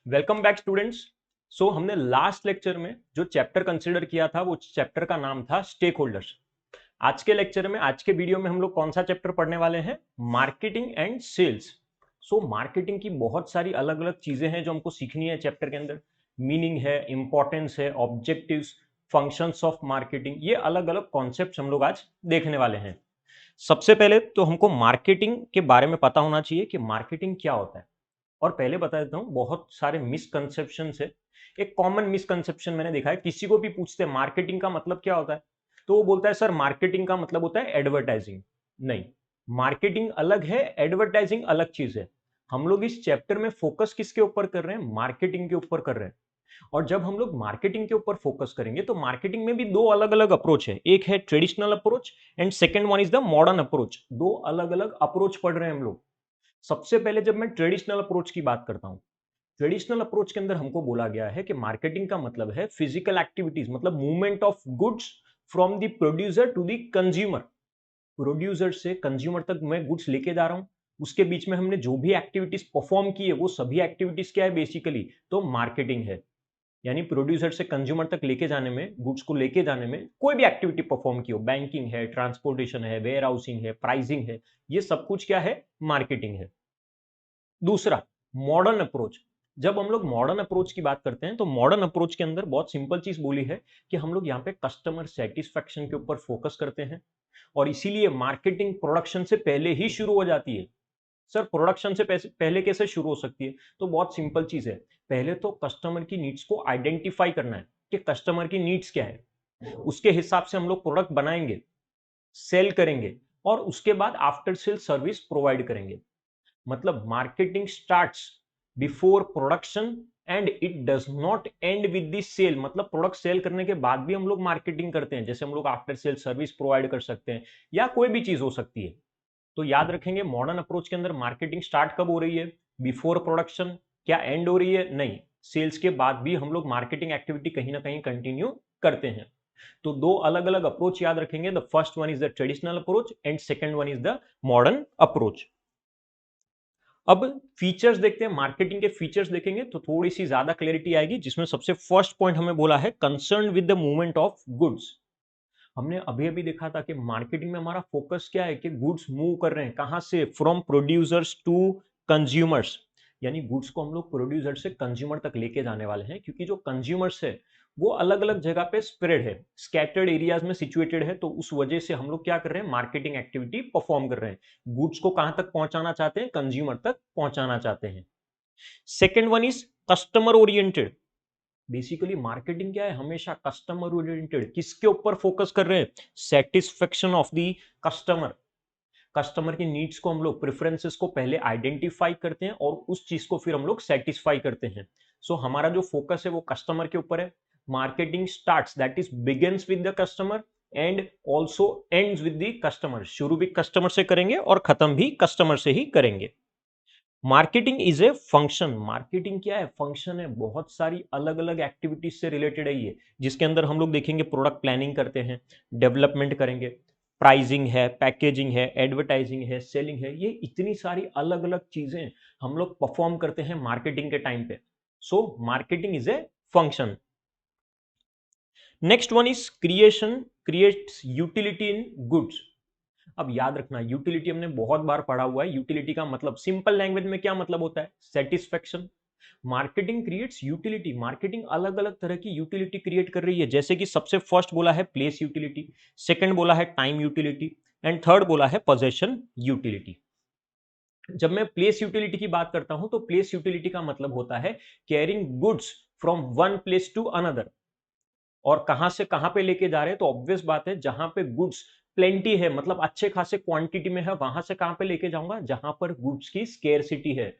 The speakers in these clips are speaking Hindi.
Welcome back students. हमने लास्ट लेक्चर में जो चैप्टर कंसीडर किया था वो चैप्टर का नाम था स्टेक होल्डर्स। आज के लेक्चर में, आज के वीडियो में हम लोग कौन सा चैप्टर पढ़ने वाले हैं? Marketing and sales. मार्केटिंग की बहुत सारी अलग अलग चीजें हैं जो हमको सीखनी है चैप्टर के अंदर। मीनिंग है, इंपॉर्टेंस है, ऑब्जेक्टिव्स, फंक्शंस ऑफ मार्केटिंग, ये अलग अलग कॉन्सेप्ट हम लोग आज देखने वाले हैं। सबसे पहले तो हमको मार्केटिंग के बारे में पता होना चाहिए कि मार्केटिंग क्या होता है। और पहले बता देता हूं, बहुत सारे मिसकंसेप्शन है। एक कॉमन मिसकंसेप्शन मैंने देखा है, किसी को भी पूछते हैं मार्केटिंग का मतलब क्या होता है, तो वो बोलता है सर मार्केटिंग का मतलब होता है एडवर्टाइजिंग। नहीं, मार्केटिंग अलग है, एडवर्टाइजिंग अलग चीज है। हम लोग इस चैप्टर में फोकस किसके ऊपर कर रहे हैं? मार्केटिंग के ऊपर कर रहे हैं। और जब हम लोग मार्केटिंग के ऊपर फोकस करेंगे तो मार्केटिंग में भी दो अलग अलग अप्रोच है। एक है traditional approach and second one is the modern approach. दो अलग अलग अप्रोच पढ़ रहे हैं हम लोग। सबसे पहले जब मैं ट्रेडिशनल अप्रोच की बात करता हूं, ट्रेडिशनल अप्रोच के अंदर हमको बोला गया है कि मार्केटिंग का मतलब है फिजिकल एक्टिविटीज, मतलब movement of goods from the producer to the consumer. Producer से कंज्यूमर तक मैं गुड्स लेके जा रहा हूं, उसके बीच में हमने जो भी एक्टिविटीज परफॉर्म की है वो सभी एक्टिविटीज क्या है? बेसिकली तो मार्केटिंग है। यानी प्रोड्यूसर से कंज्यूमर तक लेके जाने में, गुड्स को लेके जाने में कोई भी एक्टिविटी परफॉर्म की हो, बैंकिंग है, ट्रांसपोर्टेशन है, वेयर हाउसिंग है, प्राइसिंग है, ये सब कुछ क्या है? मार्केटिंग है। दूसरा, मॉडर्न अप्रोच। जब हम लोग मॉडर्न अप्रोच की बात करते हैं तो मॉडर्न अप्रोच के अंदर बहुत सिंपल चीज बोली है कि हम लोग यहाँ पे कस्टमर सेटिस्फेक्शन के ऊपर फोकस करते हैं। और इसीलिए मार्केटिंग प्रोडक्शन से पहले ही शुरू हो जाती है। सर प्रोडक्शन से पहले कैसे शुरू हो सकती है? तो बहुत सिंपल चीज है। पहले तो कस्टमर की नीड्स को आइडेंटिफाई करना है कि कस्टमर की नीड्स क्या है। उसके हिसाब से हम लोग प्रोडक्ट बनाएंगे, सेल करेंगे, और उसके बाद आफ्टर सेल सर्विस प्रोवाइड करेंगे। मतलब marketing starts before production and it does not end with the sale. मतलब प्रोडक्ट सेल करने के बाद भी हम लोग मार्केटिंग करते हैं, जैसे हम लोग आफ्टर सेल सर्विस प्रोवाइड कर सकते हैं, या कोई भी चीज हो सकती है। तो याद रखेंगे, मॉडर्न अप्रोच के अंदर मार्केटिंग स्टार्ट कब हो रही है? Before production. क्या एंड हो रही है? नहीं, सेल्स के बाद भी हम लोग मार्केटिंग एक्टिविटी कहीं ना कहीं कंटिन्यू करते हैं। तो दो अलग अलग अप्रोच याद रखेंगे। The first one is the traditional approach and second one is the modern approach. अब फीचर्स देखते हैं, मार्केटिंग के फीचर्स देखेंगे तो थोड़ी सी ज्यादा क्लैरिटी आएगी, जिसमें सबसे फर्स्ट पॉइंट हमें बोला है concern with the movement of goods. हमने अभी अभी देखा था कि मार्केटिंग में हमारा फोकस क्या है कि गुड्स मूव कर रहे हैं कहां से? From producers to consumers. यानी गुड्स को हम लोग प्रोड्यूसर से कंज्यूमर तक लेके जाने वाले हैं, क्योंकि जो कंज्यूमर्स है वो अलग अलग जगह पे स्प्रेड है, स्कैटर्ड एरियाज में सिचुएटेड है। तो उस वजह से हम लोग क्या कर रहे हैं? मार्केटिंग एक्टिविटी परफॉर्म कर रहे हैं। गुड्स को कहां तक पहुंचाना चाहते हैं? कंज्यूमर तक पहुंचाना चाहते हैं। Second one is customer oriented. Basically marketing क्या है? हमेशा कस्टमर ओरिएंटेड। किसके ऊपर फोकस कर रहे हैं? Satisfaction of the customer. Customer की नीड्स को हम लोग, प्रेफरेंसेस को पहले आइडेंटिफाई करते हैं और उस चीज को फिर हम लोग सेटिस्फाई करते हैं। हमारा जो फोकस है वो कस्टमर के ऊपर है। Marketing starts, that is begins with the customer and also ends with the customer. शुरू भी कस्टमर से करेंगे और खत्म भी कस्टमर से ही करेंगे। Marketing is a function. Marketing क्या है? फंक्शन है। बहुत सारी अलग अलग एक्टिविटीज से रिलेटेड है ये, जिसके अंदर हम लोग देखेंगे प्रोडक्ट प्लानिंग करते हैं, डेवलपमेंट करेंगे, प्राइसिंग है, पैकेजिंग है, एडवर्टाइजिंग है, सेलिंग है। ये इतनी सारी अलग अलग चीजें हम लोग परफॉर्म करते हैं मार्केटिंग के टाइम पे। Marketing is a function. Next one is creation, creates utility in goods. अब याद रखना, यूटिलिटी हमने बहुत बार पढ़ा हुआ है। यूटिलिटी का मतलब सिंपल लैंग्वेज में क्या मतलब होता है? Satisfaction. Marketing creates utility. Marketing अलग अलग तरह की यूटिलिटी क्रिएट कर रही है, जैसे कि सबसे फर्स्ट बोला है प्लेस यूटिलिटी, सेकंड बोला है टाइम यूटिलिटी, एंड थर्ड बोला है पोजेशन यूटिलिटी। जब मैं प्लेस यूटिलिटी की बात करता हूं तो प्लेस यूटिलिटी का मतलब होता है carrying goods from one place to another. और कहां से कहां पे लेके जा रहे हैं? तो ऑब्वियस बात है, जहां पे गुड्स प्लेंटी है, मतलब अच्छे खासे क्वांटिटी में है, वहां से कहां पे लेके जाऊंगा? जहां पर गुड्स की स्केर्सिटी है।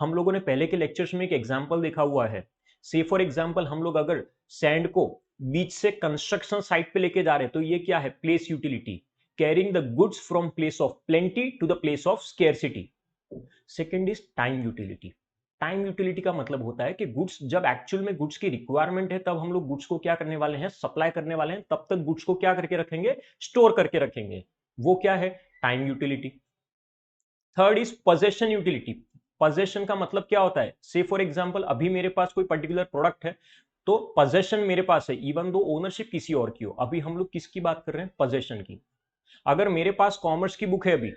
हम लोगों ने पहले के लेक्चर्स में एक एग्जांपल देखा हुआ है। से फॉर एग्जांपल हम लोग अगर सैंड को बीच से कंस्ट्रक्शन साइट पे लेके जा रहे हैं तो ये क्या है? Place utility. Carrying the goods from place of plenty to the place of scarcity. Second is time utility. Time utility का मतलब होता है कि गुड्स, जब एक्चुअल में गुड्स की रिक्वायरमेंट है तब हम लोग गुड्स को क्या करने वाले हैं? सप्लाई करने वाले हैं। तब तक गुड्स को क्या करके रखेंगे? स्टोर करके रखेंगे। वो क्या है? Time utility. Third is possession utility. Possession का मतलब क्या होता है, से फॉर एग्जांपल अभी मेरे पास कोई पर्टिकुलर प्रोडक्ट है, तो पोजेशन मेरे पास है, इवन दो ओनरशिप किसी और की हो। अभी हम लोग किसकी बात कर रहे हैं, पोजेशन की। अगर मेरे पास कॉमर्स की बुक है, अभी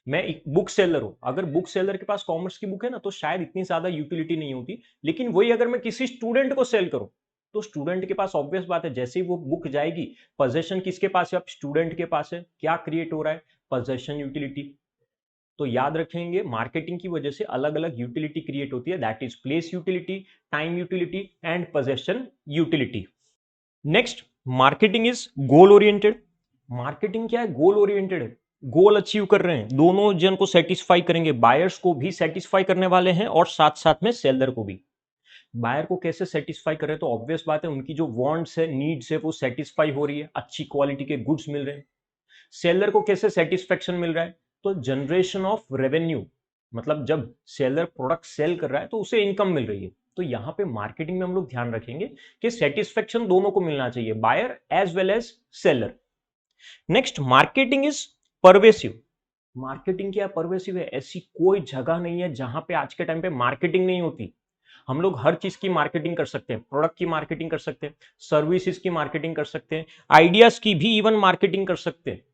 मैं एक बुक सेलर हूं, अगर बुक सेलर के पास कॉमर्स की बुक है ना, तो शायद इतनी ज्यादा यूटिलिटी नहीं होती। लेकिन वही अगर मैं किसी स्टूडेंट को सेल करूं, तो स्टूडेंट के पास ऑब्वियस बात है, जैसे ही वो बुक जाएगी, पोजेशन किसके पास है, अब स्टूडेंट के पास है। क्या क्रिएट हो रहा है, पोजेशन यूटिलिटी। तो याद रखेंगे, मार्केटिंग की वजह से अलग अलग यूटिलिटी क्रिएट होती है, that is place utility, time utility and possession utility. Next, marketing is goal oriented. Marketing क्या है, गोल ओरिएंटेड है। गोल अचीव कर रहे हैं, दोनों जन को सेटिस्फाई करेंगे, बायर्स को भी सेटिस्फाई करने वाले हैं और साथ साथ में सेलर को भी। बायर को कैसे सेटिस्फाई करें, तो ऑब्वियस बात है, उनकी जो वांट्स है, नीड्स है, वो सेटिस्फाई हो रही है, अच्छी क्वालिटी के गुड्स मिल रहे हैं। सेलर को कैसे सेटिस्फेक्शन मिल रहा है, तो जनरेशन ऑफ रेवेन्यू, मतलब जब सेलर प्रोडक्ट सेल कर रहा है तो उसे इनकम मिल रही है। तो यहां पे मार्केटिंग में हम लोग ध्यान रखेंगे कि सेटिस्फेक्शन दोनों को मिलना चाहिए, buyer as well as seller. Next, marketing is pervasive. Marketing क्या परवेसिव है, ऐसी कोई जगह नहीं है जहां पे आज के टाइम पे मार्केटिंग नहीं होती। हम लोग हर चीज की मार्केटिंग कर सकते हैं, प्रोडक्ट की मार्केटिंग कर सकते हैं, सर्विसेज की मार्केटिंग कर सकते हैं, आइडियाज की भी इवन मार्केटिंग कर सकते हैं।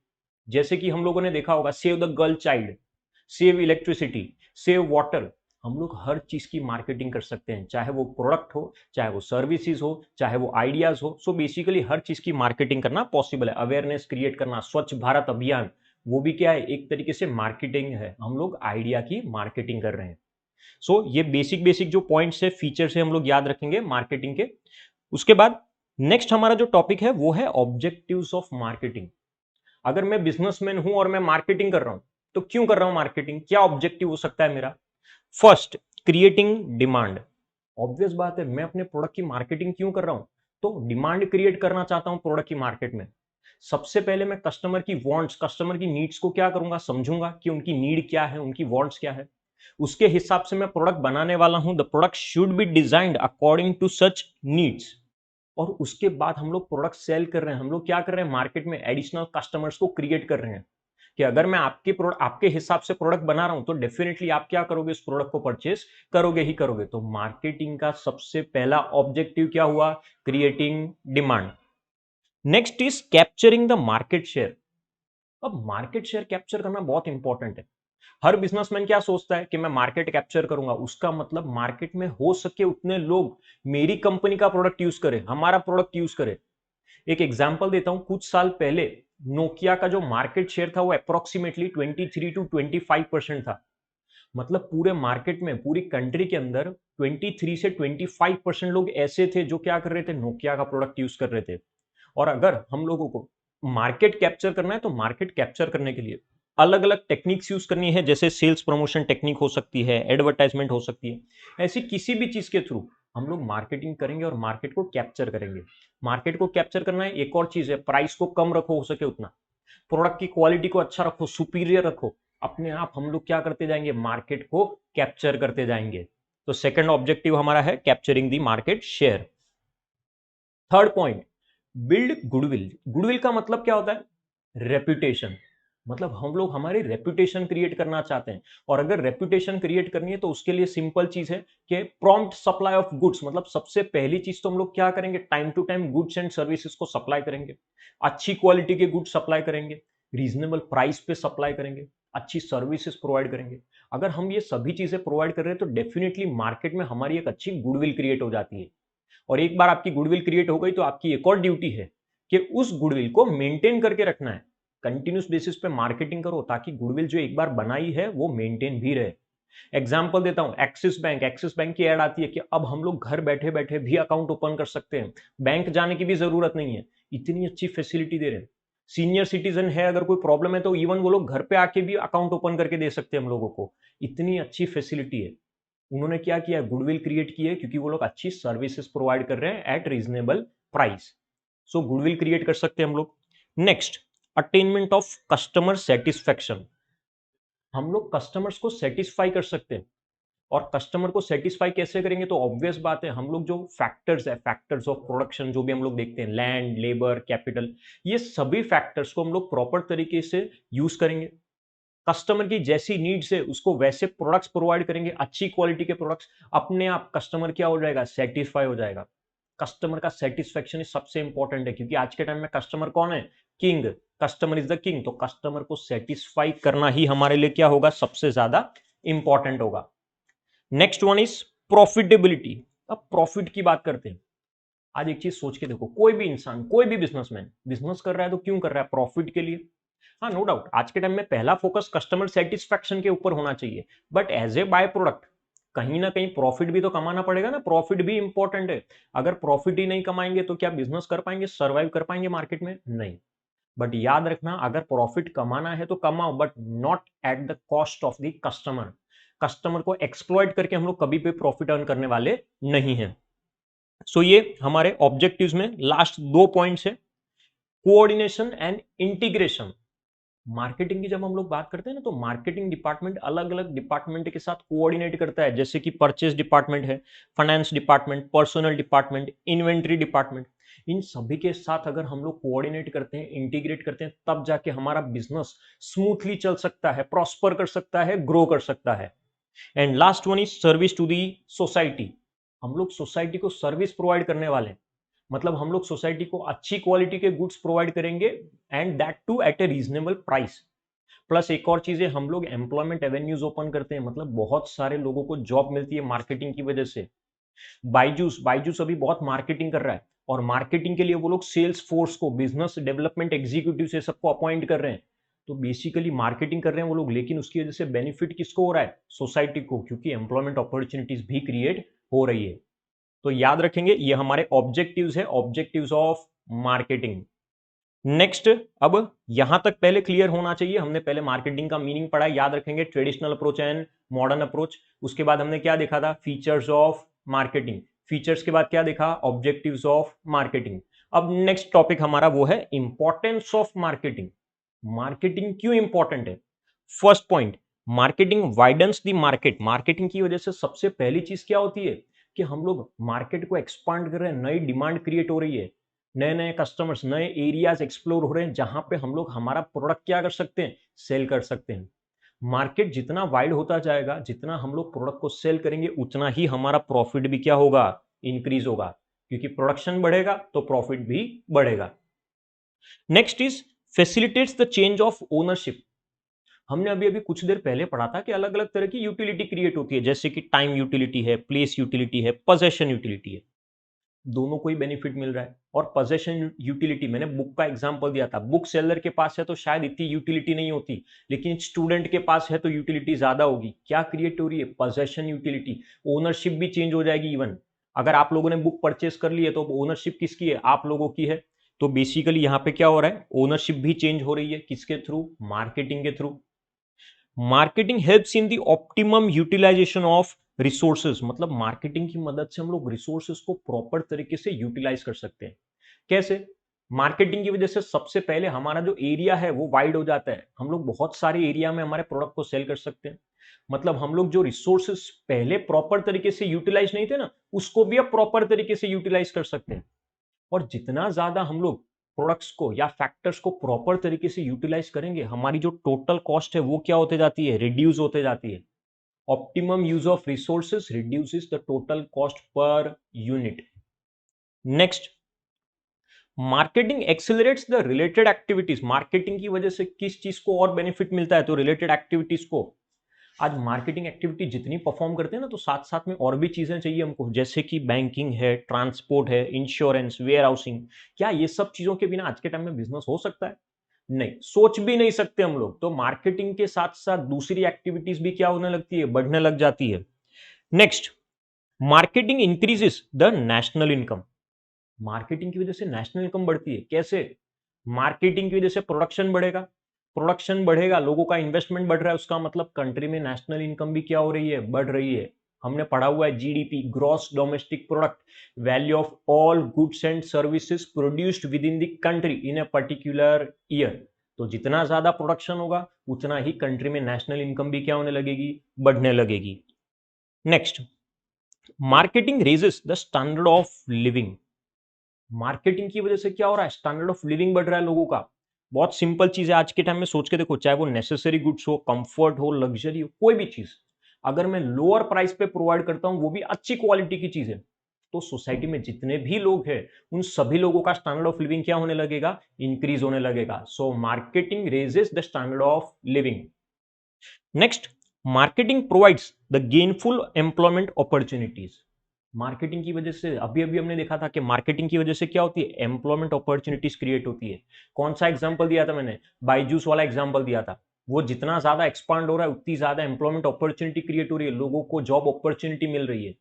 जैसे कि हम लोगों ने देखा होगा, save the girl child, save electricity, save water. हम लोग हर चीज की मार्केटिंग कर सकते हैं, चाहे वो प्रोडक्ट हो, चाहे वो सर्विसेज हो, चाहे वो आइडियाज हो। सो बेसिकली हर चीज की मार्केटिंग करना पॉसिबल है। अवेयरनेस क्रिएट करना, स्वच्छ भारत अभियान, वो भी क्या है, एक तरीके से मार्केटिंग है। हम लोग आइडिया की मार्केटिंग कर रहे हैं। सो ये बेसिक बेसिक जो पॉइंट्स है, फीचर्स है, हम लोग याद रखेंगे मार्केटिंग के। उसके बाद नेक्स्ट हमारा जो टॉपिक है वो है ऑब्जेक्टिव्स ऑफ मार्केटिंग। अगर मैं बिजनेसमैन हूं और मैं मार्केटिंग कर रहा हूं, तो क्यों कर रहा हूं मार्केटिंग, क्या ऑब्जेक्टिव हो सकता है मेरा। First, creating demand. ऑब्वियस बात है, मैं अपने प्रोडक्ट की मार्केटिंग क्यों कर रहा हूं, तो डिमांड क्रिएट करना चाहता हूं प्रोडक्ट की मार्केट में। सबसे पहले मैं कस्टमर की वांट्स, कस्टमर की नीड्स को क्या करूंगा, समझूंगा कि उनकी नीड क्या है, उनकी वांट्स क्या है। उसके हिसाब से मैं प्रोडक्ट बनाने वाला हूं। The product should be designed according to such needs. और उसके बाद हम लोग प्रोडक्ट सेल कर रहे हैं, हम लोग क्या कर रहे हैं, मार्केट में एडिशनल कस्टमर्स को क्रिएट कर रहे हैं। कि अगर मैं आपके हिसाब से प्रोडक्ट बना रहा हूं, तो डेफिनेटली आप क्या करोगे, उस प्रोडक्ट को परचेस करोगे ही करोगे। तो मार्केटिंग का सबसे पहला ऑब्जेक्टिव क्या हुआ, creating demand. Next is capturing the market share. अब मार्केट शेयर कैप्चर करना बहुत इंपॉर्टेंट है। हर बिजनेसमैन क्या सोचता है कि मैं मार्केट कैप्चर करूंगा, उसका मतलब मार्केट में हो सके उतने लोग मेरी कंपनी का प्रोडक्ट यूज करें, हमारा प्रोडक्ट यूज करें। एक एग्जांपल देता हूं, कुछ साल पहले नोकिया का जो मार्केट शेयर था वो अप्रोक्सीमेटली 23 to 25% था। मतलब पूरे मार्केट में, पूरी कंट्री के अंदर 23 से 25% लोग ऐसे थे जो क्या कर रहे थे, नोकिया का प्रोडक्ट यूज कर रहे थे। और अगर हम लोगों को मार्केट कैप्चर करना है, तो मार्केट कैप्चर करने के लिए अलग अलग टेक्निक्स यूज करनी है। जैसे सेल्स प्रमोशन टेक्निक हो सकती है, एडवर्टाइजमेंट हो सकती है। ऐसी किसी भी चीज के थ्रू हम लोग मार्केटिंग करेंगे और मार्केट को कैप्चर करेंगे। मार्केट को कैप्चर करना है, एक और चीज है, प्राइस को कम रखो हो सके उतना, प्रोडक्ट की क्वालिटी को अच्छा रखो, सुपीरियर रखो। अपने आप हम लोग क्या करते जाएंगे, मार्केट को कैप्चर करते जाएंगे। तो सेकंड ऑब्जेक्टिव हमारा है capturing the market share. Third point, build goodwill. Goodwill का मतलब क्या होता है, रेपुटेशन। मतलब हम लोग हमारी रेपुटेशन क्रिएट करना चाहते हैं। और अगर रेपुटेशन क्रिएट करनी है, तो उसके लिए सिंपल चीज है कि प्रॉम्प्ट सप्लाई ऑफ गुड्स। मतलब सबसे पहली चीज तो हम लोग क्या करेंगे, time to time goods and services को सप्लाई करेंगे, अच्छी क्वालिटी के गुड्स सप्लाई करेंगे, रीजनेबल प्राइस पे सप्लाई करेंगे, अच्छी सर्विसेज प्रोवाइड करेंगे। अगर हम ये सभी चीजें प्रोवाइड कर रहे हैं, तो डेफिनेटली मार्केट में हमारी एक अच्छी गुडविल क्रिएट हो जाती है। और एक बार आपकी गुडविल क्रिएट हो गई, तो आपकी एक और ड्यूटी है कि उस गुडविल को मेंटेन करके रखना है। कंटिन्यूस बेसिस पे मार्केटिंग करो, ताकि गुडविल जो एक बार बनाई है वो मेंटेन भी रहे। एग्जांपल देता हूं, एक्सिस बैंक की ऐड आती है कि अब हम लोग घर बैठे बैठे भी अकाउंट ओपन कर सकते हैं, बैंक जाने की भी जरूरत नहीं है। इतनी अच्छी फैसिलिटी दे रहे हैं। सीनियर सिटीजन है, अगर कोई प्रॉब्लम है, तो इवन वो लोग घर पे आके भी अकाउंट ओपन करके दे सकते हैं हम लोगों को। इतनी अच्छी फैसिलिटी है। उन्होंने क्या किया, गुडविल क्रिएट की है, क्योंकि वो लोग अच्छी सर्विसेज प्रोवाइड कर रहे हैं एट रीजनेबल प्राइस। सो गुडविल क्रिएट कर सकते हैं हम लोग। Next, attainment of customer satisfaction. हम लोग कस्टमर्स को सेटिस्फाई कर सकते हैं। और कस्टमर को सेटिस्फाई कैसे करेंगे, तो ऑब्वियस बात है, हम लोग जो फैक्टर्स है, फैक्टर्स ऑफ प्रोडक्शन जो भी हम लोग देखते हैं, लैंड, लेबर, कैपिटल, ये सभी फैक्टर्स को हम लोग प्रॉपर तरीके से यूज करेंगे। कस्टमर की जैसी नीड्स है उसको वैसे प्रोडक्ट्स प्रोवाइड करेंगे, अच्छी क्वालिटी के प्रोडक्ट्स, अपने आप कस्टमर क्या हो जाएगा, सेटिस्फाई हो जाएगा। कस्टमर का सेटिस्फेक्शन सबसे इंपॉर्टेंट है, क्योंकि आज के टाइम में कस्टमर कौन है, king. Customer is the king. तो कस्टमर को सेटिस्फाई करना ही हमारे लिए क्या होगा, सबसे ज्यादा इंपॉर्टेंट होगा। Next one is profitability. अब प्रॉफिट की बात करते हैं। आज एक चीज सोच के देखो, कोई भी इंसान, कोई भी बिजनेसमैन बिजनेस कर रहा है तो क्यों कर रहा है, प्रॉफिट के लिए। हाँ, नो डाउट आज के टाइम में पहला फोकस कस्टमर सेटिस्फैक्शन के ऊपर होना चाहिए, but as a by product कहीं ना कहीं प्रॉफिट भी तो कमाना पड़ेगा ना, प्रॉफिट भी इंपॉर्टेंट है। अगर प्रॉफिट ही नहीं कमाएंगे तो क्या बिजनेस कर पाएंगे, सर्वाइव कर पाएंगे मार्केट में, नहीं। बट याद रखना, अगर प्रॉफिट कमाना है तो कमाओ, but not at the cost of the customer. Customer को एक्सप्लॉइट करके हम लोग कभी भी प्रॉफिट अर्न करने वाले नहीं है। सो ये हमारे ऑब्जेक्टिव्स में लास्ट 2 पॉइंट्स है, कोऑर्डिनेशन एंड इंटीग्रेशन। मार्केटिंग की जब हम लोग बात करते हैं ना, तो मार्केटिंग डिपार्टमेंट अलग अलग डिपार्टमेंट के साथ कोऑर्डिनेट करता है, जैसे कि परचेज डिपार्टमेंट है, finance department, personnel department, inventory department. इन सभी के साथ अगर हम लोग कोऑर्डिनेट करते हैं, इंटीग्रेट करते हैं, तब जाके हमारा बिजनेस स्मूथली चल सकता है, प्रॉस्पर कर सकता है, ग्रो कर सकता है। And last one is service to the society. हम लोग सोसाइटी को सर्विस प्रोवाइड करने वाले हैं, मतलब हम लोग सोसाइटी को अच्छी क्वालिटी के गुड्स प्रोवाइड करेंगे, and that too at a reasonable price. Plus एक और चीज है, हम लोग एम्प्लॉयमेंट एवेन्यूज ओपन करते हैं, मतलब बहुत सारे लोगों को जॉब मिलती है मार्केटिंग की वजह से। बाइजूस बाइजूस अभी बहुत मार्केटिंग कर रहा है, और मार्केटिंग के लिए वो लोग सेल्स फोर्स को, बिजनेस डेवलपमेंट एग्जीक्यूटिव से सबको अपॉइंट कर रहे हैं। तो बेसिकली मार्केटिंग कर रहे हैं वो लोग, लेकिन उसकी वजह से बेनिफिट किसको हो रहा है, सोसाइटी को, क्योंकि एम्प्लॉयमेंट अपॉर्चुनिटीज भी क्रिएट हो रही है। तो याद रखेंगे ये हमारे ऑब्जेक्टिव्स है, ऑब्जेक्टिव्स ऑफ मार्केटिंग। नेक्स्ट, अब यहां तक पहले क्लियर होना चाहिए, हमने पहले मार्केटिंग का मीनिंग पढ़ा, याद रखेंगे traditional approach and modern approach. उसके बाद हमने क्या देखा था, फीचर्स ऑफ मार्केटिंग। फीचर्स के बाद क्या देखा, ऑब्जेक्टिव्स ऑफ मार्केटिंग। अब नेक्स्ट टॉपिक हमारा वो है इंपॉर्टेंस ऑफ मार्केटिंग। मार्केटिंग क्यों इंपॉर्टेंट है। First point, marketing widens the market. Marketing की वजह से सबसे पहली चीज क्या होती है कि हम लोग मार्केट को एक्सपांड कर रहे हैं, नई डिमांड क्रिएट हो रही है, नए नए कस्टमर्स, नए एरियाज एक्सप्लोर हो रहे हैं, जहां पे हम लोग हमारा प्रोडक्ट क्या कर सकते हैं, सेल कर सकते हैं। मार्केट जितना वाइड होता जाएगा, जितना हम लोग प्रोडक्ट को सेल करेंगे, उतना ही हमारा प्रॉफिट भी क्या होगा, इंक्रीज होगा, क्योंकि प्रोडक्शन बढ़ेगा तो प्रॉफिट भी बढ़ेगा। Next is facilitates the change of ownership. हमने अभी अभी कुछ देर पहले पढ़ा था कि अलग अलग तरह की यूटिलिटी क्रिएट होती है, जैसे कि टाइम यूटिलिटी है, प्लेस यूटिलिटी है, पोजेशन यूटिलिटी है। दोनों को ही बेनिफिट मिल रहा है। और पोजेशन यूटिलिटी, मैंने बुक का एग्जांपल दिया था, बुक सेलर के पास है तो शायद इतनी यूटिलिटी नहीं होती, लेकिन स्टूडेंट के पास है तो यूटिलिटी ज्यादा होगी। क्या क्रिएट हो रही है, पोजेशन यूटिलिटी। ओनरशिप भी चेंज हो जाएगी। इवन अगर आप लोगों ने बुक परचेस कर ली है तो ओनरशिप किसकी है, आप लोगों की है। तो बेसिकली यहां पे क्या हो रहा है, ओनरशिप भी चेंज हो रही है, किसके थ्रू, मार्केटिंग के through. Marketing helps in the optimum utilization of resources. मतलब मार्केटिंग की मदद से हम लोग रिसोर्सेज को प्रॉपर तरीके से यूटिलाइज कर सकते हैं। कैसे, मार्केटिंग की वजह से सबसे पहले हमारा जो एरिया है वो वाइड हो जाता है, हम लोग बहुत सारे एरिया में हमारे प्रोडक्ट को सेल कर सकते हैं। मतलब हम लोग जो रिसोर्सेज पहले प्रॉपर तरीके से यूटिलाइज नहीं थे ना, उसको भी अब प्रॉपर तरीके से यूटिलाइज कर सकते हैं। और जितना ज्यादा हम लोग प्रोडक्ट्स को या फैक्टर्स को प्रॉपर तरीके से यूटिलाइज करेंगे, हमारी जो टोटल कॉस्ट है वो क्या होते जाती है, रिड्यूस होते जाती है। Optimum use of resources reduces the total cost per unit. Next, marketing accelerates the related activities. Marketing की वजह से किस चीज को और बेनिफिट मिलता है, तो रिलेटेड एक्टिविटीज को। आज मार्केटिंग एक्टिविटी जितनी परफॉर्म करते हैं ना, तो साथ साथ में और भी चीजें चाहिए हमको, जैसे कि बैंकिंग है, ट्रांसपोर्ट है, इंश्योरेंस, वेयर हाउसिंग। क्या ये सब चीजों के बिना आज के टाइम में बिजनेस हो सकता है, नहीं, सोच भी नहीं सकते हम लोग। तो मार्केटिंग के साथ साथ दूसरी एक्टिविटीज भी क्या होने लगती है, बढ़ने लग जाती है। Next, marketing increases the national income. Marketing की वजह से नेशनल इनकम बढ़ती है, कैसे, मार्केटिंग की वजह से प्रोडक्शन बढ़ेगा, प्रोडक्शन बढ़ेगा, लोगों का इन्वेस्टमेंट बढ़ रहा है, उसका मतलब कंट्री में नेशनल इनकम भी क्या हो रही है, बढ़ रही है। हमने पढ़ा हुआ है GDP, gross domestic product, value of all goods and services produced with in the country in a particular year. तो जितना ज्यादा प्रोडक्शन होगा, उतना ही कंट्री में नेशनल इनकम भी क्या होने लगेगी, बढ़ने लगेगी। Next, marketing raises the standard of living. Marketing की वजह से क्या हो रहा है, स्टैंडर्ड ऑफ लिविंग बढ़ रहा है लोगों का। बहुत सिंपल चीज है आज के टाइम में, सोच के देखो, चाहे वो नेसेसरी गुड्स हो, कंफर्ट हो, लग्जरी हो, कोई भी चीज अगर मैं लोअर प्राइस पे प्रोवाइड करता हूं, वो भी अच्छी क्वालिटी की चीज है, तो सोसाइटी में जितने भी लोग हैं उन सभी लोगों का स्टैंडर्ड ऑफ लिविंग क्या होने लगेगा, इंक्रीज होने लगेगा। So marketing raises the standard of living. Next, marketing provides the gainful employment opportunities. Marketing की वजह से अभी अभी हमने देखा था कि मार्केटिंग की वजह से क्या होती है, एम्प्लॉयमेंट अपॉर्चुनिटीज क्रिएट होती है। कौन सा एग्जांपल दिया था मैंने, बायजूस वाला एग्जांपल दिया था। वो जितना ज्यादा एक्सपांड हो रहा है उतनी ज्यादा एम्प्लॉयमेंट अपॉर्चुनिटी क्रिएट हो रही है, लोगों को जॉब अपॉर्चुनिटी मिल रही है।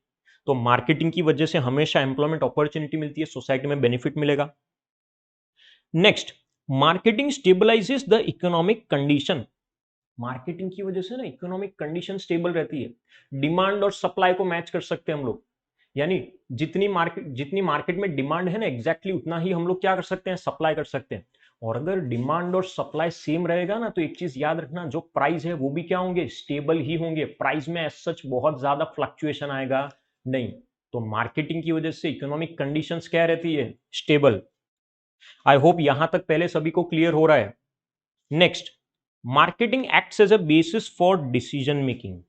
तो मार्केटिंग की वजह से हमेशा एम्प्लॉयमेंट अपॉर्चुनिटी मिलती है, सोसाइटी में बेनिफिट मिलेगा। Next, marketing stabilises the economic condition. Marketing की वजह से ना इकोनॉमिक कंडीशन स्टेबल रहती है। डिमांड और सप्लाई को मैच कर सकते हैं हम लोग, यानी जितनी मार्केट में डिमांड है ना, एग्जैक्टली उतना ही हम लोग क्या कर सकते हैं, सप्लाई कर सकते हैं। और अगर डिमांड और सप्लाई सेम रहेगा ना, तो एक चीज याद रखना, जो प्राइस है वो भी क्या होंगे, स्टेबल ही होंगे। प्राइस में एज सच बहुत ज्यादा फ्लक्चुएशन आएगा नहीं। तो मार्केटिंग की वजह से इकोनॉमिक कंडीशंस क्या रहती है, स्टेबल। आई होप यहां तक पहले सभी को क्लियर हो रहा है। Next, marketing acts as a basis for decision making.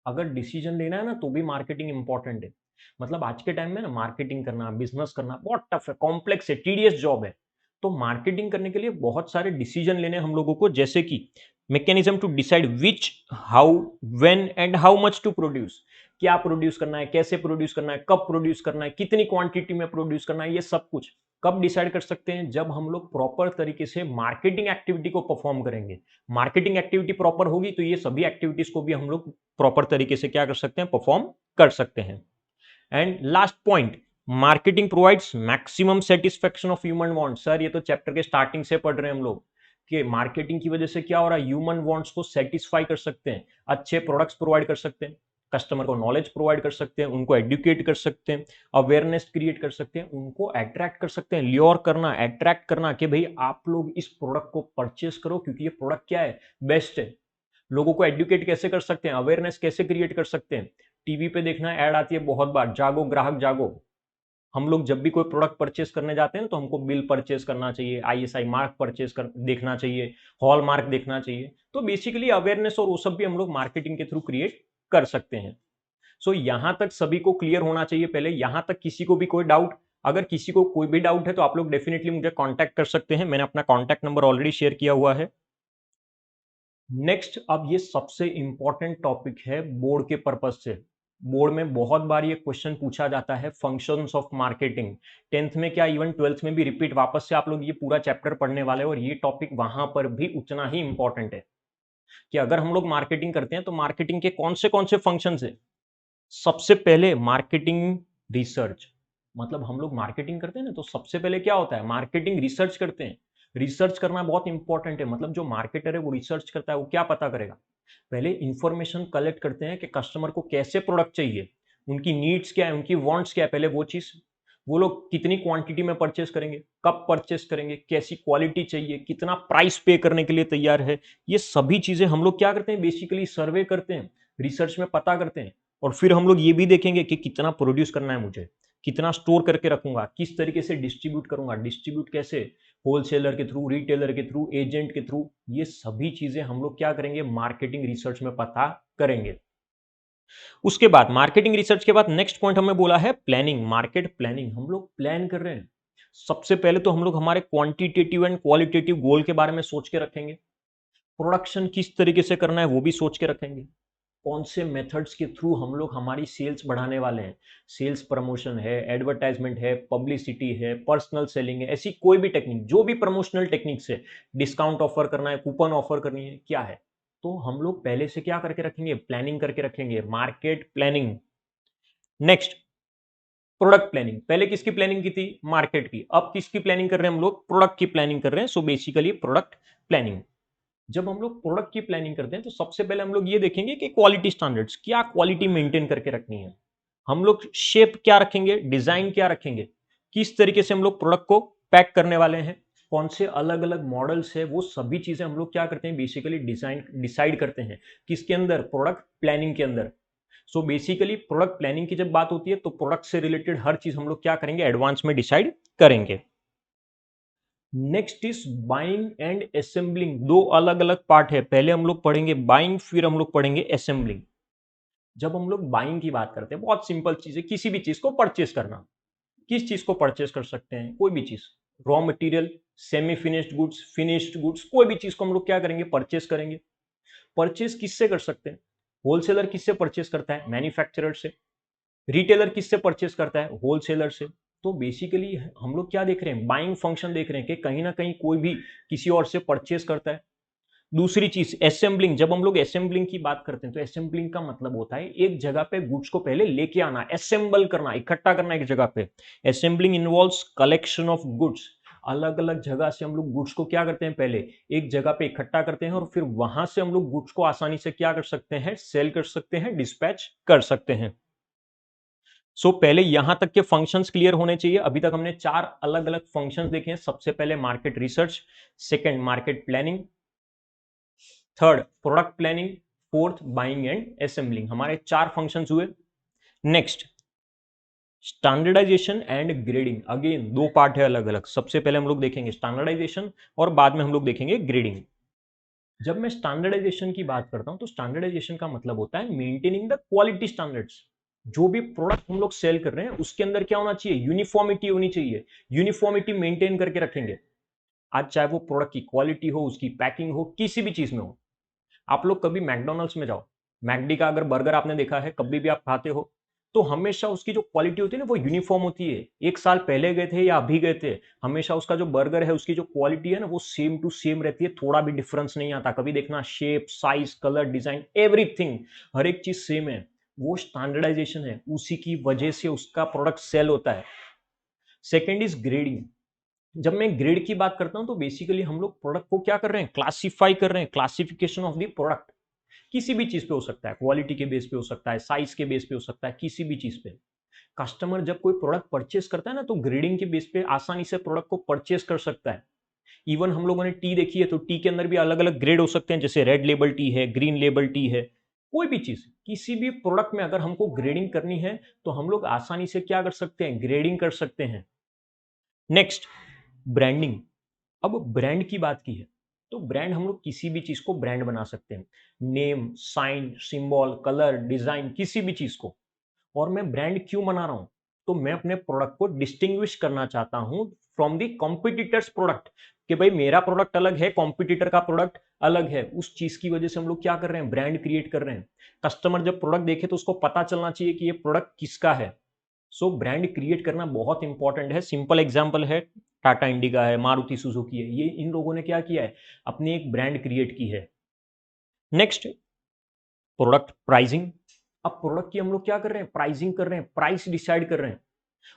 अगर डिसीजन लेना है ना, तो भी मार्केटिंग इंपॉर्टेंट है। मतलब आज के टाइम में ना मार्केटिंग करना, बिजनेस करना बहुत टफ है, कॉम्प्लेक्स है, टीडियस जॉब है। तो मार्केटिंग करने के लिए बहुत सारे डिसीजन लेने हम लोगों को, जैसे कि mechanism to decide which, how, when and how much to produce. क्या प्रोड्यूस करना है, कैसे प्रोड्यूस करना है, कब प्रोड्यूस करना है, कितनी क्वांटिटी में प्रोड्यूस करना है, ये सब कुछ कब डिसाइड कर सकते हैं, जब हम लोग प्रॉपर तरीके से मार्केटिंग एक्टिविटी को परफॉर्म करेंगे। मार्केटिंग एक्टिविटी प्रॉपर होगी तो ये सभी एक्टिविटीज को भी हम लोग प्रॉपर तरीके से क्या कर सकते हैं, परफॉर्म कर सकते हैं। And last point, marketing provides maximum satisfaction of human wants. Sir ये तो चैप्टर के स्टार्टिंग से पढ़ रहे हैं हम लोग कि मार्केटिंग की वजह से क्या हो रहा है, ह्यूमन वांट्स को सेटिस्फाई कर सकते हैं, अच्छे प्रोडक्ट्स प्रोवाइड कर सकते हैं, कस्टमर को नॉलेज प्रोवाइड कर सकते हैं, उनको एडुकेट कर सकते हैं, अवेयरनेस क्रिएट कर सकते हैं, उनको अट्रैक्ट कर सकते हैं। ल्योर करना, अट्रैक्ट करना कि भाई आप लोग इस प्रोडक्ट को परचेस करो क्योंकि ये प्रोडक्ट क्या है, बेस्ट है। लोगों को एडुकेट कैसे कर सकते हैं, अवेयरनेस कैसे क्रिएट कर सकते हैं। टीवी पे देखना, ऐड आती है बहुत बार, जागो ग्राहक जागो। हम लोग जब भी कोई प्रोडक्ट परचेस करने जाते हैं तो हमको बिल परचेस करना चाहिए, आईएसआई मार्क परचेस कर देखना चाहिए, हॉल मार्क देखना चाहिए। तो बेसिकली अवेयरनेस और वो सब भी हम लोग मार्केटिंग के थ्रू क्रिएट कर सकते हैं। सो यहां तक सभी को क्लियर होना चाहिए। पहले यहां तक किसी को भी कोई डाउट, अगर किसी को कोई भी डाउट है तो आप लोग डेफिनेटली मुझे कांटेक्ट कर सकते हैं, मैंने अपना कांटेक्ट नंबर ऑलरेडी शेयर किया हुआ है। नेक्स्ट, अब ये सबसे इंपॉर्टेंट टॉपिक है बोर्ड के पर्पज से। बोर्ड में बहुत बार ये क्वेश्चन पूछा जाता है, फंक्शंस ऑफ मार्केटिंग। 10th में क्या, इवन 12th में भी रिपीट वापस से आप लोग ये पूरा चैप्टर पढ़ने वाले हैं, और ये टॉपिक वहां पर भी उतना ही इंपॉर्टेंट है कि अगर हम लोग मार्केटिंग करते हैं तो मार्केटिंग के कौन से फंक्शंस है। सबसे पहले मार्केटिंग रिसर्च। मतलब हम लोग मार्केटिंग करते हैं ना, तो सबसे पहले क्या होता है, मार्केटिंग रिसर्च करते हैं। रिसर्च करना बहुत इंपॉर्टेंट है। मतलब जो मार्केटर है वो रिसर्च करता है, वो क्या पता करेगा, पहले इंफॉर्मेशन कलेक्ट करते हैं कि कस्टमर को कैसे प्रोडक्ट चाहिए, उनकी नीड्स क्या है, उनकी वांट्स क्या है, पहले वो चीज, वो लोग कितनी क्वांटिटी में परचेस करेंगे, कब परचेस करेंगे, कैसी क्वालिटी चाहिए, कितना प्राइस पे करने के लिए तैयार है। ये सभी चीजें हम लोग क्या करते हैं, बेसिकली सर्वे करते हैं, रिसर्च में पता करते हैं। और फिर हम लोग ये भी देखेंगे कि कितना प्रोड्यूस करना है मुझे, कितना स्टोर करके रखूंगा, किस तरीके से डिस्ट्रीब्यूट करूंगा, डिस्ट्रीब्यूट कैसे, होलसेलर के थ्रू, रिटेलर के थ्रू, एजेंट के थ्रू। ये सभी चीजें हम लोग क्या करेंगे, मार्केटिंग रिसर्च में पता करेंगे। उसके बाद मार्केटिंग रिसर्च के बाद नेक्स्ट पॉइंट हमें बोला है प्लानिंग, मार्केट प्लानिंग। हम लोग प्लान कर रहे हैं, सबसे पहले तो हम लोग हमारे क्वांटिटेटिव एंड क्वालिटेटिव गोल के बारे में सोच के रखेंगे। प्रोडक्शन किस तरीके से करना है वो भी सोच के रखेंगे। कौन से मेथड्स के थ्रू हम लोग हमारी सेल्स बढ़ाने वाले हैं, सेल्स प्रमोशन है, एडवर्टाइजमेंट है, पब्लिसिटी है, पर्सनल सेलिंग है, ऐसी कोई भी टेक्निक, जो भी प्रमोशनल टेक्निक्स है, डिस्काउंट ऑफर करना है, कूपन ऑफर करनी है, क्या है, तो हम लोग पहले से क्या करके रखेंगे, प्लानिंग करके रखेंगे, market planning. Next, product planning. पहले किसकी प्लानिंग की थी, मार्केट की। अब किसकी प्लानिंग कर रहे हैं हम लोग, प्रोडक्ट की प्लानिंग कर रहे हैं। So basically product planning. जब हम लोग प्रोडक्ट की प्लानिंग करते हैं तो सबसे पहले हम लोग ये देखेंगे कि क्वालिटी स्टैंडर्ड्स, क्या क्वालिटी मेंटेन करके रखनी है, हम लोग शेप क्या रखेंगे, डिजाइन क्या रखेंगे, किस तरीके से हम लोग प्रोडक्ट को पैक करने वाले हैं, कौन से अलग अलग मॉडल्स है, वो सभी चीजें हम लोग क्या करते हैं, बेसिकली डिजाइन डिसाइड करते हैं। किसके अंदर, प्रोडक्ट प्लानिंग के अंदर। सो बेसिकली प्रोडक्ट प्लानिंग की जब बात होती है तो प्रोडक्ट से रिलेटेड हर चीज हम लोग क्या करेंगे, एडवांस में डिसाइड करेंगे। Next is buying and assembling. दो अलग अलग पार्ट है, पहले हम लोग पढ़ेंगे बाइंग, फिर हम लोग पढ़ेंगे असेंबलिंग। जब हम लोग बाइंग की बात करते हैं, बहुत सिंपल चीज है, किसी भी चीज को परचेस करना। किस चीज को परचेस कर सकते हैं? कोई भी चीज, raw material, semi finished goods, finished goods, कोई भी चीज को हम लोग क्या करेंगे? परचेस करेंगे। परचेस किससे कर सकते हैं? होलसेलर किससे परचेस करता है? मैन्युफैक्चरर से। रिटेलर किससे परचेस करता है? होलसेलर से। तो बेसिकली हम लोग क्या देख रहे हैं? बाइंग फंक्शन देख रहे हैं कि कहीं ना कहीं कोई भी किसी और से परचेस करता है। दूसरी चीज असेंबलिंग। जब हम लोग असेंबलिंग की बात करते हैं तो असेंबलिंग का मतलब होता है एक जगह पे गुड्स को पहले लेके आना, असेंबल करना, इकट्ठा करना एक जगह पे। Assembling involves collection of goods. अलग अलग जगह से हम लोग गुड्स को क्या करते हैं? पहले एक जगह पे इकट्ठा करते हैं और फिर वहां से हम लोग गुड्स को आसानी से क्या कर सकते हैं? सेल कर सकते हैं, डिस्पैच कर सकते हैं। पहले यहां तक के फंक्शंस क्लियर होने चाहिए। अभी तक हमने 4 अलग अलग फंक्शंस देखे हैं। सबसे पहले market research, second market planning, third product planning, fourth buying and assembling. हमारे 4 फंक्शंस हुए। Next standardization and grading. Again 2 part है अलग अलग। सबसे पहले हम लोग देखेंगे स्टैंडर्डाइजेशन और बाद में हम लोग देखेंगे ग्रेडिंग। जब मैं स्टैंडर्डाइजेशन की बात करता हूं तो स्टैंडर्डाइजेशन का मतलब होता है मेंटेनिंग द क्वालिटी स्टैंडर्ड्स। जो भी प्रोडक्ट हम लोग सेल कर रहे हैं उसके अंदर क्या होना चाहिए? यूनिफॉर्मिटी होनी चाहिए। यूनिफॉर्मिटी मेंटेन करके रखेंगे। आज चाहे वो प्रोडक्ट की क्वालिटी हो, उसकी पैकिंग हो, किसी भी चीज में हो। आप लोग कभी मैकडोनल्ड्स में जाओ, मैकडी का अगर बर्गर आपने देखा है, कभी भी आप खाते हो, तो हमेशा उसकी जो क्वालिटी होती है ना वो यूनिफॉर्म होती है। एक साल पहले गए थे या अभी गए थे, हमेशा उसका जो बर्गर है उसकी जो क्वालिटी है ना वो सेम टू सेम रहती है, थोड़ा भी डिफरेंस नहीं आता। कभी देखना, shape, size, colour, design, everything, हर एक चीज सेम है। वो स्टैंडर्डाइजेशन है, उसी की वजह से उसका प्रोडक्ट सेल होता है। Second is grading. जब मैं ग्रेड की बात करता हूं तो बेसिकली हम लोग प्रोडक्ट को क्या कर रहे हैं? क्लासिफाई कर रहे हैं। क्लासिफिकेशन ऑफ द प्रोडक्ट किसी भी चीज पे हो सकता है, क्वालिटी के बेस पे हो सकता है, साइज के बेस पे हो सकता है, किसी भी चीज पे। कस्टमर जब कोई प्रोडक्ट परचेस करता है ना तो ग्रेडिंग के बेस पे आसानी से प्रोडक्ट को परचेस कर सकता है। इवन हम लोगों ने टी देखी है तो टी के अंदर भी अलग अलग ग्रेड हो सकते हैं, जैसे रेड लेबल टी है, ग्रीन लेबल टी है। कोई भी चीज, किसी भी प्रोडक्ट में अगर हमको ग्रेडिंग करनी है तो हम लोग आसानी से क्या कर सकते हैं? ग्रेडिंग कर सकते हैं। Next branding. अब ब्रांड की बात की है तो ब्रांड, हम लोग किसी भी चीज को ब्रांड बना सकते हैं। Name, sign, symbol, colour, design, किसी भी चीज को। और मैं ब्रांड क्यों बना रहा हूं? तो मैं अपने प्रोडक्ट को डिस्टिंग्विश करना चाहता हूं फ्रॉम दी कॉम्पिटिटर्स प्रोडक्ट, कि भाई मेरा प्रोडक्ट अलग है, कॉम्पिटिटर का प्रोडक्ट अलग है। उस चीज की वजह से हम लोग क्या कर रहे हैं? ब्रांड क्रिएट कर रहे हैं। कस्टमर जब प्रोडक्ट देखे तो उसको पता चलना चाहिए कि ये प्रोडक्ट किसका है। ब्रांड क्रिएट करना बहुत इंपॉर्टेंट है। सिंपल एग्जांपल है, टाटा इंडिका है, मारुति सुजुकी है, ये इन लोगों ने क्या किया है? अपनी एक ब्रांड क्रिएट की है। Next product pricing. अब प्रोडक्ट की हम लोग क्या कर रहे हैं? प्राइसिंग कर रहे हैं, प्राइस डिसाइड कर रहे हैं।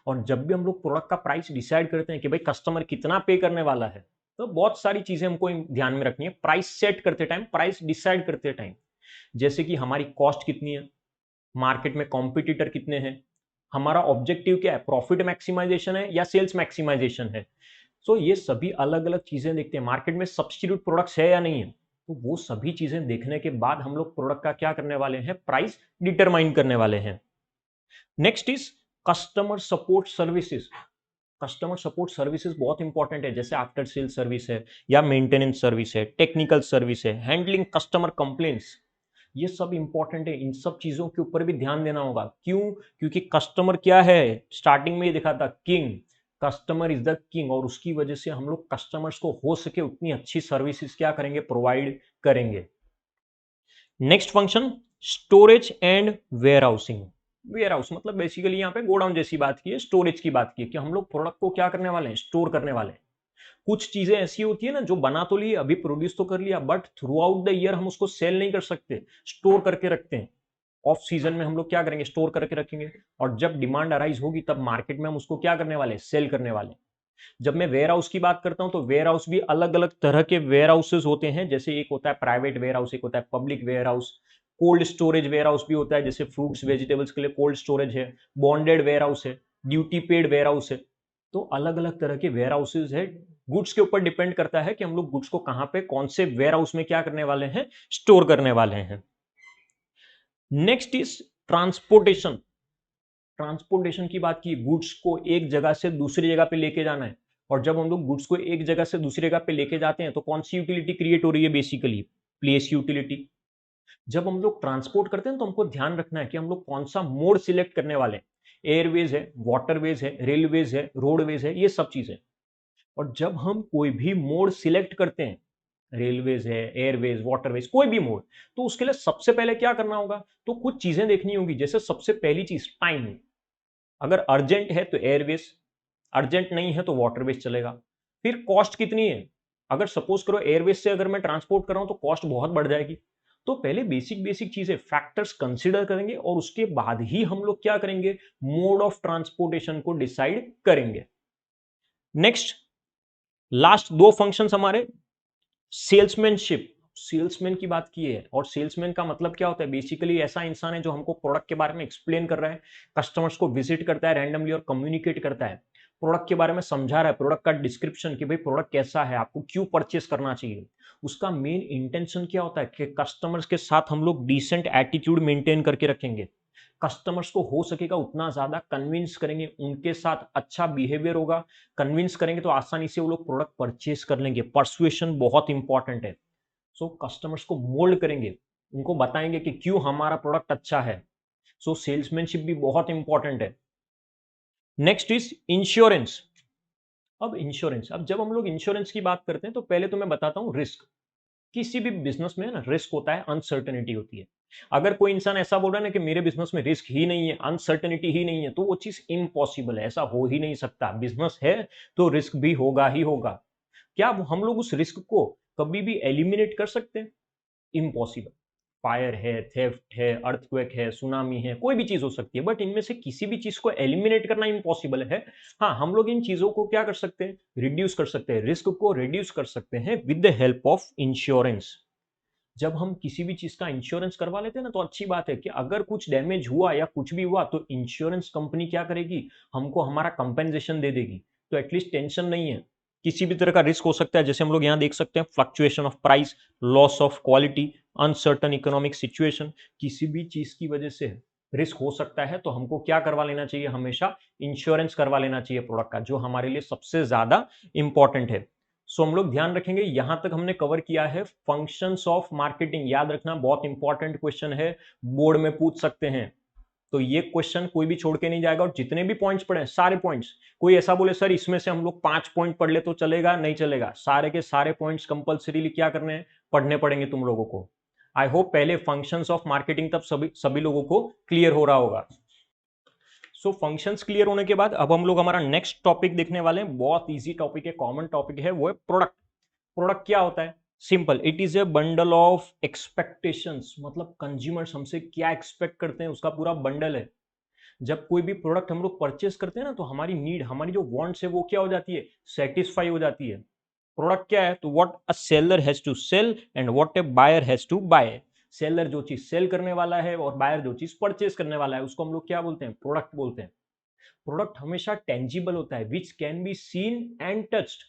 और जब भी हम लोग प्रोडक्ट का प्राइस डिसाइड करते हैं कि भाई कस्टमर कितना पे करने वाला है, तो बहुत सारी चीजें हमको ध्यान में रखनी है प्राइस सेट करते टाइम, प्राइस डिसाइड करते टाइम। जैसे कि हमारी कॉस्ट कितनी है, मार्केट में कॉम्पिटिटर कितने हैं, हमारा ऑब्जेक्टिव क्या है? प्रॉफिट मैक्सिमाइजेशन है या सेल्स मैक्सिमाइजेशन है। ये सभी अलग अलग चीजें देखते हैं। मार्केट में सब्स्टिट्यूट प्रोडक्ट्स है या नहीं है, तो वो सभी चीजें देखने के बाद हम लोग प्रोडक्ट का क्या करने वाले हैं? प्राइस डिटरमाइन करने वाले हैं। Next is customer support services. Customer support services बहुत इंपॉर्टेंट है, जैसे आफ्टर सेल सर्विस है या मेंटेनेंस सर्विस है, टेक्निकल सर्विस है, हैंडलिंग कस्टमर कंप्लेंट्स। ये सब इंपॉर्टेंट है। इन सब चीजों के ऊपर भी ध्यान देना होगा। क्यों? क्योंकि कस्टमर क्या है? स्टार्टिंग में ही देखा था, king. Customer is the king, और उसकी वजह से हम लोग कस्टमर्स को हो सके उतनी अच्छी सर्विसेज क्या करेंगे? प्रोवाइड करेंगे। Next function storage and warehousing. Warehouse मतलब बेसिकली यहाँ पे गोडाउन जैसी बात की है, स्टोरेज की बात की है कि हम लोग प्रोडक्ट को क्या करने वाले हैं? स्टोर करने वाले हैं। कुछ चीजें ऐसी होती है ना जो बना तो लिए, अभी प्रोड्यूस तो कर लिया, but through out the year हम उसको सेल नहीं कर सकते, स्टोर करके रखते हैं। ऑफ सीजन में हम लोग क्या करेंगे? स्टोर करके रखेंगे, और जब डिमांड अराइज होगी तब मार्केट में हम उसको क्या करने वाले? सेल करने वाले। जब मैं वेयर हाउस की बात करता हूं तो वेयर हाउस भी अलग अलग तरह के वेयर हाउसेज होते हैं। जैसे एक होता है प्राइवेट वेयर हाउस, एक होता है public warehouse. Cold storage warehouse भी होता है, जैसे फ्रूट्स वेजिटेबल्स के लिए कोल्ड स्टोरेज है। बॉन्डेड वेयर हाउस है, ड्यूटी पेड वेयर हाउस है। तो अलग अलग तरह के वेयर हाउसेज है। गुड्स के ऊपर डिपेंड करता है कि हम लोग गुड्स को कहां पे, कौन से वेयर हाउस में क्या करने वाले हैं? स्टोर करने वाले हैं। Next is transportation. ट्रांसपोर्टेशन की बात की, गुड्स को एक जगह से दूसरी जगह पे लेके जाना है। और जब हम लोग गुड्स को एक जगह से दूसरी जगह पे लेके जाते हैं तो कौन सी यूटिलिटी क्रिएट हो रही है? Basically place utility. जब हम लोग ट्रांसपोर्ट करते हैं तो हमको ध्यान रखना है कि हम लोग कौन सा मोड सिलेक्ट करने वाले हैं। एयरवेज है, वाटरवेज है, रेलवेज है, रोडवेज है, ये सब चीजें। और जब हम कोई भी मोड सिलेक्ट करते हैं, रेलवेज है, एयरवेज, वाटरवेज, कोई भी मोड, तो उसके लिए सबसे पहले क्या करना होगा? तो कुछ चीजें देखनी होंगी। जैसे सबसे पहली चीज टाइम। अगर अर्जेंट है तो एयरवेज, अर्जेंट नहीं है तो वाटरवेज चलेगा। फिर कॉस्ट कितनी है? अगर सपोज करो एयरवेज से अगर मैं ट्रांसपोर्ट कर रहा हूं तो कॉस्ट बहुत बढ़ जाएगी। तो पहले बेसिक बेसिक चीजें, फैक्टर्स कंसीडर करेंगे और उसके बाद ही हम लोग क्या करेंगे? मोड ऑफ ट्रांसपोर्टेशन को डिसाइड करेंगे। नेक्स्ट, लास्ट दो फंक्शंस हमारे, सेल्समैनशिप। सेल्समैन की बात की है, और सेल्समैन का मतलब क्या होता है? बेसिकली ऐसा इंसान है जो हमको प्रोडक्ट के बारे में एक्सप्लेन कर रहा है, कस्टमर्स को विजिट करता है रैंडमली और कम्युनिकेट करता है, प्रोडक्ट के बारे में समझा रहा है, प्रोडक्ट का डिस्क्रिप्शन कि भाई प्रोडक्ट कैसा है, आपको क्यों परचेस करना चाहिए। उसका मेन इंटेंशन क्या होता है? कि कस्टमर्स के साथ हम लोग डिसेंट एटीट्यूड मेंटेन करके रखेंगे, कस्टमर्स को हो सकेगा उतना ज्यादा कन्विंस करेंगे, उनके साथ अच्छा बिहेवियर होगा, कन्विंस करेंगे तो आसानी से वो लोग प्रोडक्ट परचेस कर लेंगे। परसुएशन बहुत इंपॉर्टेंट है। सो कस्टमर्स को मोल्ड करेंगे, उनको बताएंगे कि क्यों हमारा प्रोडक्ट अच्छा है। सो सेल्समैनशिप भी बहुत इंपॉर्टेंट है। Next is insurance. अब इंश्योरेंस, अब जब हम लोग इंश्योरेंस की बात करते हैं तो पहले तो मैं बताता हूं रिस्क। किसी भी बिजनेस में ना रिस्क होता है, अनसर्टेनिटी होती है। अगर कोई इंसान ऐसा बोल रहा है ना कि मेरे बिजनेस में रिस्क ही नहीं है, अनसर्टेनिटी ही नहीं है, तो वो चीज इम्पॉसिबल है, ऐसा हो ही नहीं सकता। बिजनेस है तो रिस्क भी होगा ही होगा। क्या हम लोग उस रिस्क को कभी भी एलिमिनेट कर सकते हैं? इम्पॉसिबल। फायर है, थेफ्ट है, अर्थक्वेक है, सुनामी है, कोई भी चीज हो सकती है, बट इनमें से किसी भी चीज को एलिमिनेट करना इम्पॉसिबल है। हाँ, हम लोग इन चीजों को क्या कर सकते हैं? रिड्यूस कर सकते हैं, रिस्क को रिड्यूस कर सकते हैं with the help of insurance. जब हम किसी भी चीज का इंश्योरेंस करवा लेते हैं ना, तो अच्छी बात है कि अगर कुछ डैमेज हुआ या कुछ भी हुआ तो इंश्योरेंस कंपनी क्या करेगी? हमको हमारा कंपेंसेशन दे देगी। तो एटलीस्ट टेंशन नहीं है। किसी भी तरह का रिस्क हो सकता है, जैसे हम लोग यहाँ देख सकते हैं, fluctuation of price, loss of quality, uncertain economic situation, किसी भी चीज की वजह से रिस्क हो सकता है। तो हमको क्या करवा लेना चाहिए? हमेशा इंश्योरेंस करवा लेना चाहिए प्रोडक्ट का, जो हमारे लिए सबसे ज्यादा इंपॉर्टेंट है। सो हम लोग ध्यान रखेंगे। यहां तक हमने कवर किया है फंक्शंस ऑफ मार्केटिंग। याद रखना, बहुत इंपॉर्टेंट क्वेश्चन है, बोर्ड में पूछ सकते हैं। तो ये क्वेश्चन कोई भी छोड़ के नहीं जाएगा, और जितने भी पॉइंट्स पढ़े सारे पॉइंट्स, कोई ऐसा बोले सर इसमें से हम लोग 5 पॉइंट पढ़ ले तो चलेगा, नहीं चलेगा। सारे के सारे पॉइंट्स कंपल्सरीली क्या करने हैं? पढ़ने पड़ेंगे तुम लोगों को। आई होप पहले फंक्शंस ऑफ मार्केटिंग तब सभी सभी लोगों को क्लियर हो रहा होगा। सो फंक्शंस क्लियर होने के बाद अब हम लोग हमारा नेक्स्ट टॉपिक देखने वाले हैं। बहुत इजी टॉपिक है, कॉमन टॉपिक है, वो है प्रोडक्ट। प्रोडक्ट क्या होता है? Simple, it is a bundle of expectations. मतलब कंज्यूमर्स हमसे क्या एक्सपेक्ट करते हैं, उसका पूरा बंडल है। जब कोई भी प्रोडक्ट हम लोग परचेस करते हैं ना, तो हमारी नीड, हमारी जो वांट्स है वो क्या हो जाती है? सेटिस्फाई हो जाती है। प्रोडक्ट क्या है? तो what a seller has to sell and what a buyer has to buy. Seller जो चीज सेल करने वाला है और बायर जो चीज परचेस करने वाला है, उसको हम लोग क्या बोलते हैं? प्रोडक्ट बोलते हैं। प्रोडक्ट हमेशा टेंजिबल होता है, which can be seen and touched.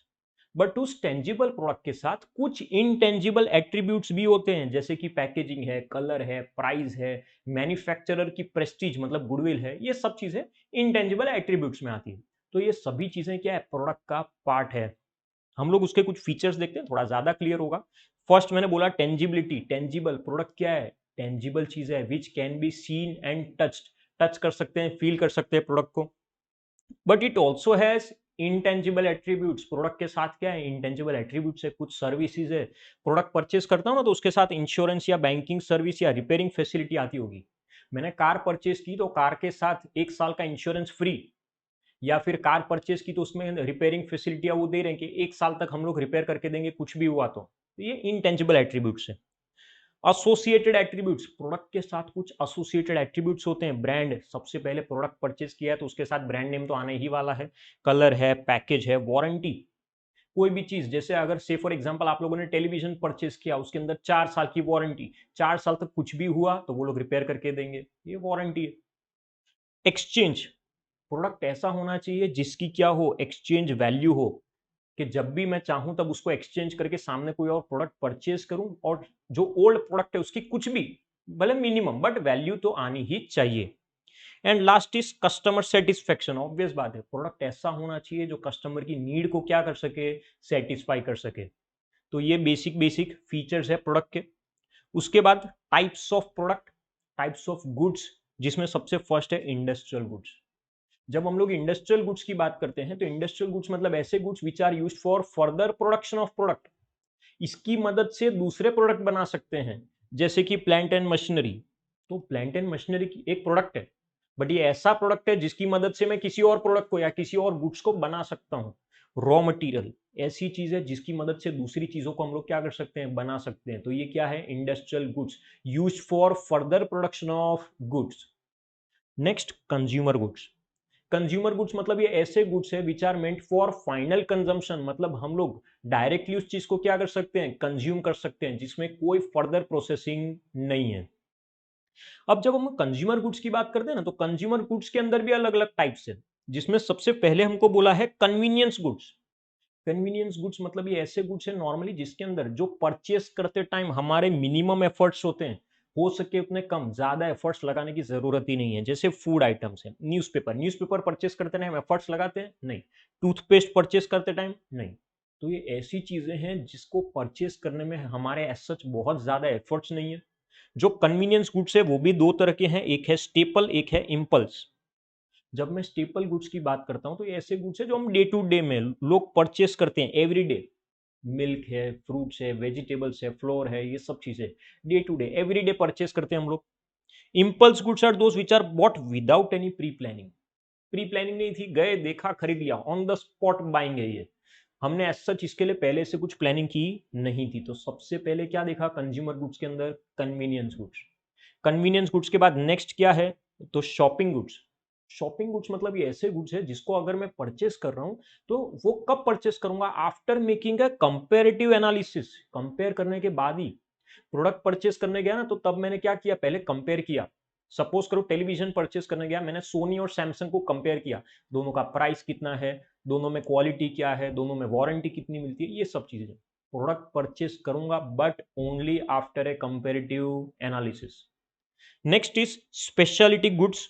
But उस टेंजिबल प्रोडक्ट के साथ कुछ इनटेंजिबल एट्रीब्यूट्स भी होते हैं, जैसे कि पैकेजिंग है, कलर है, प्राइस है, मैन्युफैक्चरर की प्रेस्टीज मतलब गुडविल है। ये सब चीजें इनटेंजिबल एट्रीब्यूट्स में आती है। तो ये सभी चीजें क्या है? प्रोडक्ट का पार्ट है। हम लोग उसके कुछ फीचर्स देखते हैं, थोड़ा ज्यादा क्लियर होगा। फर्स्ट मैंने बोला टेंजिबिलिटी। टेंजिबल प्रोडक्ट क्या है? टेंजिबल चीज है, which can be seen and touched. Touch कर सकते हैं, फील कर सकते हैं प्रोडक्ट को। But it also has intangible attributes. Product के साथ क्या है? इंटेंजिबल एट्रीब्यूट्स है, कुछ सर्विसेज है। प्रोडक्ट परचेस करता हूं ना, तो उसके साथ इंश्योरेंस या बैंकिंग सर्विस या रिपेयरिंग फैसिलिटी आती होगी। मैंने कार परचेस की तो कार के साथ 1 साल का इंश्योरेंस फ्री, या फिर कार परचेस की तो उसमें रिपेयरिंग फैसिलिटियां वो दे रहे हैं कि 1 साल तक हम लोग रिपेयर करके देंगे कुछ भी हुआ तो। ये इनटेंजिबल एट्रीब्यूट्स है। एसोसिएटेड एट्रीब्यूट्स, प्रोडक्ट के साथ कुछ एसोसिएटेड एट्रीब्यूट्स होते हैं। ब्रांड, सबसे पहले प्रोडक्ट परचेस किया है तो उसके साथ ब्रांड नेम तो आने ही वाला है। कलर है, पैकेज है, वारंटी। कोई भी चीज, जैसे अगर से फॉर एग्जांपल आप लोगों ने टेलीविजन परचेस किया, उसके अंदर 4 साल की वारंटी, 4 साल तक कुछ भी हुआ तो वो लोग रिपेयर करके देंगे, ये वारंटी है। एक्सचेंज, प्रोडक्ट ऐसा होना चाहिए जिसकी क्या हो? एक्सचेंज वैल्यू हो, कि जब भी मैं चाहूं तब उसको एक्सचेंज करके सामने कोई और प्रोडक्ट परचेज करूं, और जो ओल्ड प्रोडक्ट है उसकी कुछ भी, भले मिनिमम, बट वैल्यू तो आनी ही चाहिए। And last is customer satisfaction. Obvious बात है, प्रोडक्ट ऐसा होना चाहिए जो कस्टमर की नीड को क्या कर सके, सेटिस्फाई कर सके। तो ये बेसिक बेसिक फीचर्स है प्रोडक्ट के। उसके बाद types of product, types of goods, जिसमें सबसे फर्स्ट है इंडस्ट्रियल गुड्स। जब हम लोग इंडस्ट्रियल गुड्स की बात करते हैं तो इंडस्ट्रियल गुड्स मतलब ऐसे goods which are used for further production of product. इसकी मदद से दूसरे प्रोडक्ट बना सकते हैं, जैसे कि प्लांट एंड मशीनरी। तो प्लांट एंड मशीनरी की एक प्रोडक्ट है, बट ये ऐसा प्रोडक्ट है जिसकी मदद से मैं किसी और प्रोडक्ट को या किसी और गुड्स को बना सकता हूं। रॉ मटेरियल ऐसी चीज है जिसकी मदद से दूसरी चीजों को हम लोग क्या कर सकते हैं, बना सकते हैं। तो ये क्या है, industrial goods used for further production of goods. Next consumer goods. Consumer goods मतलब ये ऐसे गुड्स है which are meant for final consumption, मतलब हम लोग डायरेक्टली उस चीज को क्या कर सकते हैं, कंज्यूम कर सकते हैं, जिसमें कोई फर्दर प्रोसेसिंग नहीं है। अब जब हम कंज्यूमर गुड्स की बात करते हैं ना, तो कंज्यूमर गुड्स के अंदर भी अलग अलग टाइप्स है, जिसमें सबसे पहले हमको बोला है कन्वीनियंस गुड्स। कन्वीनियंस गुड्स मतलब ये ऐसे गुड्स है नॉर्मली जिसके अंदर जो परचेस करते टाइम हमारे मिनिमम एफर्ट्स होते हैं, हो सके उतने कम, ज्यादा एफर्ट्स लगाने की जरूरत ही नहीं है। जैसे फूड आइटम्स है, न्यूज़पेपर, न्यूज़पेपर परचेस करते टाइम एफर्ट्स लगाते हैं, नहीं। टूथपेस्ट परचेस करते टाइम, नहीं। तो ये ऐसी चीजें हैं जिसको परचेस करने में हमारे एज सच बहुत ज्यादा एफर्ट्स नहीं है। जो कन्वीनियंस गुड्स है वो भी दो तरह के हैं, एक है स्टेपल, एक है इम्पल्स। जब मैं स्टेपल गुड्स की बात करता हूं तो ये ऐसे गुड्स है जो हम डे टू डे में लोग परचेस करते हैं एवरी डे। मिल्क है, फ्रूट्स है, वेजिटेबल्स है, फ्लोर है, ये सब चीजें day to day every day purchase करते हैं हम लोग। Impulse goods are those which are bought without any pre planning. Pre planning नहीं थी, गए, देखा, खरीद लिया, ऑन द स्पॉट बाइंग है ये। हमने एज सच इसके लिए पहले से कुछ प्लानिंग की नहीं थी। तो सबसे पहले क्या देखा कंज्यूमर गुड्स के अंदर, कन्वीनियंस गुड्स। कन्वीनियंस गुड्स के बाद नेक्स्ट क्या है, तो शॉपिंग गुड्स। शॉपिंग गुड्स मतलब ये ऐसे गुड्स है जिसको अगर मैं परचेस कर रहा हूं तो वो कब परचेस करूंगा, after making a comparative analysis. Compare करने के बाद ही प्रोडक्ट परचेस करने गया ना, तो तब मैंने क्या किया, पहले कंपेयर किया। सपोज करो टेलीविजन परचेस करने गया, मैंने सोनी और सैमसंग को कंपेयर किया, दोनों का प्राइस कितना है, दोनों में क्वालिटी क्या है, दोनों में वारंटी कितनी मिलती है, ये सब चीजें प्रोडक्ट परचेस करूंगा, but only after a comparative analysis. Next is speciality goods.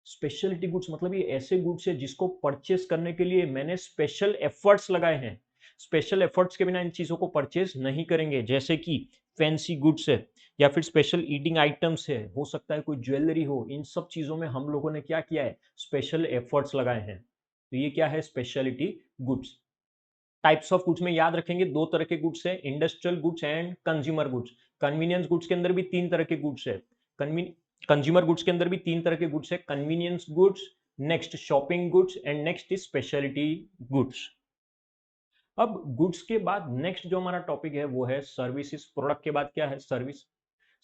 Speciality goods मतलब ये ऐसे गुड्स है जिसको परचेस करने के लिए मैंने स्पेशल एफर्ट्स लगाए हैं। स्पेशल एफर्ट्स के बिना इन चीजों को परचेस नहीं करेंगे, जैसे कि फैंसी गुड्स है या फिर स्पेशल ईटिंग आइटम्स है, हो सकता है कोई ज्वेलरी हो। इन सब चीजों में हम लोगों ने क्या किया है, स्पेशल एफर्ट्स लगाए हैं। तो ये क्या है, speciality goods. Types of goods में याद रखेंगे दो तरह के गुड्स है, industrial goods and consumer goods. Convenience goods के अंदर भी तीन तरह के गुड्स है, कंज्यूमर गुड्स के अंदर भी तीन तरह के गुड्स है, convenience goods, next shopping goods and next is speciality goods. अब गुड्स के बाद नेक्स्ट जो हमारा टॉपिक है वो है सर्विसेज। प्रोडक्ट के बाद क्या है, सर्विस।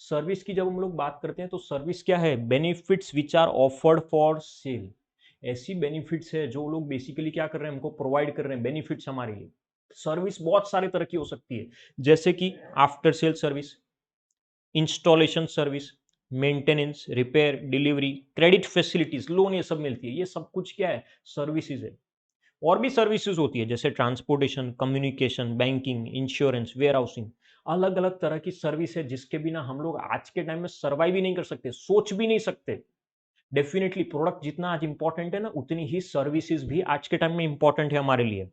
सर्विस की जब हम लोग बात करते हैं तो सर्विस क्या है, benefits which are offered for sale. ऐसी बेनिफिट्स है जो लोग बेसिकली क्या कर रहे हैं, हमको प्रोवाइड कर रहे हैं बेनिफिट्स हमारे लिए। सर्विस बहुत सारे तरह की हो सकती है, जैसे कि after sale service, installation service, maintenance, repair, delivery, credit facilities, loan, ये सब मिलती है। ये सब कुछ क्या है, सर्विसेज है। और भी सर्विसेज होती है जैसे transportation, communication, banking, insurance, warehousing. अलग अलग तरह की सर्विस है जिसके बिना हम लोग आज के टाइम में सर्वाइव भी नहीं कर सकते, सोच भी नहीं सकते। डेफिनेटली प्रोडक्ट जितना आज इंपॉर्टेंट है ना, उतनी ही सर्विसेज भी आज के टाइम में इंपॉर्टेंट है हमारे लिए।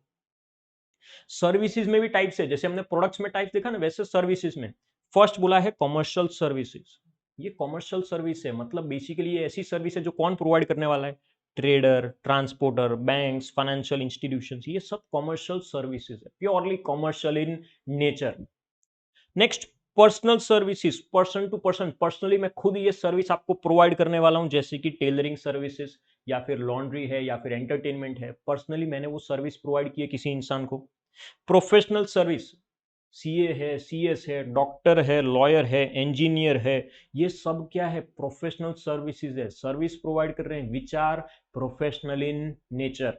सर्विसेज में भी टाइप्स है, जैसे हमने प्रोडक्ट्स में टाइप देखा ना, वैसे सर्विसेज में फर्स्ट बोला है कमर्शियल सर्विसेज। ये कमर्शियल सर्विस है, मतलब बेसिकली ये ऐसी सर्विस है जो कौन प्रोवाइड करने वाला है, trader, transporter, banks, financial institutions, ये सब कमर्शियल सर्विसेज है, purely commercial in nature. Next personal services, person to person, personally मैं खुद ये सर्विस आपको प्रोवाइड करने वाला हूं, जैसे कि टेलरिंग सर्विसेज या फिर लॉन्ड्री है या फिर एंटरटेनमेंट है, पर्सनली मैंने वो सर्विस प्रोवाइड की है किसी इंसान को। प्रोफेशनल सर्विस, सीए है, सीएस है, डॉक्टर है, लॉयर है, इंजीनियर है, ये सब क्या है, प्रोफेशनल सर्विसेज है, सर्विस प्रोवाइड कर रहे हैं which are professional in nature.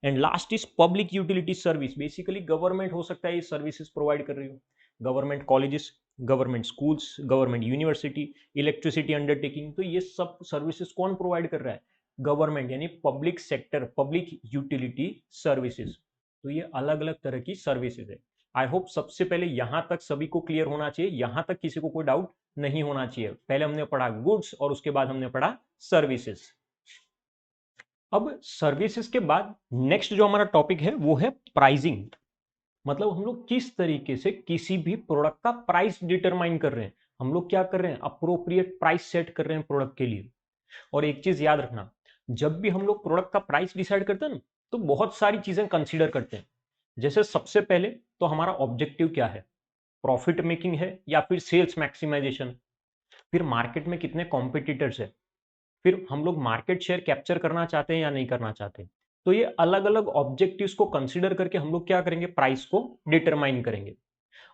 And last is public utility service, basically government हो सकता है ये सर्विसेज प्रोवाइड कर रही हो, government colleges, government schools, government university, electricity undertaking. तो ये सब सर्विसेज कौन प्रोवाइड कर रहा है, गवर्नमेंट, यानी public sector, public utility services. तो ये अलग अलग तरह की सर्विसेज है। आई होप सबसे पहले यहां तक सभी को क्लियर होना चाहिए, यहां तक किसी को कोई डाउट नहीं होना चाहिए। पहले हमने पढ़ा गुड्स और उसके बाद हमने पढ़ा सर्विसेज। अब सर्विसेज के बाद नेक्स्ट जो हमारा टॉपिक है वो है प्राइसिंग। मतलब हम लोग किस तरीके से किसी भी प्रोडक्ट का प्राइस डिटरमाइन कर रहे हैं, हम लोग क्या कर रहे हैं, अप्रोप्रिएट प्राइस सेट कर रहे हैं प्रोडक्ट के लिए। और एक चीज याद रखना, जब भी हम लोग प्रोडक्ट का प्राइस डिसाइड करते हैं ना, तो बहुत सारी चीजें कंसीडर करते हैं। जैसे सबसे पहले तो हमारा ऑब्जेक्टिव क्या है, प्रॉफिट मेकिंग है या फिर सेल्स मैक्सिमाइजेशन। फिर मार्केट में कितने कॉम्पिटिटर्स है, फिर हम लोग मार्केट शेयर कैप्चर करना चाहते हैं या नहीं करना चाहते। तो ये अलग अलग ऑब्जेक्टिव्स को कंसीडर करके हम लोग क्या करेंगे, प्राइस को डिटरमाइन करेंगे।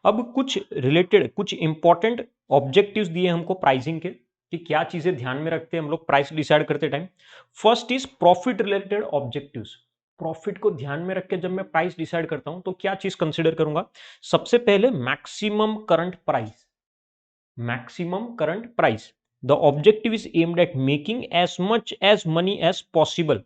अब कुछ रिलेटेड कुछ इंपॉर्टेंट ऑब्जेक्टिव्स दिए हमको प्राइसिंग के, कि क्या चीजें ध्यान में रखते हैं हम लोग प्राइस डिसाइड करते time. First is profit related objectives. Profit को ध्यान में रख के जब मैं प्राइस डिसाइड करता हूं तो क्या चीज कंसीडर करूंगा, सबसे पहले maximum current price. maximum current price. The objective is aimed at making as much as money as possible.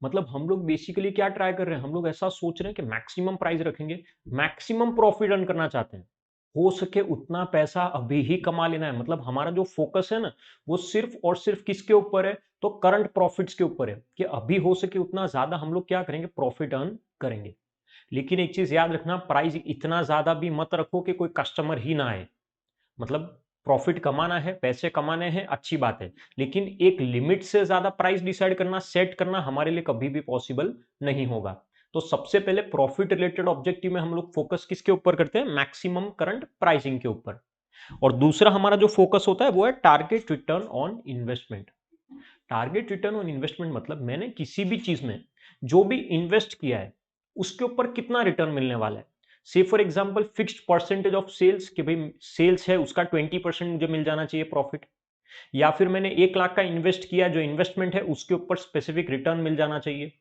मतलब हम लोग बेसिकली क्या ट्राई कर रहे हैं, हम लोग ऐसा सोच रहे हैं कि मैक्सिमम प्राइस रखेंगे, मैक्सिमम प्रॉफिट अर्न करना चाहते हैं, हो सके उतना पैसा अभी ही कमा लेना है। मतलब हमारा जो फोकस है ना, वो सिर्फ और सिर्फ किसके ऊपर है, तो करंट प्रॉफिट्स के ऊपर है, कि अभी हो सके उतना ज्यादा हम लोग क्या करेंगे, प्रॉफिट अर्न करेंगे। लेकिन एक चीज याद रखना, प्राइस इतना ज्यादा भी मत रखो कि कोई कस्टमर ही ना आए। मतलब प्रॉफिट कमाना है, पैसे कमाने हैं, अच्छी बात है, लेकिन एक लिमिट से ज्यादा प्राइस डिसाइड करना, सेट करना हमारे लिए कभी भी पॉसिबल नहीं होगा। तो सबसे पहले प्रॉफिट रिलेटेड ऑब्जेक्टिव में हम लोग फोकस किसके ऊपर करते हैं, मैक्सिमम करंट प्राइसिंग के ऊपर। और दूसरा हमारा जो फोकस होता है वो है target return on investment. Target return on investment मतलब मैंने किसी भी चीज में जो भी इन्वेस्ट किया है उसके ऊपर कितना रिटर्न मिलने वाला है। से for example fixed percentage of sales, कि भाई सेल्स है उसका 20% मुझे मिल जाना चाहिए प्रॉफिट। या फिर मैंने 1 लाख का इन्वेस्ट किया, जो इन्वेस्टमेंट है उसके ऊपर स्पेसिफिक रिटर्न मिल जाना चाहिए।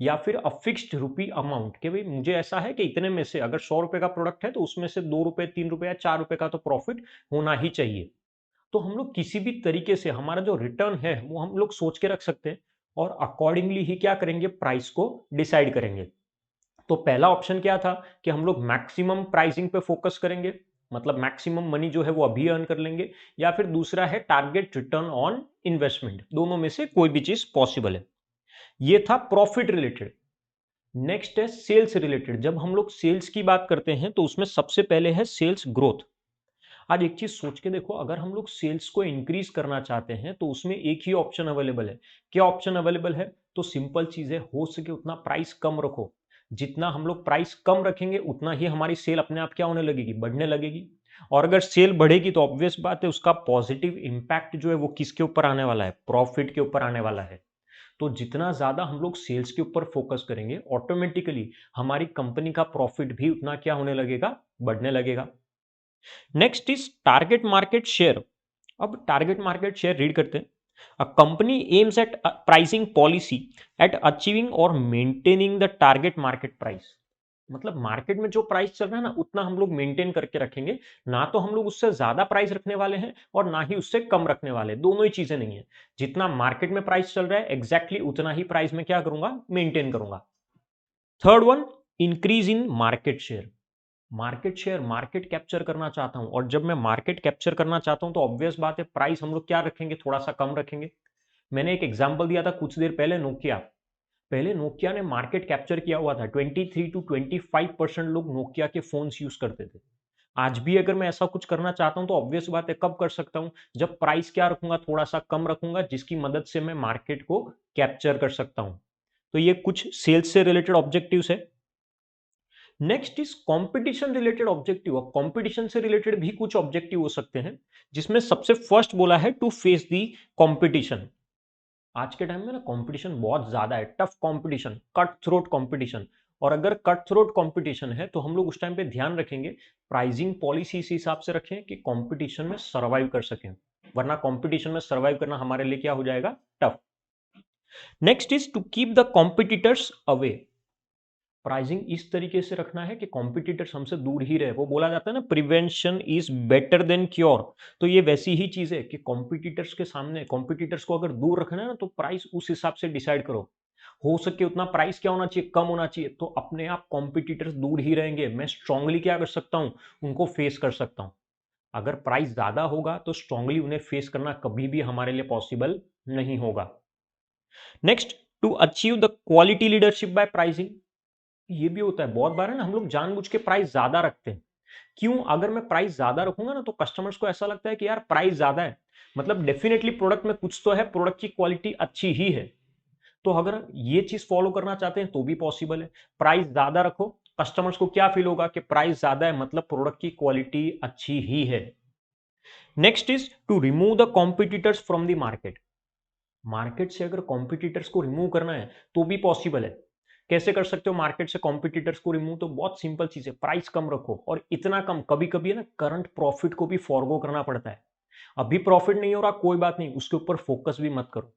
या फिर अ फिक्स्ड रुपी अमाउंट, कि भाई मुझे ऐसा है कि इतने में से अगर 100 रुपए का प्रोडक्ट है तो उसमें से 2 रुपए 3 रुपए या 4 रुपए का तो प्रॉफिट होना ही चाहिए। तो हम लोग किसी भी तरीके से हमारा जो रिटर्न है वो हम लोग सोच के रख सकते हैं, और अकॉर्डिंगली ही क्या करेंगे, प्राइस को डिसाइड करेंगे। तो पहला ऑप्शन क्या था कि हम लोग मैक्सिमम प्राइसिंग पे फोकस करेंगे, मतलब मैक्सिमम मनी जो है वो अभी अर्न कर लेंगे। या फिर दूसरा है टारगेट रिटर्न ऑन इन्वेस्टमेंट, दोनों में से कोई भी चीज पॉसिबल है। ये था प्रॉफिट रिलेटेड। नेक्स्ट है सेल्स रिलेटेड। जब हम लोग सेल्स की बात करते हैं तो उसमें सबसे पहले है सेल्स ग्रोथ। आज एक चीज सोच के देखो, अगर हम लोग सेल्स को इंक्रीज करना चाहते हैं तो उसमें एक ही ऑप्शन अवेलेबल है। क्या ऑप्शन अवेलेबल है, तो सिंपल चीज है, हो सके उतना प्राइस कम रखो। जितना हम लोग प्राइस कम रखेंगे उतना ही हमारी सेल अपने आप क्या होने लगेगी, बढ़ने लगेगी। और अगर सेल बढ़ेगी तो ऑब्वियस बात है उसका पॉजिटिव इंपैक्ट जो है वो किसके ऊपर आने वाला है, प्रॉफिट के ऊपर आने वाला है। तो जितना ज्यादा हम लोग सेल्स के ऊपर फोकस करेंगे ऑटोमेटिकली हमारी कंपनी का प्रॉफिट भी उतना क्या होने लगेगा, बढ़ने लगेगा। Next is target market share. अब टारगेट मार्केट शेयर रीड करते हैं। A company aims at pricing policy at achieving और maintaining the target market price. मतलब मार्केट में जो प्राइस चल रहा है ना उतना हम लोग मेंटेन करके रखेंगे, ना तो हम लोग उससे ज्यादा प्राइस रखने वाले हैं और ना ही उससे कम रखने वाले, दोनों ही चीजें नहीं है। जितना मार्केट में प्राइस चल रहा है एग्जैक्टली उतना ही प्राइस में क्या करूंगा, मेंटेन करूंगा। Third one, increase in market share. Market share, market capture करना चाहता हूं, और जब मैं मार्केट कैप्चर करना चाहता हूं तो ऑब्वियस बात है प्राइस हम लोग क्या रखेंगे, थोड़ा सा कम रखेंगे। मैंने एक एग्जांपल दिया था कुछ देर पहले, नोकिया। पहले नोकिया ने मार्केट कैप्चर किया हुआ था, 23 to 25% लोग नोकिया के फोन्स यूज करते थे। आज भी अगर मैं ऐसा कुछ करना चाहता हूं तो ऑब्वियस बात है कब कर सकता हूं, जब प्राइस क्या रखूंगा, थोड़ा सा कम रखूंगा, जिसकी मदद से मैं मार्केट को कैप्चर कर सकता हूं। तो ये कुछ सेल्स से रिलेटेड ऑब्जेक्टिव्स है। Next is competition related objective. अब कंपटीशन से रिलेटेड भी कुछ ऑब्जेक्टिव हो सकते हैं, जिसमें सबसे फर्स्ट बोला है टू फेस दी कंपटीशन। आज के टाइम में ना कंपटीशन बहुत ज्यादा है, tough competition, cut throat competition. और अगर कट थ्रोट कंपटीशन है तो हम लोग उस टाइम पे ध्यान रखेंगे प्राइसिंग पॉलिसी इस हिसाब से रखें कि कंपटीशन में सर्वाइव कर सकें, वरना कंपटीशन में सर्वाइव करना हमारे लिए क्या हो जाएगा, tough. Next is to keep the competitors away. Pricing इस तरीके से रखना है कि कॉम्पिटिटर्स हमसे दूर ही रहे। वो बोला जाता है ना, prevention is better than cure. तो ये वैसी ही चीज है कि कॉम्पिटिटर्स के सामने, कॉम्पिटिटर्स को अगर दूर रखना है ना तो प्राइस उस हिसाब से डिसाइड करो। हो सके उतना प्राइस क्या होना चाहिए, कम होना चाहिए, तो अपने आप कॉम्पिटिटर्स दूर ही रहेंगे, मैं स्ट्रांगली क्या कर सकता हूं, उनको फेस कर सकता हूं। अगर प्राइस ज्यादा होगा तो स्ट्रांगली उन्हें फेस करना कभी भी हमारे लिए पॉसिबल नहीं होगा। Next, to achieve the quality leadership by pricing. ये भी होता है बहुत बार है ना, हम लोग जानबूझ के प्राइस ज्यादा रखते हैं। क्यों? अगर मैं प्राइस ज्यादा रखूंगा ना तो कस्टमर्स को ऐसा लगता है कि यार प्राइस ज्यादा है, मतलब डेफिनेटली प्रोडक्ट में कुछ तो है, प्रोडक्ट की क्वालिटी अच्छी ही है। तो अगर ये चीज फॉलो करना चाहते हैं तो भी पॉसिबल है। प्राइस ज्यादा रखो, कस्टमर्स को क्या फील होगा कि प्राइस ज्यादा है मतलब प्रोडक्ट की क्वालिटी अच्छी ही है। Next is to remove the competitors from the market. Market से अगर कॉम्पिटिटर्स को रिमूव करना है तो भी पॉसिबल है। कैसे कर सकते हो मार्केट से कॉम्पिटिटर्स को रिमूव? तो बहुत सिंपल चीज है, प्राइस कम रखो। और इतना कम, कभी कभी है ना करंट प्रॉफिट को भी फॉरगो करना पड़ता है। अभी प्रॉफिट नहीं हो रहा, कोई बात नहीं, उसके ऊपर फोकस भी मत करो।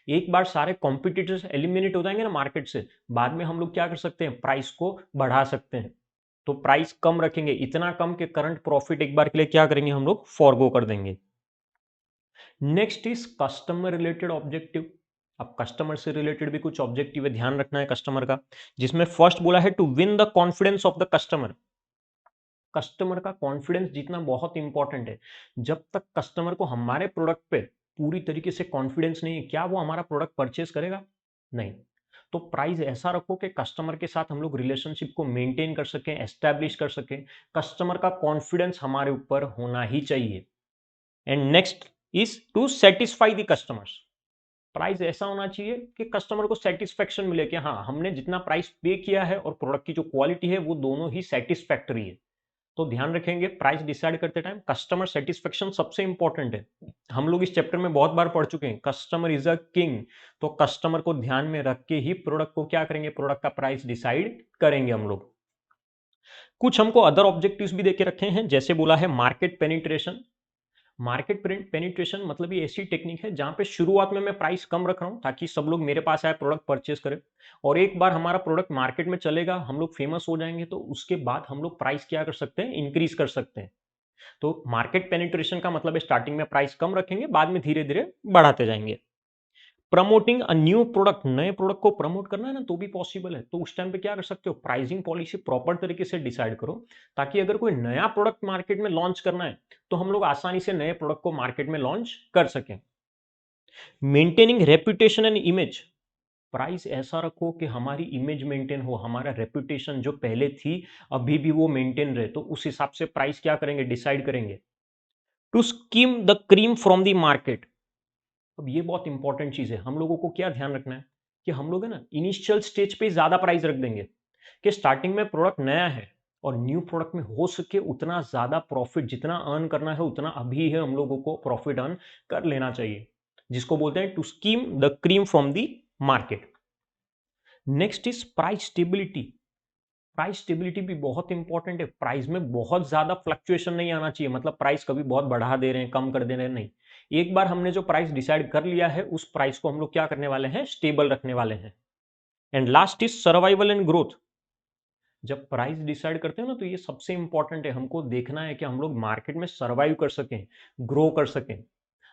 एक बार सारे कॉम्पिटिटर्स एलिमिनेट हो जाएंगे ना मार्केट से, बाद में हम लोग क्या कर सकते हैं, प्राइस को बढ़ा सकते हैं। तो प्राइस कम रखेंगे, इतना कम कि करंट प्रॉफिट एक बार के लिए क्या करेंगे, हम लोग फॉरगो कर देंगे। Next is customer related objective. अब कस्टमर से रिलेटेड भी कुछ ऑब्जेक्टिव है, ध्यान रखना है कस्टमर का, जिसमें फर्स्ट बोला है to win the confidence of the customer. Customer का कॉन्फिडेंस जीतना बहुत इंपॉर्टेंट है। जब तक कस्टमर को हमारे प्रोडक्ट पे पूरी तरीके से कॉन्फिडेंस नहीं है, क्या वो हमारा प्रोडक्ट परचेस करेगा? नहीं। तो प्राइस ऐसा रखो कि कस्टमर के साथ हम लोग रिलेशनशिप को मेंटेन कर सकें, एस्टैब्लिश कर सकें। कस्टमर का कॉन्फिडेंस हमारे ऊपर होना ही चाहिए। And next is to satisfy the customers. Price ऐसा होना चाहिए कि कस्टमर को सेटिस्फेक्शन मिले कि हाँ, हमने जितना प्राइस पे किया है और प्रोडक्ट की जो क्वालिटी है वो दोनों ही सेटिस्फैक्टरी है। तो ध्यान रखेंगे प्राइस डिसाइड करते टाइम कस्टमर सेटिस्फेक्शन सबसे इंपॉर्टेंट है। हम लोग इस चैप्टर में बहुत बार पढ़ चुके हैं, कस्टमर इज अ किंग। तो कस्टमर को ध्यान में रख के ही प्रोडक्ट को क्या करेंगे, प्रोडक्ट का प्राइस डिसाइड करेंगे हम लोग। कुछ हमको अदर ऑब्जेक्टिव्स भी देके रखे हैं, जैसे बोला है मार्केट पेनिट्रेशन। मार्केट पेनिट्रेशन मतलब ये ऐसी टेक्निक है जहां पे शुरुआत में मैं प्राइस कम रख रहा हूं ताकि सब लोग मेरे पास आए, प्रोडक्ट परचेस करें। और एक बार हमारा प्रोडक्ट मार्केट में चलेगा, हम लोग फेमस हो जाएंगे, तो उसके बाद हम लोग प्राइस क्या कर सकते हैं, इंक्रीज कर सकते हैं। तो मार्केट पेनिट्रेशन का मतलब है स्टार्टिंग में प्राइस कम रखेंगे, बाद में धीरे धीरे बढ़ाते जाएंगे। प्रमोटिंग अ न्यू प्रोडक्ट, नए प्रोडक्ट को प्रमोट करना है ना तो भी पॉसिबल है। तो उस टाइम पे क्या कर सकते हो, प्राइसिंग पॉलिसी प्रॉपर तरीके से डिसाइड करो, ताकि अगर कोई नया प्रोडक्ट मार्केट में लॉन्च करना है तो हम लोग आसानी से नए प्रोडक्ट को मार्केट में लॉन्च कर सकें। Maintaining reputation and image. Price ऐसा रखो कि हमारी इमेज मेंटेन हो, हमारा रेपुटेशन जो पहले थी अभी भी वो मेंटेन रहे। तो उस हिसाब से प्राइस क्या करेंगे, डिसाइड करेंगे। To skim the cream from the market. अब ये बहुत इंपॉर्टेंट चीज है, हम लोगों को क्या ध्यान रखना है कि हम लोग है ना इनिशियल स्टेज पे ज्यादा प्राइस रख देंगे कि स्टार्टिंग में प्रोडक्ट नया है और न्यू प्रोडक्ट में हो सके उतना ज्यादा प्रॉफिट, जितना अर्न करना है उतना अभी है हम लोगों को प्रॉफिट अर्न कर लेना चाहिए, जिसको बोलते हैं to skim the cream from the market. Next is price stability. Price stability भी बहुत इंपॉर्टेंट है। प्राइस में बहुत ज्यादा फ्लक्चुएशन नहीं आना चाहिए, मतलब प्राइस कभी बहुत बढ़ा दे रहे हैं, कम कर दे रहे हैं, नहीं। एक बार हमने जो प्राइस डिसाइड कर लिया है उस प्राइस को हम लोग क्या करने वाले हैं, स्टेबल रखने वाले हैं। And last is survival and growth. जब प्राइस डिसाइड करते हैं ना तो ये सबसे इंपॉर्टेंट है, हमको देखना है कि हम लोग मार्केट में सर्वाइव कर सकें, ग्रो कर सकें।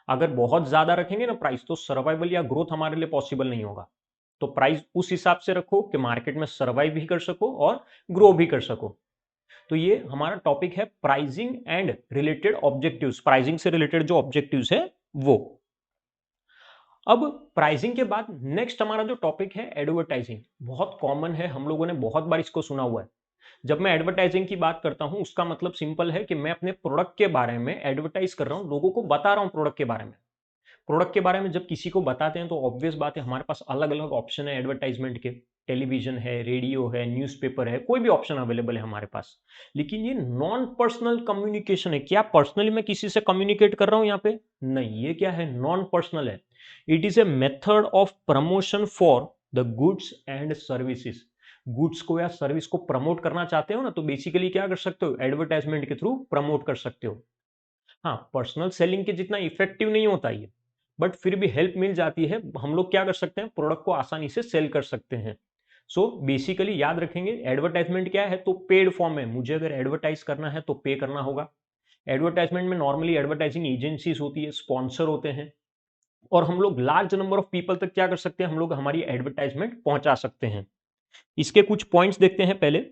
अगर बहुत ज्यादा रखेंगे ना प्राइस तो सर्वाइवल या ग्रोथ हमारे लिए पॉसिबल नहीं होगा। तो प्राइस उस हिसाब से रखो कि मार्केट में सर्वाइव भी कर सको और ग्रो भी कर सको। तो ये हमारा टॉपिक है pricing and related objectives, pricing से रिलेटेड जो ऑब्जेक्टिव्स है वो। अब प्राइसिंग के बाद नेक्स्ट हमारा जो टॉपिक है एडवर्टाइजिंग। बहुत कॉमन है, हम लोगों ने बहुत बार इसको सुना हुआ है। जब मैं एडवर्टाइजिंग की बात करता हूं उसका मतलब सिंपल है कि मैं अपने प्रोडक्ट के बारे में एडवर्टाइज कर रहा हूं, लोगों को बता रहा हूं प्रोडक्ट के बारे में। प्रोडक्ट के बारे में जब किसी को बताते हैं तो ऑब्वियस बात है हमारे पास अलग अलग ऑप्शन है एडवर्टाइजमेंट के। टेलीविजन है, रेडियो है, न्यूज़पेपर है, कोई भी ऑप्शन अवेलेबल है हमारे पास। लेकिन ये नॉन पर्सनल कम्युनिकेशन है। क्या पर्सनली मैं किसी से कम्युनिकेट कर रहा हूं यहाँ पे? नहीं, ये क्या है, नॉन पर्सनल है। It is a method of promotion for the goods and services. Goods को या सर्विस को प्रमोट करना चाहते हो ना तो बेसिकली क्या कर सकते हो, एडवर्टाइजमेंट के थ्रू प्रमोट कर सकते हो। हाँ, पर्सनल सेलिंग के जितना इफेक्टिव नहीं होता ये, बट फिर भी हेल्प मिल जाती है। हम लोग क्या कर सकते हैं, प्रोडक्ट को आसानी से सेल कर सकते हैं। सो बेसिकली याद रखेंगे एडवर्टाइजमेंट क्या है, तो पेड फॉर्म है। मुझे अगर एडवर्टाइज करना है तो पे करना होगा। एडवर्टाइजमेंट में नॉर्मली एडवर्टाइजिंग एजेंसीज होती है, स्पॉन्सर होते हैं, और हम लोग लार्ज नंबर ऑफ पीपल तक क्या कर सकते हैं, हम लोग हमारी एडवर्टाइजमेंट पहुंचा सकते हैं। इसके कुछ पॉइंट्स देखते हैं पहले।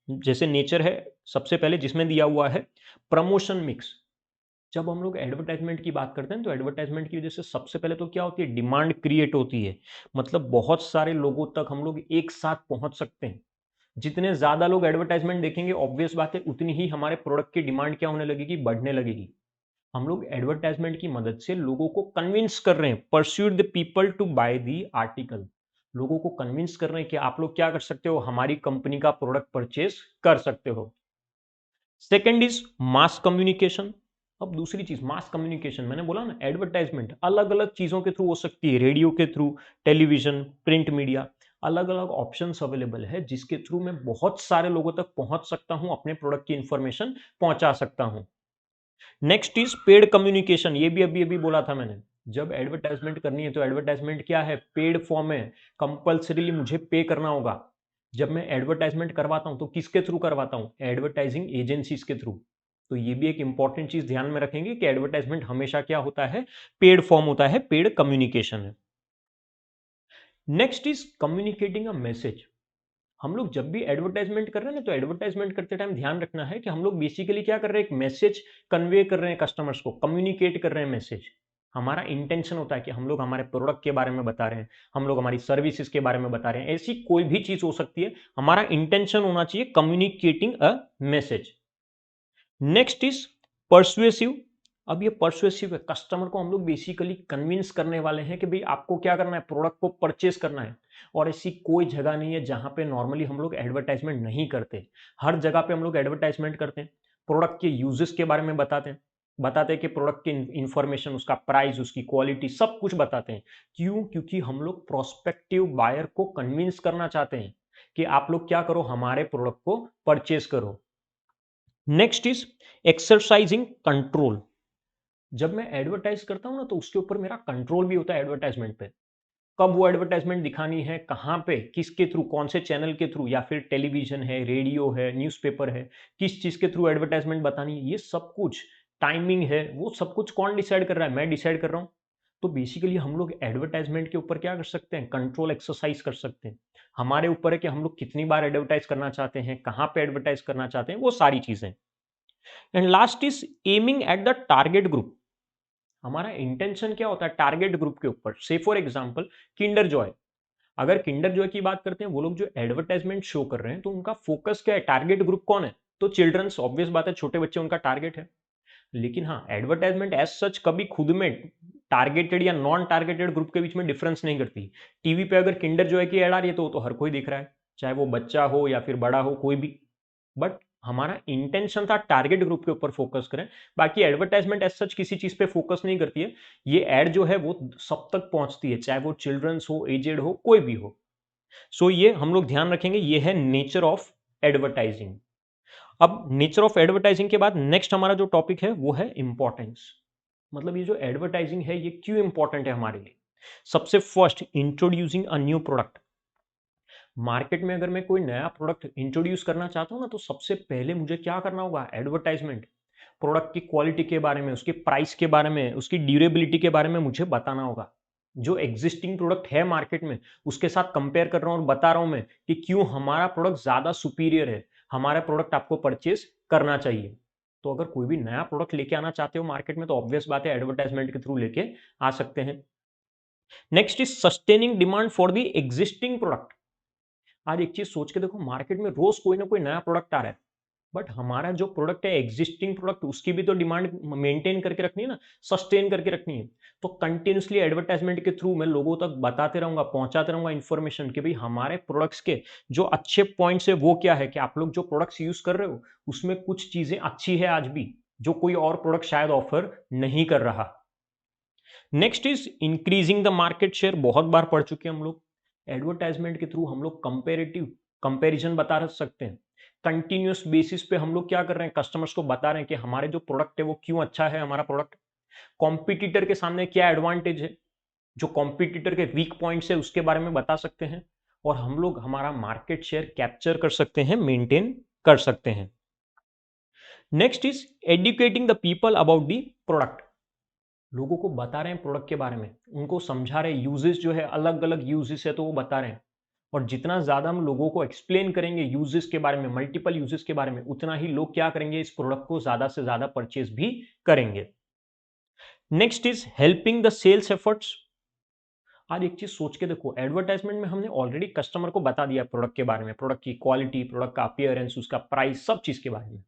जैसे नेचर है सबसे पहले जिसमें दिया हुआ है प्रमोशन मिक्स। जब हम लोग एडवर्टाइजमेंट की बात करते हैं तो एडवर्टाइजमेंट की वजह से सबसे पहले तो क्या होती है, डिमांड क्रिएट होती है। मतलब बहुत सारे लोगों तक हम लोग एक साथ पहुंच सकते हैं। जितने ज्यादा लोग एडवर्टाइजमेंट देखेंगे, ऑब्वियस बात है उतनी ही हमारे प्रोडक्ट की डिमांड क्या होने लगेगी, बढ़ने लगेगी। हम लोग एडवर्टाइजमेंट की मदद से लोगों को कन्विंस कर रहे हैं, persuade the people to buy the article. लोगों को कन्विंस कर रहे हैं कि आप लोग क्या कर सकते हो, हमारी कंपनी का प्रोडक्ट परचेज कर सकते हो। Second is mass communication. अब दूसरी चीज मास कम्युनिकेशन, मैंने बोला ना एडवर्टाइजमेंट अलग अलग चीजों के थ्रू हो सकती है, रेडियो के थ्रू, टेलीविजन, प्रिंट मीडिया, अलग अलग ऑप्शंस अवेलेबल है जिसके थ्रू मैं बहुत सारे लोगों तक पहुंच सकता हूं, अपने प्रोडक्ट की इंफॉर्मेशन पहुंचा सकता हूं। नेक्स्ट इज पेड कम्युनिकेशन, ये भी अभी अभी बोला था मैंने। जब एडवर्टाइजमेंट करनी है तो एडवर्टाइजमेंट क्या है, पेड फॉर्म है, कंपल्सरीली मुझे पे करना होगा। जब मैं एडवर्टाइजमेंट करवाता हूं तो किसके थ्रू करवाता हूं, एडवर्टाइजिंग एजेंसीज के थ्रू। तो ये भी एक इंपॉर्टेंट चीज ध्यान में रखेंगे कि एडवर्टाइजमेंट हमेशा क्या होता है, पेड फॉर्म होता है, पेड कम्युनिकेशन है। Next is communicating a message. हम लोग जब भी एडवर्टाइजमेंट कर रहे हैं ना, तो एडवर्टाइजमेंट करते टाइम ध्यान रखना है कि हम लोग बेसिकली क्या कर रहे हैं, एक मैसेज कन्वे कर रहे हैं, कस्टमर्स को कम्युनिकेट कर रहे हैं मैसेज। हमारा इंटेंशन होता है कि हम लोग हमारे प्रोडक्ट के बारे में बता रहे हैं, हम लोग हमारी सर्विसेज के बारे में बता रहे हैं, ऐसी कोई भी चीज हो सकती है, हमारा इंटेंशन होना चाहिए communicating a message. Next is persuasive. अब ये परसुएसिव है, कस्टमर को हम लोग बेसिकली कन्विंस करने वाले हैं कि भाई आपको क्या करना है, प्रोडक्ट को परचेस करना है। और ऐसी कोई जगह नहीं है जहां पे नॉर्मली हम लोग एडवर्टाइजमेंट नहीं करते। हर जगह पे हम लोग एडवर्टाइजमेंट करते हैं, प्रोडक्ट के यूजेस के बारे में बताते हैं कि प्रोडक्ट की इंफॉर्मेशन, उसका प्राइस, उसकी क्वालिटी, सब कुछ बताते हैं। क्यों? क्योंकि हम लोग प्रोस्पेक्टिव बायर को कन्विंस करना चाहते हैं कि आप लोग क्या करो, हमारे प्रोडक्ट को परचेस करो। Next is exercising control. जब मैं एडवर्टाइज करता हूं ना तो उसके ऊपर मेरा कंट्रोल भी होता है एडवर्टाइजमेंट पे। कब वो एडवर्टाइजमेंट दिखानी है, कहां पे, किसके थ्रू, कौन से चैनल के थ्रू, या फिर टेलीविजन है, रेडियो है, न्यूज़पेपर है, किस चीज के थ्रू एडवर्टाइजमेंट बतानी है, ये सब कुछ टाइमिंग है, वो सब कुछ कौन डिसाइड कर रहा है, मैं डिसाइड कर रहा हूं। तो बेसिकली हम लोग एडवर्टाइजमेंट के ऊपर क्या कर सकते हैं, कंट्रोल एक्सरसाइज कर सकते हैं। हमारे ऊपर है कि हम लोग कितनी बार एडवर्टाइज करना चाहते हैं, कहां पे एडवर्टाइज करना चाहते हैं, वो सारी चीजें। And last is aiming at the target group. हमारा इंटेंशन क्या होता है टारगेट ग्रुप के ऊपर। से फॉर एग्जांपल किंडर जॉय, अगर किंडर जॉय की बात करते हैं, वो लोग जो एडवर्टाइजमेंट शो कर रहे हैं तो उनका फोकस क्या है, टारगेट ग्रुप कौन है, तो चिल्ड्रंस, ऑब्वियस बात है, छोटे बच्चे उनका टारगेट है। लेकिन हाँ, एडवर्टाइजमेंट एज सच कभी खुद में टारगेटेड या नॉन टारगेटेड ग्रुप के बीच में डिफरेंस नहीं करती। टीवी पे अगर किंडर जॉय की एड आ रही है तो हर कोई दिख रहा है, चाहे वो बच्चा हो या फिर बड़ा हो, कोई भी। बट हमारा इंटेंशन था टारगेट ग्रुप के ऊपर फोकस करें। बाकी एडवर्टाइजमेंट एज सच किसी चीज पे फोकस नहीं करती है, ये एड जो है वो सब तक पहुंचती है, चाहे वो चिल्ड्रंस हो, एजेड हो, कोई भी हो। सो ये हम लोग ध्यान रखेंगे, ये है नेचर ऑफ एडवर्टाइजिंग। अब नेचर ऑफ एडवर्टाइजिंग के बाद नेक्स्ट हमारा जो टॉपिक है वो है इंपॉर्टेंस। मतलब ये जो एडवर्टाइजिंग है ये क्यों इंपॉर्टेंट है हमारे लिए। सबसे first, introducing a new product. Market में अगर मैं कोई नया प्रोडक्ट इंट्रोड्यूस करना चाहता हूं ना, तो सबसे पहले मुझे क्या करना होगा, एडवर्टाइजमेंट। प्रोडक्ट की क्वालिटी के बारे में, उसके प्राइस के बारे में, उसकी ड्यूरेबिलिटी के बारे में मुझे बताना होगा। जो एग्जिस्टिंग प्रोडक्ट है मार्केट में उसके साथ कंपेयर कर रहा हूं और बता रहा हूं मैं कि क्यों हमारा प्रोडक्ट ज्यादा सुपीरियर है, हमारा प्रोडक्ट आपको परचेज करना चाहिए। तो अगर कोई भी नया प्रोडक्ट लेके आना चाहते हो मार्केट में तो ऑब्वियस बात है एडवर्टाइजमेंट के थ्रू लेके आ सकते हैं। Next is sustaining demand for the existing product. आज एक चीज सोच के देखो, मार्केट में रोज कोई ना कोई नया प्रोडक्ट आ रहा है, बट हमारा जो प्रोडक्ट है एग्जिस्टिंग प्रोडक्ट, उसकी भी तो डिमांड मेंटेन करके रखनी है ना, सस्टेन करके रखनी है। तो कंटिन्यूसली एडवर्टाइजमेंट के थ्रू मैं लोगों तक बताते रहूंगा, पहुंचाते रहूंगा इन्फॉर्मेशन कि भाई हमारे प्रोडक्ट्स के जो अच्छे पॉइंट्स है वो क्या है, कि आप लोग जो प्रोडक्ट्स यूज कर रहे हो उसमें कुछ चीजें अच्छी है आज भी, जो कोई और प्रोडक्ट शायद ऑफर नहीं कर रहा। Next is increasing the market share. बहुत बार पढ़ चुके हैं हम लोग, एडवर्टाइजमेंट के थ्रू हम लोग कंपेरेटिव कंपैरिजन बता सकते हैं। कंटिन्यूस बेसिस पे हम लोग क्या कर रहे हैं, कस्टमर्स को बता रहे हैं कि हमारे जो प्रोडक्ट है वो क्यों अच्छा है, हमारा प्रोडक्ट कॉम्पिटिटर के सामने क्या एडवांटेज है, जो कॉम्पिटिटर के वीक पॉइंट्स है उसके बारे में बता सकते हैं। और हम लोग हमारा मार्केट शेयर कैप्चर कर सकते हैं, मेंटेन कर सकते हैं। Next is educating the people about the product. लोगों को बता रहे हैं प्रोडक्ट के बारे में, उनको समझा रहे हैं, यूजेस जो है अलग अलग यूजेस है तो वो बता रहे हैं। और जितना ज्यादा हम लोगों को एक्सप्लेन करेंगे यूजेस के बारे में, मल्टीपल यूजेस के बारे में, उतना ही लोग क्या करेंगे, इस प्रोडक्ट को ज्यादा से ज्यादा परचेज भी करेंगे। Next is helping the sales efforts. आज एक चीज सोच के देखो, एडवर्टाइजमेंट में हमने ऑलरेडी कस्टमर को बता दिया प्रोडक्ट के बारे में, प्रोडक्ट की क्वालिटी, प्रोडक्ट का अपीयरेंस, उसका प्राइस, सब चीज के बारे में।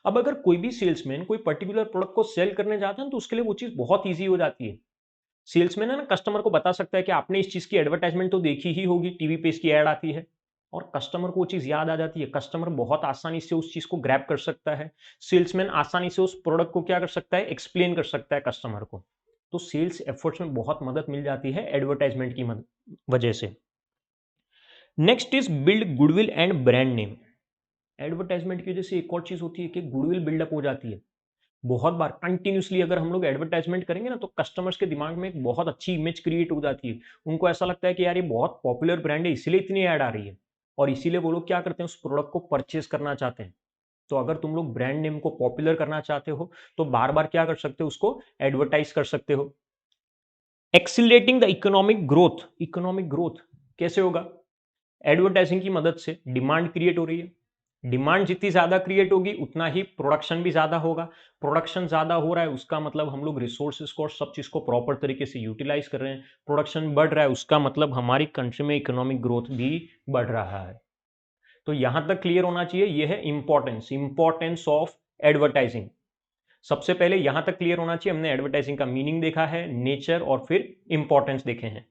अब अगर कोई भी सेल्समैन कोई पर्टिकुलर प्रोडक्ट को सेल करने जाता है तो उसके लिए वो चीज बहुत ईजी हो जाती है। सेल्समैन है ना, कस्टमर को बता सकता है कि आपने इस चीज की एडवर्टाइजमेंट तो देखी ही होगी, टीवी पे इसकी ऐड आती है, और कस्टमर को वो चीज याद आ जाती है। कस्टमर बहुत आसानी से उस चीज को ग्रैब कर सकता है। सेल्समैन आसानी से उस प्रोडक्ट को क्या कर सकता है, एक्सप्लेन कर सकता है कस्टमर को। तो सेल्स एफर्ट्स में बहुत मदद मिल जाती है एडवर्टाइजमेंट की वजह से। Next is build goodwill and brand name. Advertisement की वजह से एक और चीज होती है कि गुडविल बिल्डअप हो जाती है। बहुत बार कंटिन्यूसली अगर हम लोग एडवर्टाइजमेंट करेंगे ना, तो कस्टमर्स के दिमाग में एक बहुत अच्छी इमेज क्रिएट हो जाती है। उनको ऐसा लगता है कि यार ये बहुत पॉपुलर ब्रांड है, इसीलिए इतनी ऐड आ रही है, और इसीलिए वो लोग क्या करते हैं, उस प्रोडक्ट को परचेज करना चाहते हैं। तो अगर तुम लोग ब्रांड नेम को पॉपुलर करना चाहते हो तो बार बार क्या कर सकते हो, उसको एडवर्टाइज कर सकते हो। एक्सिलेटिंग the economic growth. Economic growth कैसे होगा, एडवर्टाइजिंग की मदद से डिमांड क्रिएट हो रही है। डिमांड जितनी ज्यादा क्रिएट होगी उतना ही प्रोडक्शन भी ज्यादा होगा। प्रोडक्शन ज्यादा हो रहा है उसका मतलब हम लोग रिसोर्सेज को और सब चीज को प्रॉपर तरीके से यूटिलाइज कर रहे हैं। प्रोडक्शन बढ़ रहा है उसका मतलब हमारी कंट्री में इकोनॉमिक ग्रोथ भी बढ़ रहा है। तो यहां तक क्लियर होना चाहिए, यह है इंपॉर्टेंस, इंपॉर्टेंस ऑफ एडवर्टाइजिंग। सबसे पहले यहां तक क्लियर होना चाहिए, हमने एडवर्टाइजिंग का मीनिंग देखा है, नेचर और फिर इंपॉर्टेंस देखे हैं।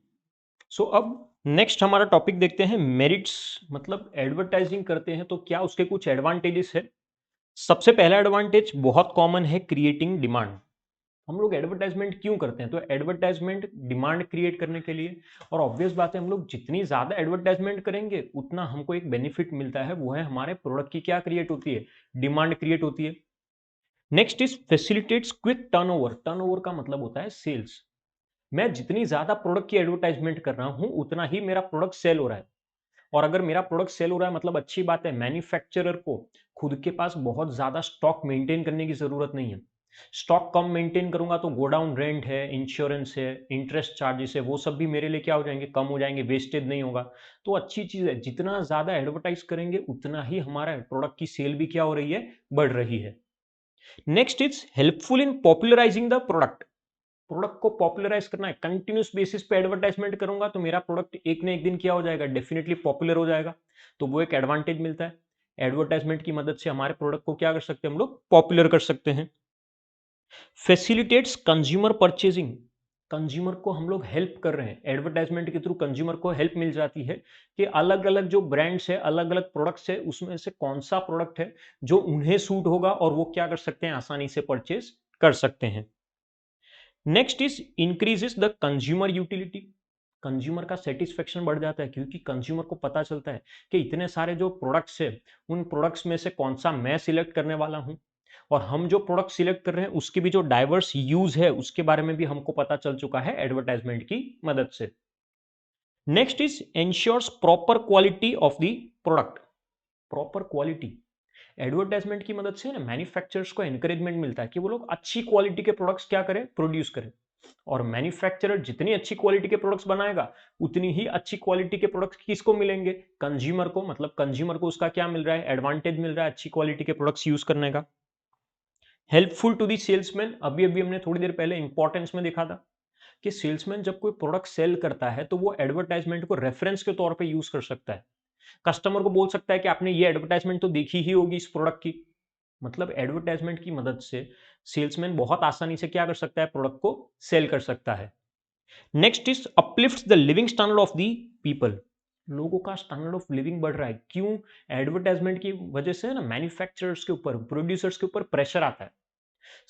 सो अब नेक्स्ट हमारा टॉपिक देखते हैं, मेरिट्स। मतलब एडवर्टाइजिंग करते हैं तो क्या उसके कुछ एडवांटेजेस है। सबसे पहला एडवांटेज बहुत कॉमन है, क्रिएटिंग डिमांड। हम लोग एडवर्टाइजमेंट क्यों करते हैं, तो एडवर्टाइजमेंट डिमांड क्रिएट करने के लिए। और ऑब्वियस बात है, हम लोग जितनी ज्यादा एडवर्टाइजमेंट करेंगे उतना हमको एक बेनिफिट मिलता है, वो है हमारे प्रोडक्ट की क्या क्रिएट होती है, डिमांड क्रिएट होती है। Next is facilitates quick turnover. Turnover का मतलब होता है सेल्स। मैं जितनी ज्यादा प्रोडक्ट की एडवर्टाइजमेंट कर रहा हूं उतना ही मेरा प्रोडक्ट सेल हो रहा है। और अगर मेरा प्रोडक्ट सेल हो रहा है मतलब अच्छी बात है, मैन्युफैक्चरर को खुद के पास बहुत ज्यादा स्टॉक मेंटेन करने की जरूरत नहीं है। स्टॉक कम मेंटेन करूंगा तो गोडाउन रेंट है, इंश्योरेंस है, इंटरेस्ट चार्जेस है, वो सब भी मेरे लिए क्या हो जाएंगे, कम हो जाएंगे, वेस्टेज नहीं होगा। तो अच्छी चीज है, जितना ज्यादा एडवर्टाइज करेंगे उतना ही हमारा प्रोडक्ट की सेल भी क्या हो रही है, बढ़ रही है। Next is helpful in popularising the product. Product को पॉपुलराइज करना है, कंटिन्यूस बेसिस पे एडवर्टाइजमेंट करूंगा तो मेरा प्रोडक्ट एक ना एक दिन क्या हो जाएगा, डेफिनेटली पॉपुलर हो जाएगा। तो वो एक एडवांटेज मिलता है। एडवर्टाइजमेंट की मदद से हमारे प्रोडक्ट को क्या कर सकते हैं, हम लोग पॉपुलर कर सकते हैं। Facilitates consumer purchasing. कंज्यूमर को हम लोग हेल्प कर रहे हैं, एडवर्टाइजमेंट के थ्रू कंज्यूमर को हेल्प मिल जाती है कि अलग अलग जो ब्रांड्स है, अलग अलग प्रोडक्ट्स है, उसमें से कौन सा प्रोडक्ट है जो उन्हें सूट होगा और वो क्या कर सकते हैं, आसानी से परचेज कर सकते हैं। Next is increases the consumer utility. Consumer का सेटिस्फेक्शन बढ़ जाता है, क्योंकि कंज्यूमर को पता चलता है कि इतने सारे जो प्रोडक्ट्स है, उन प्रोडक्ट्स में से कौन सा मैं सिलेक्ट करने वाला हूं, और हम जो प्रोडक्ट सिलेक्ट कर रहे हैं उसके भी जो डाइवर्स यूज है उसके बारे में भी हमको पता चल चुका है एडवर्टाइजमेंट की मदद से। Next is ensures proper quality of the product. Proper quality, advertisement की मदद से ना मैन्युफैक्चरर्स को एनकरेजमेंट मिलता है कि वो लोग अच्छी क्वालिटी के प्रोडक्ट्स क्या करें, प्रोड्यूस करें। और मैन्युफैक्चरर जितनी अच्छी क्वालिटी के प्रोडक्ट्स बनाएगा उतनी ही अच्छी क्वालिटी के प्रोडक्ट्स किसको मिलेंगे, कंज्यूमर को। मतलब कंज्यूमर को उसका क्या मिल रहा है, एडवांटेज मिल रहा है अच्छी क्वालिटी के प्रोडक्ट्स यूज करने का। हेल्पफुल टू दी सेल्समैन, अभी अभी हमने थोड़ी देर पहले इंपॉर्टेंस में देखा था कि सेल्समैन जब कोई प्रोडक्ट सेल करता है तो वो एडवर्टाइजमेंट को रेफरेंस के तौर पे यूज कर सकता है। कस्टमर को बोल सकता है कि आपने ये एडवर्टाइजमेंट तो देखी ही होगी इस प्रोडक्ट की। मतलब एडवर्टाइजमेंट की मदद से सेल्समैन बहुत आसानी से क्या कर सकता है, प्रोडक्ट को सेल कर सकता है। Next is uplifts the living standard of the people. लोगों का स्टैंडर्ड ऑफ लिविंग बढ़ रहा है, क्यों, एडवर्टाइजमेंट की वजह से ना मैन्युफैक्चरर्स के ऊपर, प्रोड्यूसर्स के ऊपर प्रेशर आता है।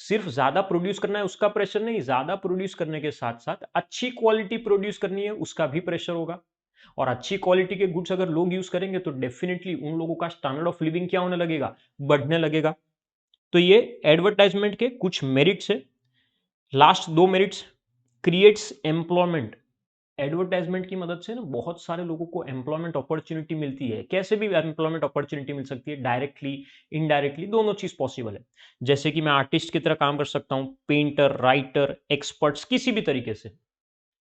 सिर्फ ज्यादा प्रोड्यूस करना है उसका प्रेशर नहीं, ज्यादा प्रोड्यूस करने के साथ साथ अच्छी क्वालिटी प्रोड्यूस करनी है उसका भी प्रेशर होगा। और अच्छी क्वालिटी के गुड्स अगर लोग यूज करेंगे तो डेफिनेटली उन लोगों का स्टैंडर्ड ऑफ लिविंग क्या होने लगेगा, बढ़ने लगेगा। तो ये एडवर्टाइजमेंट के कुछ मेरिट्स है। लास्ट दो मेरिट्स, क्रिएट्स एम्प्लॉयमेंट। एडवर्टाइजमेंट की मदद से ना बहुत सारे लोगों को एम्प्लॉयमेंट अपॉर्चुनिटी मिलती है। कैसे भी एम्प्लॉयमेंट अपॉर्चुनिटी मिल सकती है, डायरेक्टली, इनडायरेक्टली, दोनों चीज पॉसिबल है। जैसे कि मैं आर्टिस्ट की तरह काम कर सकता हूं, पेंटर, राइटर, एक्सपर्ट्स, किसी भी तरीके से।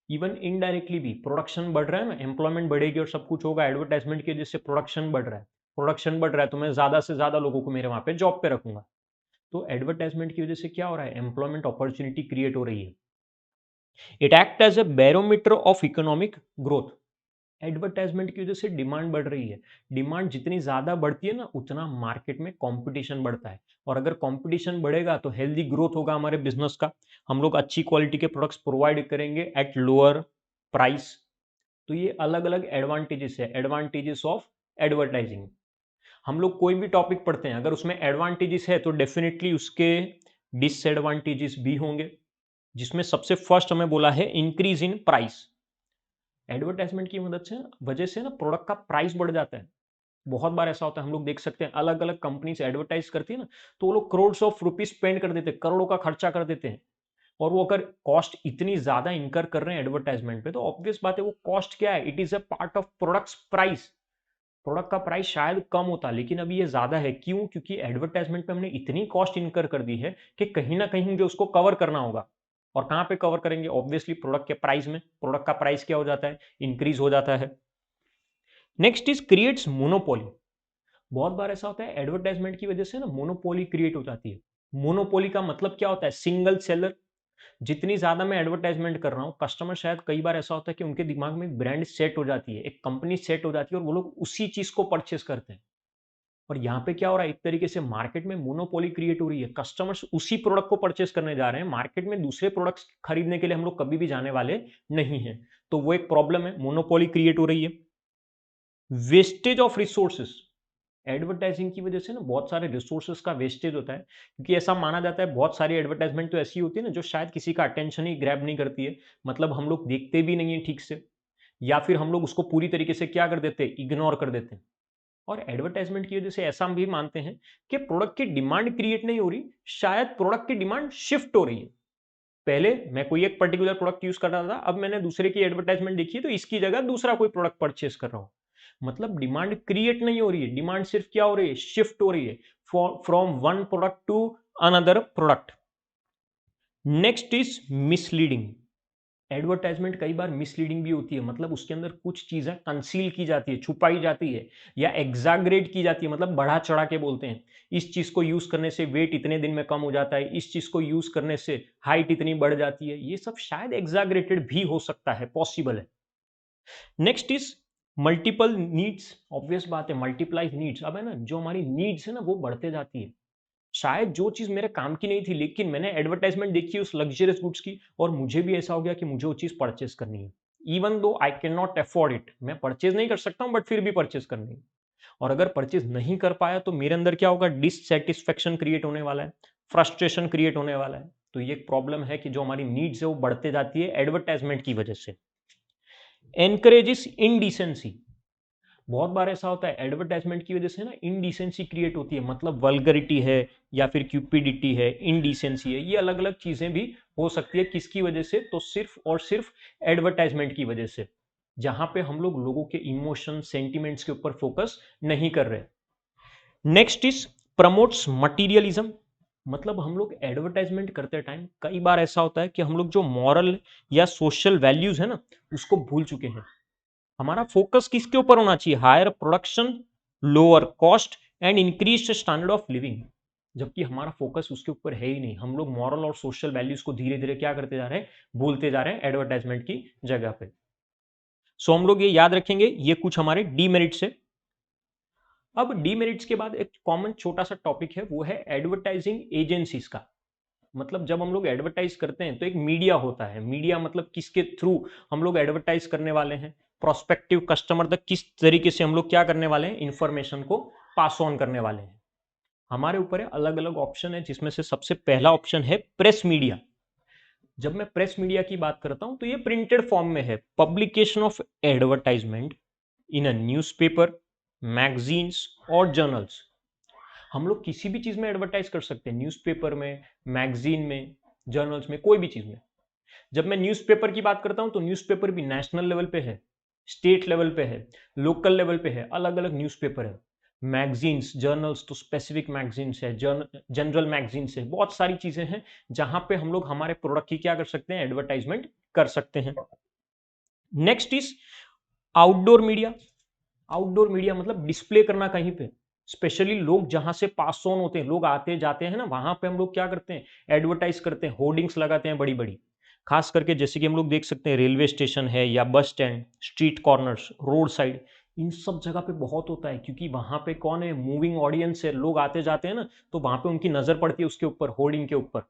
इवन इनडायरेक्टली भी प्रोडक्शन बढ़ रहा है ना, एम्प्लॉयमेंट बढ़ेगी और सब कुछ होगा एडवर्टाइजमेंट की वजह से। प्रोडक्शन बढ़ रहा है, प्रोडक्शन बढ़ रहा है तो मैं ज्यादा से ज्यादा लोगों को मेरे वहां पे जॉब पे रखूंगा। तो एडवर्टाइजमेंट की वजह से क्या हो रहा है, एम्प्लॉयमेंट अपॉर्चुनिटी क्रिएट हो रही है। It act as a barometer of economic growth. Advertisement की वजह से डिमांड बढ़ रही है। डिमांड जितनी ज्यादा बढ़ती है ना, उतना मार्केट में कंपटीशन बढ़ता है, और अगर कंपटीशन बढ़ेगा तो हेल्दी ग्रोथ होगा हमारे बिजनेस का। हम लोग अच्छी क्वालिटी के प्रोडक्ट्स प्रोवाइड करेंगे एट लोअर प्राइस। तो ये अलग अलग एडवांटेजेस है, एडवांटेजेस ऑफ एडवर्टाइजिंग। हम लोग कोई भी टॉपिक पढ़ते हैं, अगर उसमें एडवांटेजेस है तो डेफिनेटली उसके डिसएडवांटेजेस भी होंगे, जिसमें सबसे फर्स्ट हमें बोला है इंक्रीज इन प्राइस। एडवर्टाइजमेंट की मदद से वजह से ना प्रोडक्ट का प्राइस बढ़ जाता है। बहुत बार ऐसा होता है, हम लोग देख सकते हैं अलग अलग कंपनी से एडवर्टाइज करती है ना, तो वो लोग करोड़ ऑफ रुपीज स्पेंड कर देते हैं, करोड़ों का खर्चा कर देते हैं। और वो अगर कॉस्ट इतनी ज्यादा इंकर कर रहे हैं एडवर्टाइजमेंट पे, तो ऑब्वियस बात है वो कॉस्ट क्या है, it is a part of products price. Product का प्राइस शायद कम होता, लेकिन अभी ये ज्यादा है। क्यों? क्योंकि एडवर्टाइजमेंट पे हमने इतनी कॉस्ट इंकर कर दी है कि कहीं ना कहीं मुझे उसको कवर करना होगा। और कहां पे कवर करेंगे? ऑब्वियसली प्रोडक्ट के प्राइस में। प्रोडक्ट का प्राइस क्या हो जाता है, इंक्रीज हो जाता है। Next is creates monopoly. बहुत बार ऐसा होता है एडवर्टाइजमेंट की वजह से ना मोनोपोली क्रिएट हो जाती है। मोनोपोली का मतलब क्या होता है, सिंगल सेलर। जितनी ज्यादा मैं एडवर्टाइजमेंट कर रहा हूं, कस्टमर शायद कई बार ऐसा होता है कि उनके दिमाग में एक ब्रांड सेट हो जाती है, एक कंपनी सेट हो जाती है, और वो लोग उसी चीज को परचेस करते हैं। और यहाँ पे क्या हो रहा है, एक तरीके से मार्केट में मोनोपोली क्रिएट हो रही है। कस्टमर्स उसी प्रोडक्ट को परचेस करने जा रहे हैं, मार्केट में दूसरे प्रोडक्ट्स खरीदने के लिए हम लोग कभी भी जाने वाले नहीं है। तो वो एक प्रॉब्लम है, मोनोपोली क्रिएट हो रही है। Wastage of resources. एडवर्टाइजिंग की वजह से ना बहुत सारे रिसोर्सेस का वेस्टेज होता है, क्योंकि ऐसा माना जाता है बहुत सारी एडवर्टाइजमेंट तो ऐसी होती है ना जो शायद किसी का अटेंशन ही ग्रैब नहीं करती है। मतलब हम लोग देखते भी नहीं है ठीक से, या फिर हम लोग उसको पूरी तरीके से क्या कर देते हैं, इग्नोर कर देते हैं। और एडवर्टाइजमेंट की वजह से ऐसा हम भी मानते हैं कि प्रोडक्ट की डिमांड क्रिएट नहीं हो रही, शायद प्रोडक्ट की डिमांड शिफ्ट हो रही है। पहले मैं कोई एक पर्टिकुलर प्रोडक्ट यूज कर रहा था, अब मैंने दूसरे की एडवर्टाइजमेंट देखी है तो इसकी जगह दूसरा कोई प्रोडक्ट परचेस कर रहा हूं। मतलब डिमांड क्रिएट नहीं हो रही है, डिमांड सिर्फ क्या हो रही है, शिफ्ट हो रही है from one product to another product. Next is misleading. Advertisement कई बार मिसलीडिंग भी होती है, मतलब उसके अंदर कुछ चीजें कंसील की जाती है, छुपाई जाती है, या एग्जैगरेट की जाती है, मतलब बढ़ा चढ़ा के बोलते हैं। इस चीज को यूज करने से वेट इतने दिन में कम हो जाता है, इस चीज को यूज करने से हाइट इतनी बढ़ जाती है। ये सब शायद एग्जैगरेटेड भी हो सकता है, पॉसिबल है। Next is multiple needs. Obvious बात है, मल्टीप्लाई नीड्स। अब है ना, जो हमारी नीड्स है ना वो बढ़ते जाती है। शायद जो चीज मेरे काम की नहीं थी, लेकिन मैंने एडवर्टाइजमेंट देखी उस लग्जरियस गुड्स की, और मुझे भी ऐसा हो गया कि मुझे वो चीज परचेस करनी है। Even though I can not afford it, मैं परचेज नहीं कर सकता हूं, बट फिर भी परचेज करनी है। और अगर परचेज नहीं कर पाया तो मेरे अंदर क्या होगा, डिससेटिस्फेक्शन क्रिएट होने वाला है, फ्रस्ट्रेशन क्रिएट होने वाला है। तो ये एक प्रॉब्लम है कि जो हमारी नीड्स है वो बढ़ते जाती है एडवर्टाइजमेंट की वजह से। एनकरेजेस इनडिसेंसी। बहुत बार ऐसा होता है एडवर्टाइजमेंट की वजह से ना इनडिसेंसी क्रिएट होती है, मतलब वल्गरिटी है, या फिर क्यूपिडिटी है, इनडिसेंसी है। ये अलग अलग चीजें भी हो सकती है। किसकी वजह से? तो सिर्फ और सिर्फ एडवर्टाइजमेंट की वजह से, जहां पे हम लोग लोगों के इमोशन सेंटिमेंट्स के ऊपर फोकस नहीं कर रहे। Next is promotes materialism. मतलब हम लोग एडवर्टाइजमेंट करते टाइम कई बार ऐसा होता है कि हम लोग जो मॉरल या सोशल वैल्यूज है ना उसको भूल चुके हैं। हमारा फोकस किसके ऊपर होना चाहिए? Higher production, lower cost and increase standard of living. जबकि हमारा फोकस उसके ऊपर है ही नहीं। हम लोग मॉरल और सोशल वैल्यूज को धीरे धीरे क्या करते जा रहे हैं, भूलते जा रहे हैं एडवर्टाइजमेंट की जगह पे। सो हम लोग ये याद रखेंगे, ये कुछ हमारे डीमेरिट्स है। अब डीमेरिट्स के बाद एक कॉमन छोटा सा टॉपिक है, वो है एडवर्टाइजिंग एजेंसीज का। मतलब जब हम लोग एडवर्टाइज करते हैं तो एक मीडिया होता है। मीडिया मतलब किसके थ्रू हम लोग एडवर्टाइज करने वाले हैं, प्रोस्पेक्टिव कस्टमर तक किस तरीके से हम लोग क्या करने वाले हैं, इंफॉर्मेशन को पास ऑन करने वाले हैं। हमारे ऊपर है, अलग अलग ऑप्शन है, जिसमें से सबसे पहला ऑप्शन है प्रेस मीडिया। जब मैं प्रेस मीडिया की बात करता हूं तो ये प्रिंटेड फॉर्म में है, publication of advertisement in a newspaper, magazines और जर्नल्स। हम लोग किसी भी चीज में एडवर्टाइज कर सकते हैं, न्यूज़पेपर में, मैगजीन में, जर्नल्स में, कोई भी चीज में। जब मैं न्यूज़पेपर की बात करता हूं तो न्यूज़पेपर भी नेशनल लेवल पे है, स्टेट लेवल पे है, लोकल लेवल पे है, अलग अलग न्यूज़पेपर है। मैगजीन्स, जर्नल्स तो स्पेसिफिक मैगजीन्स है, जनरल मैगजीन्स है, बहुत सारी चीजें हैं जहां पे हम लोग हमारे प्रोडक्ट की क्या कर सकते हैं, एडवर्टाइजमेंट कर सकते हैं। Next is outdoor media. Outdoor media मतलब डिस्प्ले करना कहीं पे। स्पेशली लोग जहां से पास ऑन होते हैं, लोग आते जाते हैं ना, वहां पे हम लोग क्या करते हैं, एडवर्टाइज करते हैं, होर्डिंग्स लगाते हैं बड़ी बड़ी। खास करके जैसे कि हम लोग देख सकते हैं रेलवे स्टेशन है या bus stand, street corners, road side, इन सब जगह पे बहुत होता है, क्योंकि वहां पे कौन है, मूविंग ऑडियंस है, लोग आते जाते हैं ना, तो वहां पे उनकी नजर पड़ती है उसके ऊपर, होर्डिंग के ऊपर।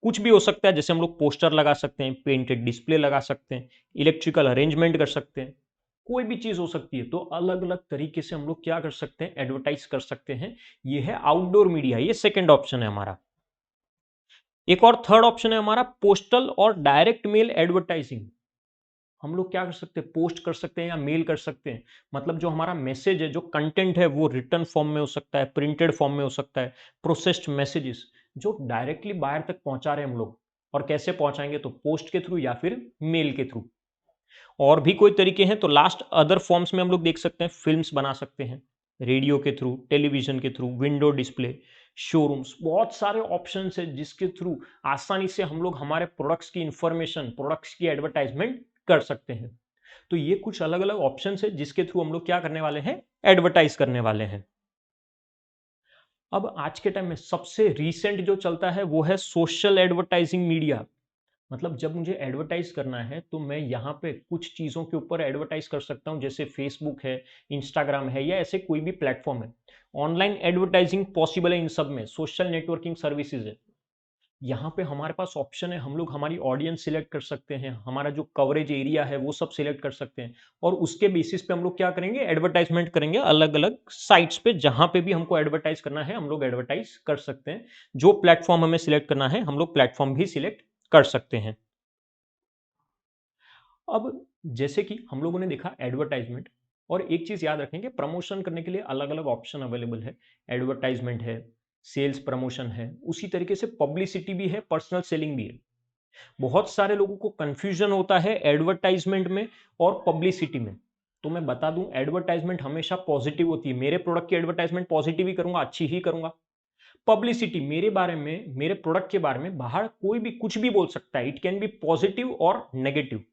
कुछ भी हो सकता है, जैसे हम लोग पोस्टर लगा सकते हैं, पेंटेड डिस्प्ले लगा सकते हैं, इलेक्ट्रिकल अरेंजमेंट कर सकते हैं, कोई भी चीज हो सकती है। तो अलग अलग तरीके से हम लोग क्या कर सकते हैं, एडवर्टाइज कर सकते हैं। ये है आउटडोर मीडिया, ये सेकंड ऑप्शन है हमारा। एक और थर्ड ऑप्शन है हमारा पोस्टल और डायरेक्ट मेल एडवर्टाइजिंग। हम लोग क्या कर सकते हैं, पोस्ट कर सकते हैं या मेल कर सकते हैं। मतलब जो हमारा मैसेज है, जो कंटेंट है, वो रिटर्न फॉर्म में हो सकता है, प्रिंटेड फॉर्म में हो सकता है, प्रोसेस्ड मैसेजेस जो डायरेक्टली बाहर तक पहुंचा रहे हैं हम लोग। और कैसे पहुंचाएंगे, तो पोस्ट के थ्रू या फिर मेल के थ्रू। और भी कोई तरीके हैं, तो लास्ट अदर फॉर्म्स में हम लोग देख सकते हैं, फिल्म्स बना सकते हैं रेडियो के थ्रू, टेलीविजन के थ्रू, विंडो डिस्प्ले, शोरूम्स, बहुत सारे ऑप्शंस है जिसके थ्रू आसानी से हम लोग हमारे प्रोडक्ट्स की इंफॉर्मेशन, प्रोडक्ट्स की एडवर्टाइजमेंट कर सकते हैं। तो ये कुछ अलग अलग ऑप्शंस है जिसके थ्रू हम लोग क्या करने वाले हैं, एडवर्टाइज करने वाले हैं। अब आज के टाइम में सबसे रीसेंट जो चलता है वो है सोशल एडवर्टाइजिंग मीडिया। मतलब जब मुझे एडवर्टाइज करना है तो मैं यहाँ पे कुछ चीज़ों के ऊपर एडवर्टाइज कर सकता हूँ, जैसे फेसबुक है, इंस्टाग्राम है, या ऐसे कोई भी प्लेटफॉर्म है। ऑनलाइन एडवर्टाइजिंग पॉसिबल है इन सब में, सोशल नेटवर्किंग सर्विसेज है। यहाँ पे हमारे पास ऑप्शन है, हम लोग हमारी ऑडियंस सिलेक्ट कर सकते हैं, हमारा जो कवरेज एरिया है वो सब सिलेक्ट कर सकते हैं, और उसके बेसिस पे हम लोग क्या करेंगे, एडवर्टाइजमेंट करेंगे अलग अलग साइट्स पे। जहां पे भी हमको एडवर्टाइज करना है हम लोग एडवर्टाइज कर सकते हैं। जो प्लेटफॉर्म हमें सिलेक्ट करना है हम लोग प्लेटफॉर्म भी सिलेक्ट कर सकते हैं। अब जैसे कि हम लोगों ने देखा एडवर्टाइजमेंट, और एक चीज याद रखेंगे, प्रमोशन करने के लिए अलग अलग ऑप्शन अवेलेबल है। एडवर्टाइजमेंट है, सेल्स प्रमोशन है, उसी तरीके से पब्लिसिटी भी है, पर्सनल सेलिंग भी है। बहुत सारे लोगों को कंफ्यूजन होता है एडवर्टाइजमेंट में और पब्लिसिटी में। तो मैं बता दूं, एडवर्टाइजमेंट हमेशा पॉजिटिव होती है, मेरे प्रोडक्ट की एडवर्टाइजमेंट पॉजिटिव ही करूंगा, अच्छी ही करूंगा। पब्लिसिटी मेरे बारे में, मेरे प्रोडक्ट के बारे में बाहर कोई भी कुछ भी बोल सकता है, इट कैन बी पॉजिटिव और नेगेटिव।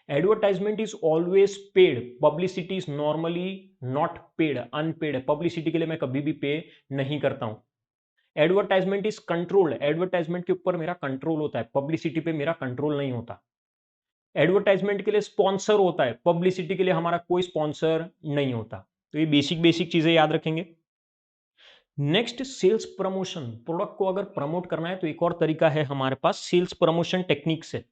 Advertisement is always paid, publicity is normally not paid, unpaid है। पब्लिसिटी के लिए मैं कभी भी पे नहीं करता हूं। एडवर्टाइजमेंट इज कंट्रोल्ड, एडवर्टाइजमेंट के ऊपर मेरा कंट्रोल होता है, पब्लिसिटी पे मेरा कंट्रोल नहीं होता। एडवर्टाइजमेंट के लिए स्पॉन्सर होता है, पब्लिसिटी के लिए हमारा कोई स्पॉन्सर नहीं होता। तो ये बेसिक बेसिक चीजें याद रखेंगे। Next, sales promotion. प्रोडक्ट को अगर प्रमोट करना है तो एक और तरीका है हमारे पास, सेल्स प्रमोशन टेक्निक से।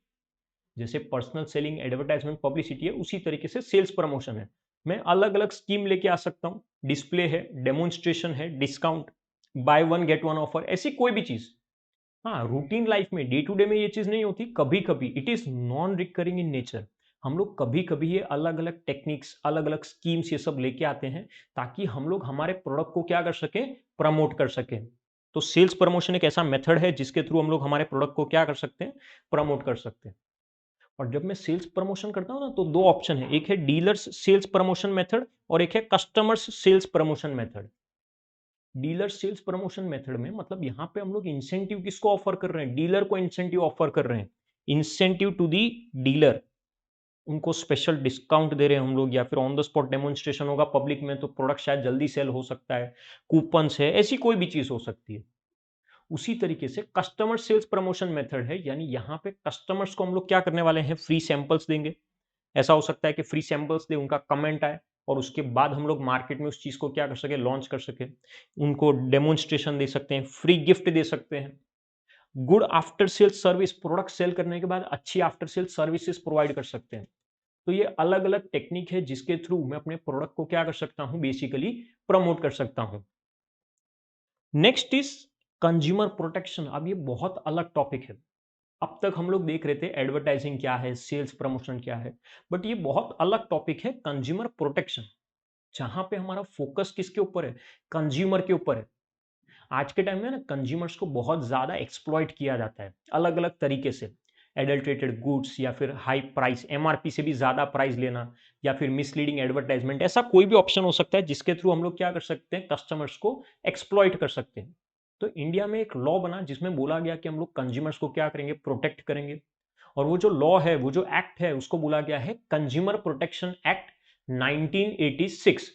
जैसे पर्सनल सेलिंग, एडवर्टाइजमेंट, पब्लिसिटी है, उसी तरीके से सेल्स प्रमोशन है। मैं अलग अलग स्कीम लेके आ सकता हूं, डिस्प्ले है, डेमोन्स्ट्रेशन है, discount, by one get one offer, ऐसी कोई भी चीज। हाँ, रूटीन लाइफ में, डे टू डे में ये चीज नहीं होती, कभी कभी it is non recurring in nature. हम लोग कभी कभी ये अलग अलग टेक्निक्स, अलग अलग स्कीम्स ये सब लेके आते हैं, ताकि हम लोग हमारे प्रोडक्ट को क्या कर सकें, प्रमोट कर सकें। तो सेल्स प्रमोशन एक ऐसा मेथड है जिसके थ्रू हम लोग हमारे प्रोडक्ट को क्या कर सकते हैं, प्रमोट कर सकते हैं। और जब मैं सेल्स प्रमोशन करता हूं ना, तो दो ऑप्शन है, एक है डीलर्स सेल्स प्रमोशन मेथड और एक है customers sales promotion method. Dealer sales promotion method में मतलब यहां पे हम लोग इंसेंटिव किसको ऑफर कर रहे हैं, डीलर को इंसेंटिव ऑफर कर रहे हैं। इंसेंटिव टू दी डीलर, उनको स्पेशल डिस्काउंट दे रहे हैं हम लोग, या फिर ऑन द स्पॉट डेमोन्स्ट्रेशन होगा पब्लिक में तो प्रोडक्ट शायद जल्दी सेल हो सकता है, कूपन्स है, ऐसी कोई भी चीज हो सकती है। उसी तरीके से कस्टमर सेल्स प्रमोशन मेथड है, यानी यहाँ पे कस्टमर्स को हम लोग क्या करने वाले हैं, फ्री सैंपल्स देंगे। ऐसा हो सकता है कि फ्री सैंपल्स दे, उनका कमेंट आए, और उसके बाद हम लोग मार्केट में उस चीज को क्या कर सके, लॉन्च कर सके। उनको डेमोन्स्ट्रेशन दे सकते हैं, फ्री गिफ्ट दे सकते हैं। Good after sale service, product sell करने के बाद अच्छी आफ्टर सेल सर्विसेज प्रोवाइड कर सकते हैं। तो ये अलग अलग टेक्निक है जिसके थ्रू मैं अपने प्रोडक्ट को क्या कर सकता हूं, बेसिकली प्रमोट कर सकता हूं। Next is consumer protection. अब ये बहुत अलग टॉपिक है। अब तक हम लोग देख रहे थे एडवर्टाइजिंग क्या है, सेल्स प्रमोशन क्या है, बट ये बहुत अलग टॉपिक है, कंज्यूमर प्रोटेक्शन। जहां पे हमारा फोकस किसके ऊपर है, कंज्यूमर के ऊपर है। आज के टाइम में ना कंज्यूमर्स को बहुत ज्यादा एक्सप्लॉइट किया जाता है अलग अलग तरीके से। एडल्ट्रेटेड गुड्स, या फिर हाई प्राइस, एमआरपी से भी ज्यादा प्राइस लेना, या फिर मिसलीडिंग एडवर्टाइजमेंट, ऐसा कोई भी ऑप्शन हो सकता है जिसके थ्रू हम लोग क्या कर सकते हैं, कस्टमर्स को एक्सप्लॉइट कर सकते हैं। तो इंडिया में एक लॉ बना जिसमें बोला गया कि हम लोग कंज्यूमर्स को क्या करेंगे, प्रोटेक्ट करेंगे। और वो जो लॉ है, वो जो एक्ट है, उसको बोला गया है कंज्यूमर प्रोटेक्शन एक्ट 1986।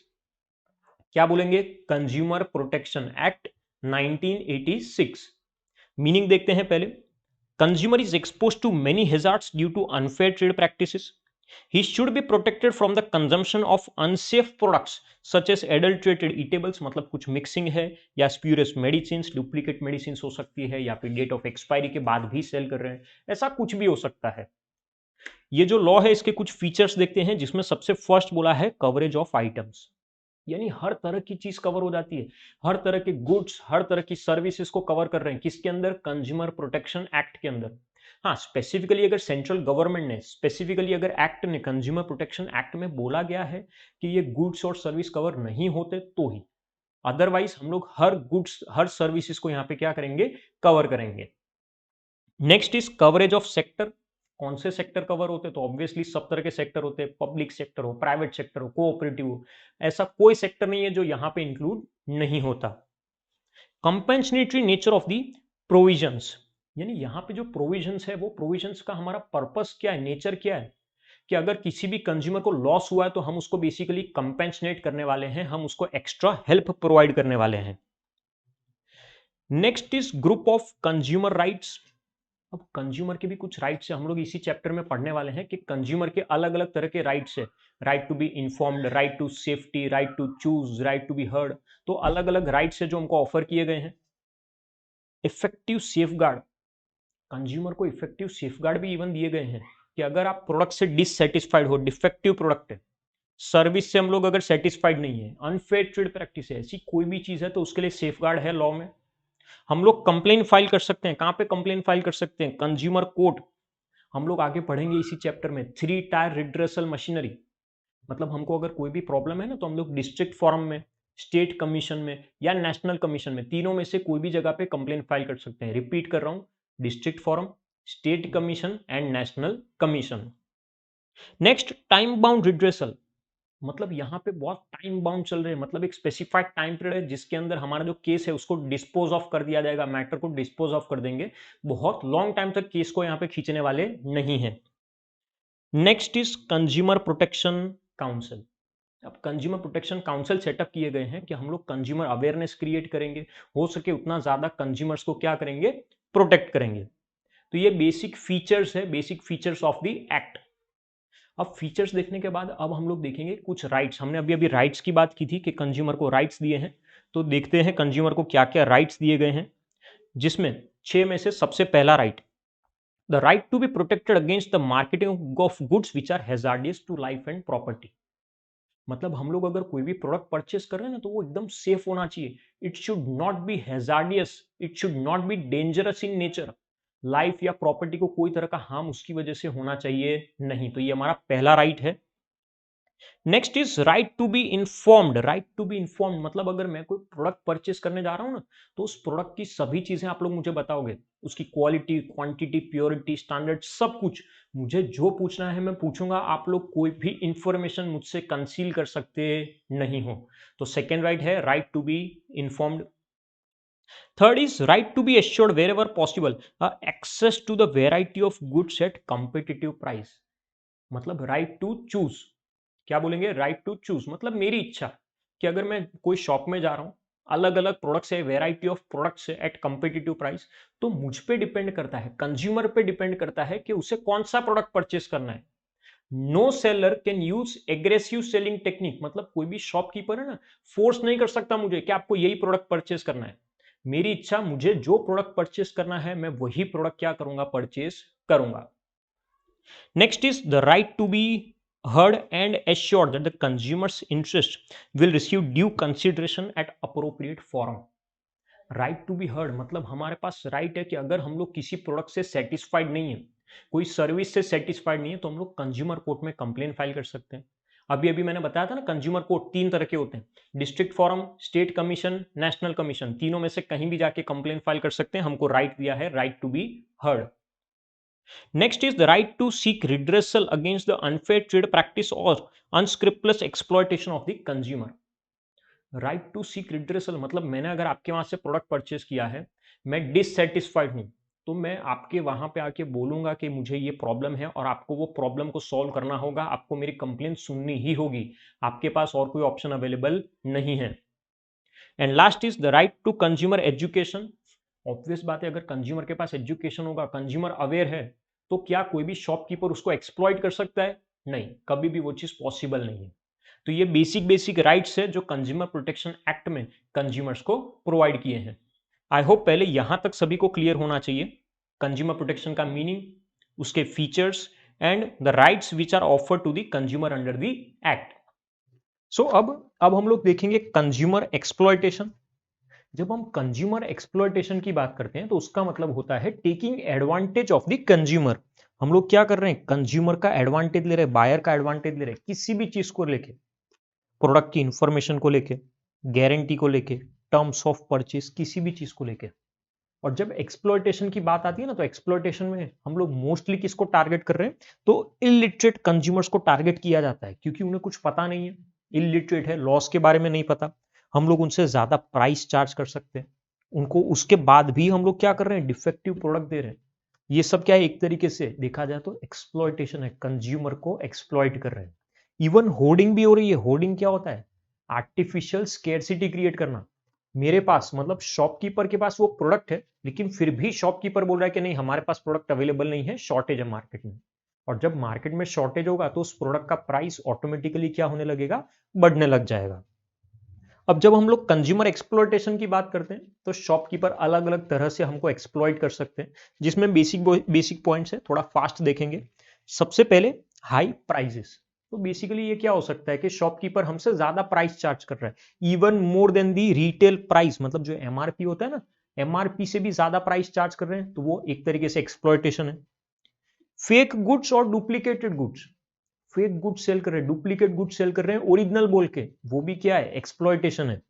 क्या बोलेंगे? Consumer protection act 1986। मीनिंग देखते हैं पहले। Consumer is expose to many hazards due to unfair trade practices. He should be protected from the consumption of unsafe products such as adulterated eatables, मतलब कुछ मिक्सिंग है, या स्प्यूरियस मेडिसिन, डुप्लीकेट मेडिसिन हो सकती है, या फिर डेट ऑफ एक्सपायरी के बाद भी सेल कर रहे हैं, ऐसा कुछ भी हो सकता है। ये जो लॉ है इसके कुछ फीचर्स देखते हैं, जिसमें सबसे फर्स्ट बोला है कवरेज ऑफ आइटम्स, यानी हर तरह की चीज कवर हो जाती है, हर तरह के गुड्स, हर तरह की सर्विसेज को कवर कर रहे हैं, किसके अंदर? कंज्यूमर प्रोटेक्शन एक्ट के अंदर। हाँ, स्पेसिफिकली अगर सेंट्रल गवर्नमेंट ने, स्पेसिफिकली अगर एक्ट ने, कंज्यूमर प्रोटेक्शन एक्ट में बोला गया है कि ये गुड्स और सर्विस कवर नहीं होते तो ही, अदरवाइज हम लोग हर गुड्स, हर सर्विसेज को यहाँ पे क्या करेंगे? कवर करेंगे। Next is coverage of sector. कौन से सेक्टर कवर होते हैं? तो ऑब्वियसली सब तरह के सेक्टर होते हैं, पब्लिक सेक्टर हो, प्राइवेट सेक्टर हो, कोऑपरेटिव हो, ऐसा कोई सेक्टर नहीं है जो यहां पे इंक्लूड नहीं होता। Compensatory nature of the provisions, यानी यहां पे जो प्रोविजंस है वो प्रोविजंस का हमारा पर्पस क्या है, नेचर क्या है, कि अगर किसी भी कंज्यूमर को लॉस हुआ है तो हम उसको बेसिकली कंपेंसेट करने वाले हैं, हम उसको एक्स्ट्रा हेल्प प्रोवाइड करने वाले हैं। Next is group of consumer rights. अब कंज्यूमर के भी कुछ राइट्स है, हम लोग इसी चैप्टर में पढ़ने वाले हैं कि कंज्यूमर के अलग अलग तरह के राइट्स है। Right to be informed, right to safety, right to choose, right to be heard, तो अलग अलग राइट्स है जो हमको ऑफर किए गए हैं। इफेक्टिव सेफगार्ड, कंज्यूमर को इफेक्टिव सेफगार्ड भी इवन दिए गए हैं कि अगर आप प्रोडक्ट से डिससेटिस्फाइड हो, डिफेक्टिव प्रोडक्ट है, सर्विस से हम लोग अगर सेटिस्फाइड नहीं है, अनफेयर ट्रेड प्रैक्टिस है, ऐसी कोई भी चीज है तो उसके लिए सेफगार्ड है लॉ में। हम लोग कंप्लेन फाइल कर सकते हैं, कहां पे कंप्लेन फाइल कर सकते हैं? Consumer court. हम लोग आगे पढ़ेंगे इसी चैप्टर में 3 टायर रिड्रेसल मशीनरी, मतलब हमको अगर कोई भी प्रॉब्लम है ना तो हम लोग डिस्ट्रिक्ट फॉरम में, स्टेट कमीशन में, या नेशनल कमीशन में, तीनों में से कोई भी जगह पे कंप्लेन फाइल कर सकते हैं। रिपीट कर रहा हूं, district forum, state commission and national commission. Next, time bound redressal, मतलब यहाँ पे बहुत टाइम बाउंड चल रहे हैं, मतलब एक स्पेसिफाइड टाइम पीरियड है जिसके अंदर हमारा जो केस है उसको डिस्पोज ऑफ कर दिया जाएगा, मैटर को डिस्पोज ऑफ कर देंगे, बहुत लॉन्ग टाइम तक केस को यहाँ पे खींचने वाले नहीं है। Next is consumer protection council. अब कंज्यूमर प्रोटेक्शन काउंसिल सेटअप किए गए हैं कि हम लोग कंज्यूमर अवेयरनेस क्रिएट करेंगे, हो सके उतना ज्यादा कंज्यूमर्स को क्या करेंगे? प्रोटेक्ट करेंगे। तो ये बेसिक फीचर्स है, basic features of the act. अब फीचर्स देखने के बाद अब हम लोग देखेंगे कुछ राइट्स। हमने अभी अभी राइट्स की बात की थी कि कंज्यूमर को राइट्स दिए हैं, तो देखते हैं कंज्यूमर को क्या क्या राइट्स दिए गए हैं, जिसमें 6 में से सबसे पहला right, the right to be protected against the marketing of goods which are hazardous to life and property. मतलब हम लोग अगर कोई भी प्रोडक्ट परचेस कर रहे हैं ना तो वो एकदम सेफ होना चाहिए। It should not be hazardous, it should not be dangerous in nature, life या प्रॉपर्टी को कोई तरह का हार्म उसकी वजह से होना चाहिए नहीं। तो ये हमारा पहला राइट है। Next is right to be informed. Right to be informed मतलब अगर मैं कोई प्रोडक्ट परचेस करने जा रहा हूं ना तो उस प्रोडक्ट की सभी चीजें आप लोग मुझे बताओगे, उसकी क्वालिटी, क्वांटिटी, प्योरिटी, स्टैंडर्ड, सब कुछ मुझे जो पूछना है मैं पूछूंगा। आप लोग कोई भी इंफॉर्मेशन मुझसे कंसील कर सकते नहीं हो। तो सेकेंड राइट है right to be informed. Third is right to be assured wherever possible access to the variety of goods at competitive price. मतलब राइट टू चूज, क्या बोलेंगे? राइट टू चूज मतलब मेरी इच्छा कि अगर मैं कोई शॉप में जा रहा हूं, अलग अलग प्रोडक्ट्स है, वेराइटी ऑफ प्रोडक्ट्स है एट कंपिटिटिव प्राइस, तो मुझ पे डिपेंड करता है, कंज्यूमर पे डिपेंड करता है कि उसे कौन सा प्रोडक्ट परचेस करना है। No seller can use aggressive selling technique, मतलब कोई भी शॉपकीपर है ना फोर्स नहीं कर सकता मुझे कि आपको यही प्रोडक्ट परचेस करना है। मेरी इच्छा, मुझे जो प्रोडक्ट परचेस करना है मैं वही प्रोडक्ट क्या करूंगा? परचेस करूंगा। Next is the right to be heard and assured that the consumer's interest will receive due consideration at appropriate forum. Right to be heard मतलब हमारे पास राइट है कि अगर हम लोग किसी प्रोडक्ट से सेटिस्फाइड नहीं है, कोई सर्विस से सेटिस्फाइड नहीं है, तो हम लोग कंज्यूमर कोर्ट में कंप्लेन फाइल कर सकते हैं। अभी अभी मैंने बताया था ना कंज्यूमर कोर्ट 3 तरह के होते हैं, district forum, state commission, national commission, तीनों में से कहीं भी जाके कंप्लेन फाइल कर सकते हैं। हमको राइट दिया है right to be heard. Next is the right to seek redressal against the unfair trade practice or unscrupulous exploitation of the consumer. Right to seek redressal मतलब मैंने अगर आपके वहां से प्रोडक्ट परचेस किया है, मैं डिससेटिस्फाइड हूं, तो मैं आपके वहां पे आके बोलूंगा कि मुझे ये प्रॉब्लम है और आपको वो प्रॉब्लम को सॉल्व करना होगा, आपको मेरी कंप्लेंट सुननी ही होगी, आपके पास और कोई ऑप्शन अवेलेबल नहीं है। And last is the right to consumer education. Obvious बात है, अगर कंज्यूमर के पास एजुकेशन होगा, कंज्यूमर अवेयर है, तो क्या कोई भी शॉपकीपर उसको एक्सप्लॉइट कर सकता है? नहीं, कभी भी वो चीज पॉसिबल नहीं है। तो ये बेसिक बेसिक राइट्स है जो कंज्यूमर प्रोटेक्शन एक्ट में कंज्यूमर्स को प्रोवाइड किए हैं। आई होप पहले यहां तक सभी को क्लियर होना चाहिए कंज्यूमर प्रोटेक्शन का मीनिंग, उसके features and the rights which are offer to the consumer under the act. So अब हम लोग देखेंगे कंज्यूमर एक्सप्लॉयटेशन। जब हम कंज्यूमर एक्सप्लॉयटेशन की बात करते हैं तो उसका मतलब होता है taking advantage of the consumer. हम लोग क्या कर रहे हैं, कंज्यूमर का एडवांटेज ले रहे हैं, बायर का एडवांटेज ले रहे हैं, किसी भी चीज को लेके, प्रोडक्ट की इंफॉर्मेशन को लेके, गारंटी को लेके, टर्म्स ऑफ परचेज, किसी भी चीज को लेके। और जब एक्सप्लॉयटेशन की बात आती है ना, तो एक्सप्लॉयटेशन में हम लोग मोस्टली किसको टारगेट कर रहे हैं, तो इलिटरेट कंज्यूमर्स को टारगेट किया जाता है, क्योंकि उन्हें कुछ पता नहीं है, इलिटरेट है, लॉस के बारे में नहीं पता। हम लोग उनसे ज्यादा प्राइस चार्ज कर सकते हैं उनको, उसके बाद भी हम लोग क्या कर रहे हैं, डिफेक्टिव प्रोडक्ट दे रहे हैं। ये सब क्या है, एक तरीके से देखा जाए तो एक्सप्लॉयटेशन है, कंज्यूमर को एक्सप्लॉइट कर रहे हैं। इवन होर्डिंग भी हो रही है। होर्डिंग क्या होता है, आर्टिफिशियल स्केर्सिटी क्रिएट करना। मेरे पास मतलब शॉपकीपर के पास वो प्रोडक्ट है, लेकिन फिर भी शॉपकीपर बोल रहा है कि नहीं, हमारे पास प्रोडक्ट अवेलेबल नहीं है, शॉर्टेज है मार्केट में। और जब मार्केट में शॉर्टेज होगा तो उस प्रोडक्ट का प्राइस ऑटोमेटिकली क्या होने लगेगा, बढ़ने लग जाएगा। अब जब हम लोग कंज्यूमर एक्सप्लॉयटेशन की बात करते हैं तो शॉपकीपर अलग अलग तरह से हमको एक्सप्लॉइट कर सकते हैं, जिसमें बेसिक बेसिक पॉइंट्स है, थोड़ा फास्ट देखेंगे। सबसे पहले हाई प्राइजेस। तो बेसिकली ये क्या हो सकता है कि शॉपकीपर हमसे ज्यादा प्राइस चार्ज कर रहा है, इवन मोर देन दी रिटेल प्राइस, मतलब जो एमआरपी होता है ना, एमआरपी से भी ज्यादा प्राइस चार्ज कर रहे हैं, तो वो एक तरीके से एक्सप्लॉयटेशन है। फेक गुड्स और duplicated goods. Fake good sell कर रहे हैं, डुप्लीकेट गुड सेल कर रहे हैं ओरिजिनल बोल के, वो भी क्या है, एक्सप्लॉयटेशन है।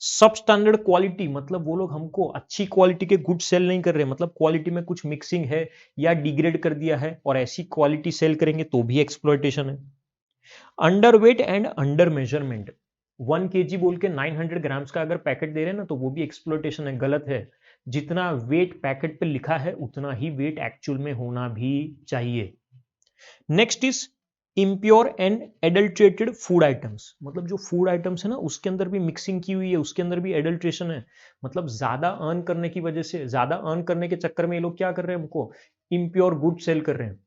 सब स्टैंडर्ड क्वालिटी, मतलब वो लोग हमको अच्छी क्वालिटी के गुड सेल नहीं कर रहे, मतलब क्वालिटी में कुछ मिक्सिंग है या डिग्रेड कर दिया है और ऐसी क्वालिटी सेल करेंगे तो भी एक्सप्लॉयटेशन है। Under weight and under measurement. 1 kg बोल के 900 ग्राम्स का अगर पैकेट दे रहे हैं ना, तो वो भी एक्सप्लॉयटेशन है, गलत है। जितना वेट पैकेट पे लिखा है उतना ही वेट एक्चुअल में होना भी चाहिए। Next is impure and adulterated food items. मतलब जो फूड आइटम्स है ना, उसके अंदर भी मिक्सिंग की हुई है, उसके अंदर भी एडल्ट्रेशन है। मतलब ज्यादा अर्न करने की वजह से, ज्यादा अर्न करने के चक्कर में ये लोग क्या कर रहे हैं, हमको इम्प्योर गुड सेल कर रहे हैं।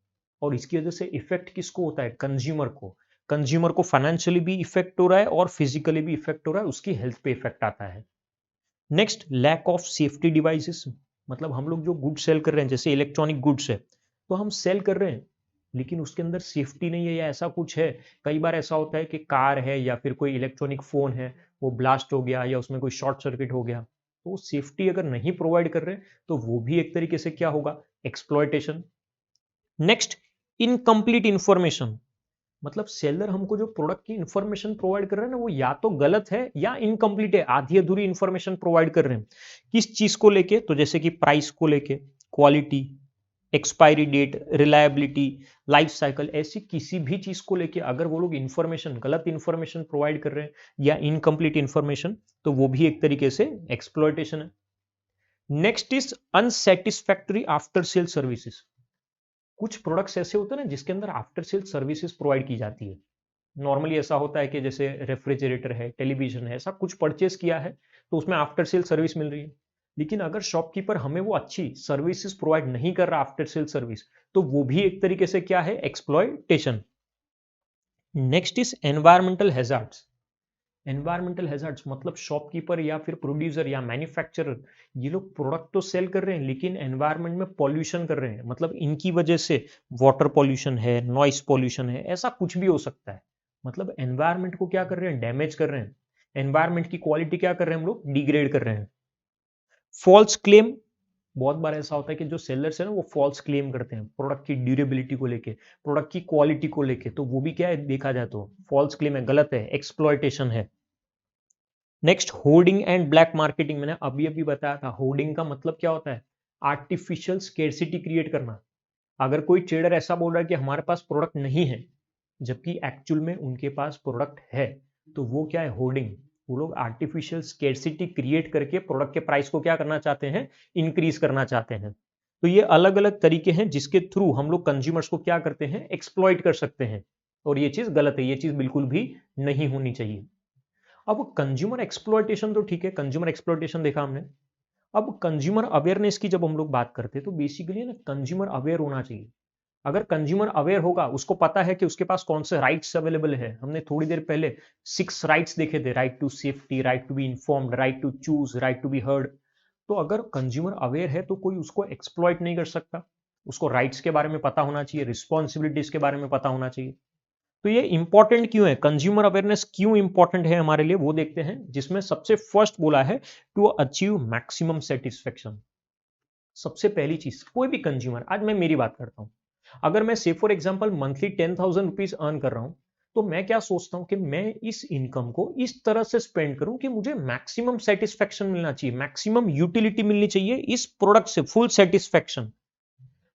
और इसकी वजह से इफेक्ट किसको होता है, कंज्यूमर को। कंज्यूमर को फाइनेंशियली भी इफेक्ट हो रहा है और फिजिकली भी इफेक्ट हो रहा है, उसकी हेल्थ पे इफेक्ट आता है। Next, lack of safety devices. मतलब हम लोग जो गुड सेल कर रहे हैं, जैसे इलेक्ट्रॉनिक गुड्स है, तो हम सेल कर रहे हैं लेकिन उसके अंदर सेफ्टी नहीं है या ऐसा कुछ है। कई बार ऐसा होता है कि कार है या फिर कोई इलेक्ट्रॉनिक फोन है, वो ब्लास्ट हो गया या उसमें कोई शॉर्ट सर्किट हो गया, तो सेफ्टी अगर नहीं प्रोवाइड कर रहे तो वो भी एक तरीके से क्या होगा, एक्सप्लॉयटेशन। Next, incomplete information. मतलब सेलर हमको जो प्रोडक्ट की इंफॉर्मेशन प्रोवाइड कर रहे हैं ना, वो या तो गलत है या इनकम्प्लीट है, आधी अधूरी इंफॉर्मेशन प्रोवाइड कर रहे हैं। किस चीज को लेके, तो जैसे कि प्राइस को लेके, quality, expiry date, reliability, life cycle, ऐसी किसी भी चीज को लेके अगर वो लोग इंफॉर्मेशन, गलत इंफॉर्मेशन प्रोवाइड कर रहे हैं या इनकम्प्लीट इंफॉर्मेशन, तो वो भी एक तरीके से एक्सप्लॉयटेशन है। Next is unsatisfactory after sale services. कुछ प्रोडक्ट्स ऐसे होते हैं ना जिसके अंदर आफ्टर सेल सर्विसेज प्रोवाइड की जाती है। नॉर्मली ऐसा होता है कि जैसे रेफ्रिजरेटर है, टेलीविजन है, ऐसा कुछ परचेस किया है तो उसमें आफ्टर सेल सर्विस मिल रही है। लेकिन अगर शॉपकीपर हमें वो अच्छी सर्विसेज प्रोवाइड नहीं कर रहा आफ्टर सेल सर्विस, तो वो भी एक तरीके से क्या है, exploitation. Next is environmental hazards. Environmental hazards मतलब शॉपकीपर या फिर प्रोड्यूसर या मैन्युफैक्चरर, ये लोग प्रोडक्ट तो सेल कर रहे हैं लेकिन एनवायरमेंट में पॉल्यूशन कर रहे हैं। मतलब इनकी वजह से वाटर पॉल्यूशन है, नॉइस पॉल्यूशन है, ऐसा कुछ भी हो सकता है। मतलब एनवायरमेंट को क्या कर रहे हैं, डैमेज कर रहे हैं। एनवायरमेंट की क्वालिटी क्या कर रहे हैं, हम लोग डिग्रेड कर रहे हैं। False claim. बहुत बार ऐसा होता है कि जो सेलर्स है ना, वो फॉल्स क्लेम करते हैं प्रोडक्ट की ड्यूरेबिलिटी को लेके, प्रोडक्ट की क्वालिटी को लेके, तो वो भी क्या है, देखा जाए तो फॉल्स क्लेम है, गलत है, एक्सप्लॉयटेशन है। Next, hoarding and black marketing. मैंने अभी अभी बताया था, होर्डिंग का मतलब क्या होता है, आर्टिफिशियल स्केर्सिटी क्रिएट करना। अगर कोई ट्रेडर ऐसा बोल रहा है कि हमारे पास प्रोडक्ट नहीं है, जबकि एक्चुअल में उनके पास प्रोडक्ट है, तो वो क्या है, होर्डिंग। वो लोग आर्टिफिशियल स्केर्सिटी क्रिएट करके प्रोडक्ट के प्राइस को क्या करना चाहते हैं, इंक्रीज करना चाहते हैं। तो ये अलग अलग तरीके हैं जिसके थ्रू हम लोग कंज्यूमर्स को क्या करते हैं, एक्सप्लॉइट कर सकते हैं, और ये चीज गलत है, ये चीज बिल्कुल भी नहीं होनी चाहिए। अब कंज्यूमर एक्सप्लॉइटेशन तो ठीक है, कंज्यूमर एक्सप्लॉइटेशन देखा हमने। अब कंज्यूमर अवेयरनेस की जब हम लोग बात करते हैं तो बेसिकली ना कंज्यूमर अवेयर होना चाहिए। अगर कंज्यूमर अवेयर होगा, उसको पता है कि उसके पास कौन से राइट्स अवेलेबल है। हमने थोड़ी देर पहले 6 राइट्स देखे थे, right to safety, right to be informed, right to choose, right to be heard. तो अगर कंज्यूमर अवेयर है तो कोई उसको एक्सप्लॉइट नहीं कर सकता। उसको राइट्स के बारे में पता होना चाहिए, रिस्पॉन्सिबिलिटीज के बारे में पता होना चाहिए। तो ये इंपॉर्टेंट क्यों है, कंज्यूमर अवेयरनेस क्यों इंपॉर्टेंट है हमारे लिए, वो देखते हैं। जिसमें सबसे फर्स्ट बोला है टू अचीव मैक्सिमम सेटिस्फेक्शन। सबसे पहली चीज, कोई भी कंज्यूमर, आज मैं मेरी बात करता हूं, अगर मैं से for example monthly 10,000 rupees earn कर रहा हूं, तो मैं क्या सोचता हूं कि मैं इस इनकम को इस तरह से स्पेंड करूं कि मुझे मैक्सिमम सेटिस्फेक्शन मिलना चाहिए, मैक्सिमम यूटिलिटी मिलनी चाहिए इस प्रोडक्ट से, फुल सेटिस्फेक्शन।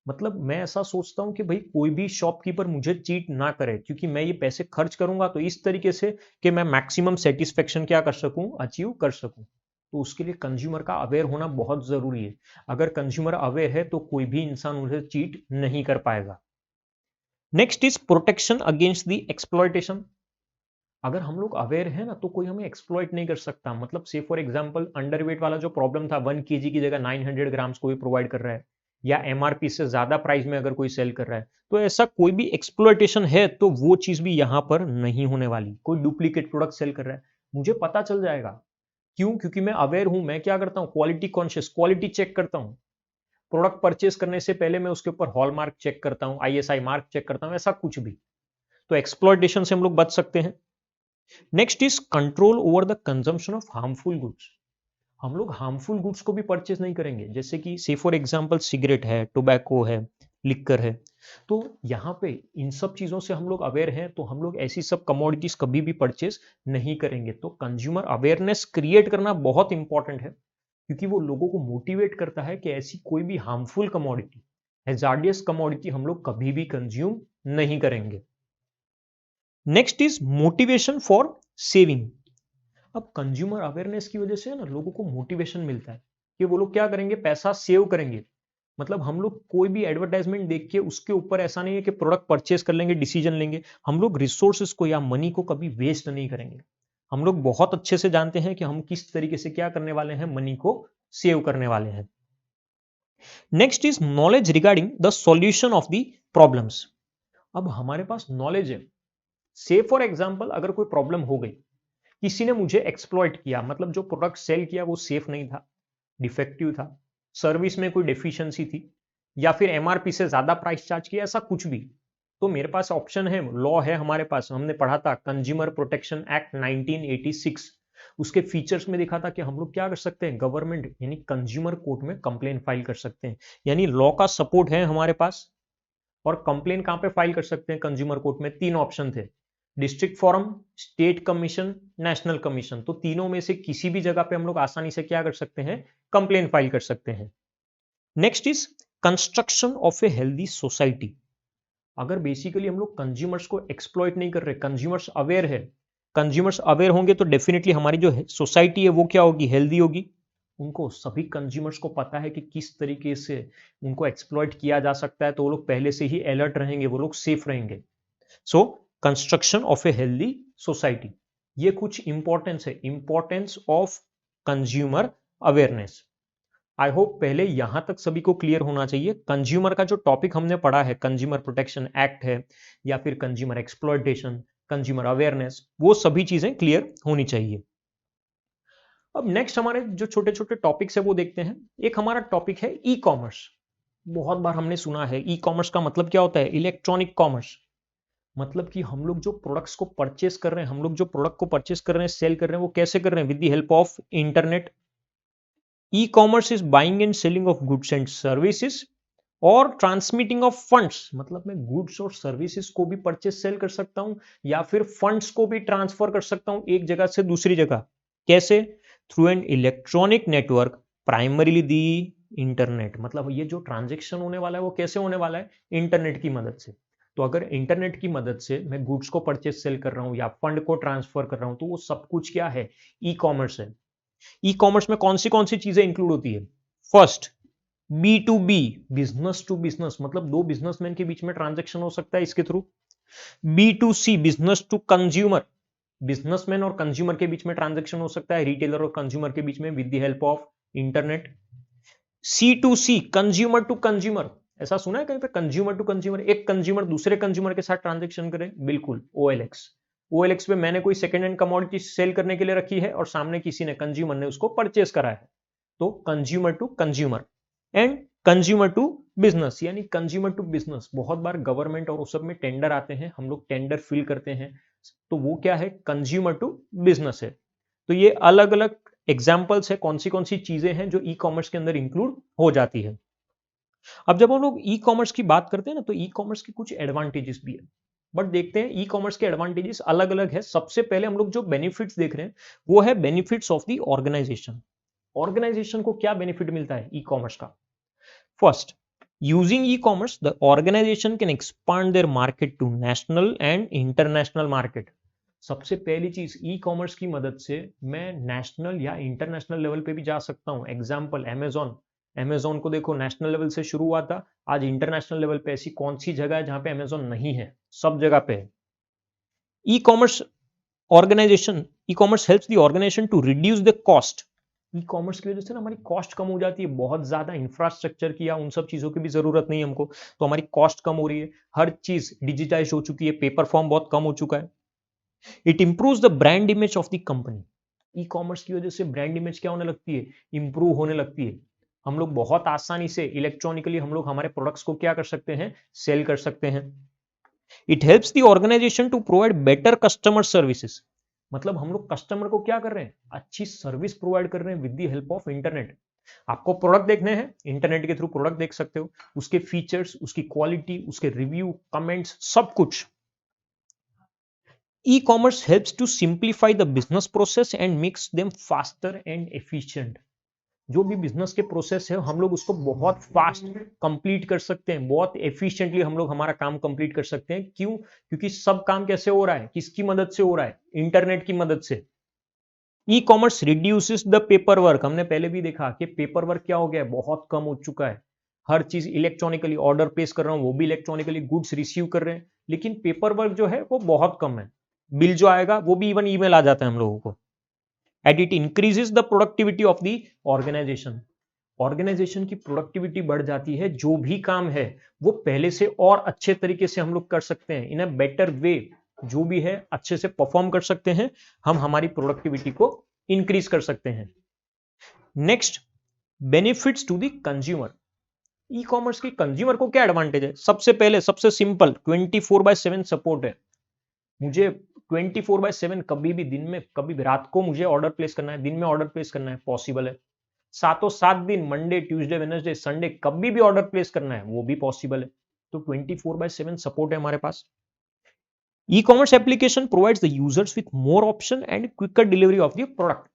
मतलब मैं ऐसा सोचता हूं कि भाई कोई भी शॉपकीपर मुझे चीट ना करे, क्योंकि मैं ये पैसे खर्च करूंगा तो इस तरीके से कि मैं मैक्सिमम सेटिस्फेक्शन क्या कर सकूं, अचीव कर सकूं। तो उसके लिए कंज्यूमर का अवेयर होना बहुत जरूरी है। अगर कंज्यूमर अवेयर है तो कोई भी इंसान उसे चीट नहीं कर पाएगा। Next is protection against the exploitation. अगर हम लोग अवेयर है ना तो कोई हमें एक्सप्लॉइट नहीं कर सकता। मतलब से फॉर एग्जांपल अंडरवेट वाला जो प्रॉब्लम था, 1 kg की जगह 900 ग्राम्स कोई प्रोवाइड कर रहा है, या एमआरपी से ज्यादा प्राइस में अगर कोई सेल कर रहा है, तो ऐसा कोई भी एक्सप्लॉइटेशन है तो वो चीज भी यहां पर नहीं होने वाली। कोई डुप्लीकेट प्रोडक्ट सेल कर रहा है, मुझे पता चल जाएगा। क्यों? क्योंकि मैं अवेयर हूं। मैं क्या करता हूं, क्वालिटी कॉन्शियस, क्वालिटी चेक करता हूं। प्रोडक्ट परचेस करने से पहले मैं उसके ऊपर हॉलमार्क चेक करता हूं, आईएसआई मार्क चेक करता हूं, ऐसा कुछ भी। तो एक्सप्लॉइटेशन से हम लोग बच सकते हैं। Next is control over the consumption of harmful goods. हम लोग हार्मफुल गुड्स को भी परचेज नहीं करेंगे, जैसे कि से फॉर एग्जांपल सिगरेट है, टोबैको है, लिक्कर है। तो यहाँ पे इन सब चीजों से हम लोग अवेयर हैं, तो हम लोग ऐसी सब कमोडिटीज कभी भी परचेज नहीं करेंगे। तो कंज्यूमर अवेयरनेस क्रिएट करना बहुत इंपॉर्टेंट है, क्योंकि वो लोगों को मोटिवेट करता है कि ऐसी कोई भी हार्मफुल कमोडिटी, हैजार्डियस कमोडिटी हम लोग कभी भी कंज्यूम नहीं करेंगे। Next is motivation for saving. अब कंज्यूमर अवेयरनेस की वजह से ना लोगों को मोटिवेशन मिलता है कि वो लोग क्या करेंगे, पैसा सेव करेंगे। मतलब हम लोग कोई भी एडवर्टाइजमेंट देख के उसके ऊपर ऐसा नहीं है कि प्रोडक्ट परचेस कर लेंगे, डिसीजन लेंगे। हम लोग रिसोर्सेस को या मनी को कभी वेस्ट नहीं करेंगे। हम लोग बहुत अच्छे से जानते हैं कि हम किस तरीके से क्या करने वाले हैं, मनी को सेव करने वाले हैं। Next is knowledge regarding the solution of the problems. अब हमारे पास नॉलेज है। से फॉर एग्जांपल अगर कोई प्रॉब्लम हो गई, किसी ने मुझे एक्सप्लॉइट किया, मतलब जो प्रोडक्ट सेल किया वो सेफ नहीं था, डिफेक्टिव था, सर्विस में कोई डेफिशिएंसी थी, या फिर एमआरपी से ज्यादा प्राइस चार्ज किया, ऐसा कुछ भी। तो मेरे पास ऑप्शन है, लॉ है हमारे पास। हमने पढ़ा था कंज्यूमर प्रोटेक्शन एक्ट 1986। उसके फीचर्स में देखा था कि हम लोग क्या कर सकते हैं, गवर्नमेंट यानी कंज्यूमर कोर्ट में कंप्लेन फाइल कर सकते हैं। यानी लॉ का सपोर्ट है हमारे पास। और कंप्लेन कहां पे फाइल कर सकते हैं, कंज्यूमर कोर्ट में 3 ऑप्शन थे, district forum, state commission, national commission. तो तीनों में से किसी भी जगह पे हम लोग आसानी से क्या कर सकते हैं, कंप्लेन फाइल कर सकते हैं। Next is construction of a healthy society. अगर बेसिकली हम लोग कंज्यूमर्स को एक्सप्लॉइट नहीं कर रहे, कंज्यूमर्स अवेयर है, कंज्यूमर्स अवेयर होंगे तो डेफिनेटली हमारी जो सोसाइटी है वो क्या होगी, हेल्दी होगी। उनको, सभी कंज्यूमर्स को पता है कि किस तरीके से उनको एक्सप्लॉइट किया जा सकता है, तो वो लोग पहले से ही अलर्ट रहेंगे, वो लोग सेफ रहेंगे। So construction of a healthy society, ये कुछ इंपॉर्टेंस है, importance of consumer awareness. I hope पहले यहां तक सभी को क्लियर होना चाहिए। कंज्यूमर का जो टॉपिक हमने पढ़ा है, कंज्यूमर प्रोटेक्शन एक्ट है, या फिर कंज्यूमर एक्सप्लॉयटेशन, कंज्यूमर अवेयरनेस, वो सभी चीजें क्लियर होनी चाहिए। अब नेक्स्ट हमारे जो छोटे छोटे टॉपिक्स है वो देखते हैं। एक हमारा टॉपिक है ई कॉमर्स। बहुत बार हमने सुना है ई कॉमर्स का मतलब क्या होता है, इलेक्ट्रॉनिक कॉमर्स। मतलब कि हम लोग जो प्रोडक्ट्स को परचेस कर रहे हैं, हम लोग जो प्रोडक्ट को परचेस कर रहे हैं, सेल कर रहे हैं, वो कैसे कर रहे हैं, with the help of internet. E commerce is buying and selling of goods and services और ट्रांसमिटिंग ऑफ फंड्स। मतलब मैं गुड्स और सर्विसेज को भी परचेस सेल कर सकता हूं, या फिर फंड्स को भी ट्रांसफर कर सकता हूं एक जगह से दूसरी जगह। कैसे? Through an electronic network, primarily the internet. मतलब ये जो ट्रांजेक्शन होने वाला है वो कैसे होने वाला है, इंटरनेट की मदद से। तो अगर इंटरनेट की मदद से मैं गुड्स को परचेस सेल कर रहा हूं या फंड को ट्रांसफर कर रहा हूं, तो वो सब कुछ क्या है, ई कॉमर्स है। ई कॉमर्स में कौन सी चीजें इंक्लूड होती है? First, B2B, business to business, मतलब दो बिजनेसमैन के बीच में ट्रांजैक्शन हो सकता है इसके थ्रू। B2C, business to consumer, businessman और कंज्यूमर के बीच में ट्रांजैक्शन हो सकता है, रिटेलर और कंज्यूमर के बीच में with the help of internet. C2C, consumer to consumer, ऐसा सुना है कहीं पे कंज्यूमर टू कंज्यूमर, एक कंज्यूमर दूसरे कंज्यूमर के साथ ट्रांजैक्शन करे, बिल्कुल OLX पे मैंने कोई सेकंड हैंड कमोडिटी सेल करने के लिए रखी है और सामने किसी ने कंज्यूमर ने उसको परचेस करा है, तो consumer to consumer. And consumer to business, यानी कंज्यूमर टू बिजनेस, बहुत बार गवर्नमेंट और उस सब में टेंडर आते हैं, हम लोग टेंडर फिल करते हैं, तो वो क्या है, कंज्यूमर टू बिजनेस है। तो ये अलग अलग एग्जाम्पल्स है कौन सी चीजें हैं जो ई कॉमर्स के अंदर इंक्लूड हो जाती है। अब जब हम लोग ई कॉमर्स की बात करते हैं ना, तो ई कॉमर्स के कुछ एडवांटेजेस भी है, बट देखते हैं ई कॉमर्स के एडवांटेजेस अलग अलग है। सबसे पहले हम लोग जो बेनिफिट्स देख रहे हैं वो है benefits of the organization. Organization को क्या बेनिफिट मिलता है ई कॉमर्स का? First, using e-commerce the organization can expand their market to national and international market। सबसे पहली चीज, ई कॉमर्स की मदद से मैं नेशनल या इंटरनेशनल लेवल पे भी जा सकता हूं। एग्जांपल अमेजोन को देखो, नेशनल लेवल से शुरू हुआ था, आज इंटरनेशनल लेवल पे ऐसी कौन सी जगह है जहां पे अमेजोन नहीं है? सब जगह पे है। E commerce organization, e commerce helps the organization to reduce the cost. E commerce की वजह से ना हमारी कॉस्ट कम हो जाती है, बहुत ज्यादा इंफ्रास्ट्रक्चर की या उन सब चीजों की भी जरूरत नहीं है हमको, तो हमारी कॉस्ट कम हो रही है, हर चीज डिजिटाइज हो चुकी है, पेपर फॉर्म बहुत कम हो चुका है। It improves the brand image of the company. E commerce की वजह से ब्रांड इमेज क्या होने लगती है? इंप्रूव होने लगती है। हम लोग बहुत आसानी से इलेक्ट्रॉनिकली हम लोग हमारे प्रोडक्ट्स को क्या कर सकते हैं? सेल कर सकते हैं। It helps the organization to provide better customer services, मतलब हम लोग कस्टमर को क्या कर रहे हैं? अच्छी सर्विस प्रोवाइड कर रहे हैं with the help of internet. आपको प्रोडक्ट देखने हैं, इंटरनेट के थ्रू प्रोडक्ट देख सकते हो, उसके फीचर्स, उसकी क्वालिटी, उसके रिव्यू, कमेंट्स, सब कुछ। E-commerce helps to simplify the business process and makes them faster and efficient. जो भी बिजनेस के प्रोसेस है हम लोग उसको बहुत फास्ट कंप्लीट कर सकते हैं, बहुत एफिशिएंटली हम लोग हमारा काम कंप्लीट कर सकते हैं। क्यों? क्योंकि सब काम कैसे हो रहा है? किसकी मदद से हो रहा है? इंटरनेट की मदद से। E commerce reduces the paper work, हमने पहले भी देखा कि पेपर वर्क क्या हो गया है? बहुत कम हो चुका है। हर चीज इलेक्ट्रॉनिकली, ऑर्डर प्लेस कर रहा हूं वो भी इलेक्ट्रॉनिकली, गुड्स रिसीव कर रहे हैं, लेकिन पेपर वर्क जो है वो बहुत कम है। बिल जो आएगा वो भी इवन ईमेल आ जाता है हम लोगों को। And it increases the productivity of the organization. Organization की प्रोडक्टिविटी बढ़ जाती है, जो भी काम है वो पहले से और अच्छे तरीके से हम लोग कर सकते हैं, इन अ बेटर वे, जो भी है अच्छे से परफॉर्म कर सकते हैं, हम हमारी प्रोडक्टिविटी को इंक्रीज कर सकते हैं। Next, benefits to the consumer. E commerce की कंज्यूमर को क्या एडवांटेज है? सबसे पहले सबसे सिंपल, 24/7 सपोर्ट है। मुझे 24/7 कभी भी, दिन में कभी भी, रात को मुझे ऑर्डर प्लेस करना है, दिन में ऑर्डर प्लेस करना है, पॉसिबल है। 7 दिन, मंडे ट्यूसडे वेडनेसडे संडे, कभी भी ऑर्डर प्लेस करना है वो भी पॉसिबल है। तो 24/7 सपोर्ट है हमारे पास। E commerce application provides the users with more option and quicker delivery of the product.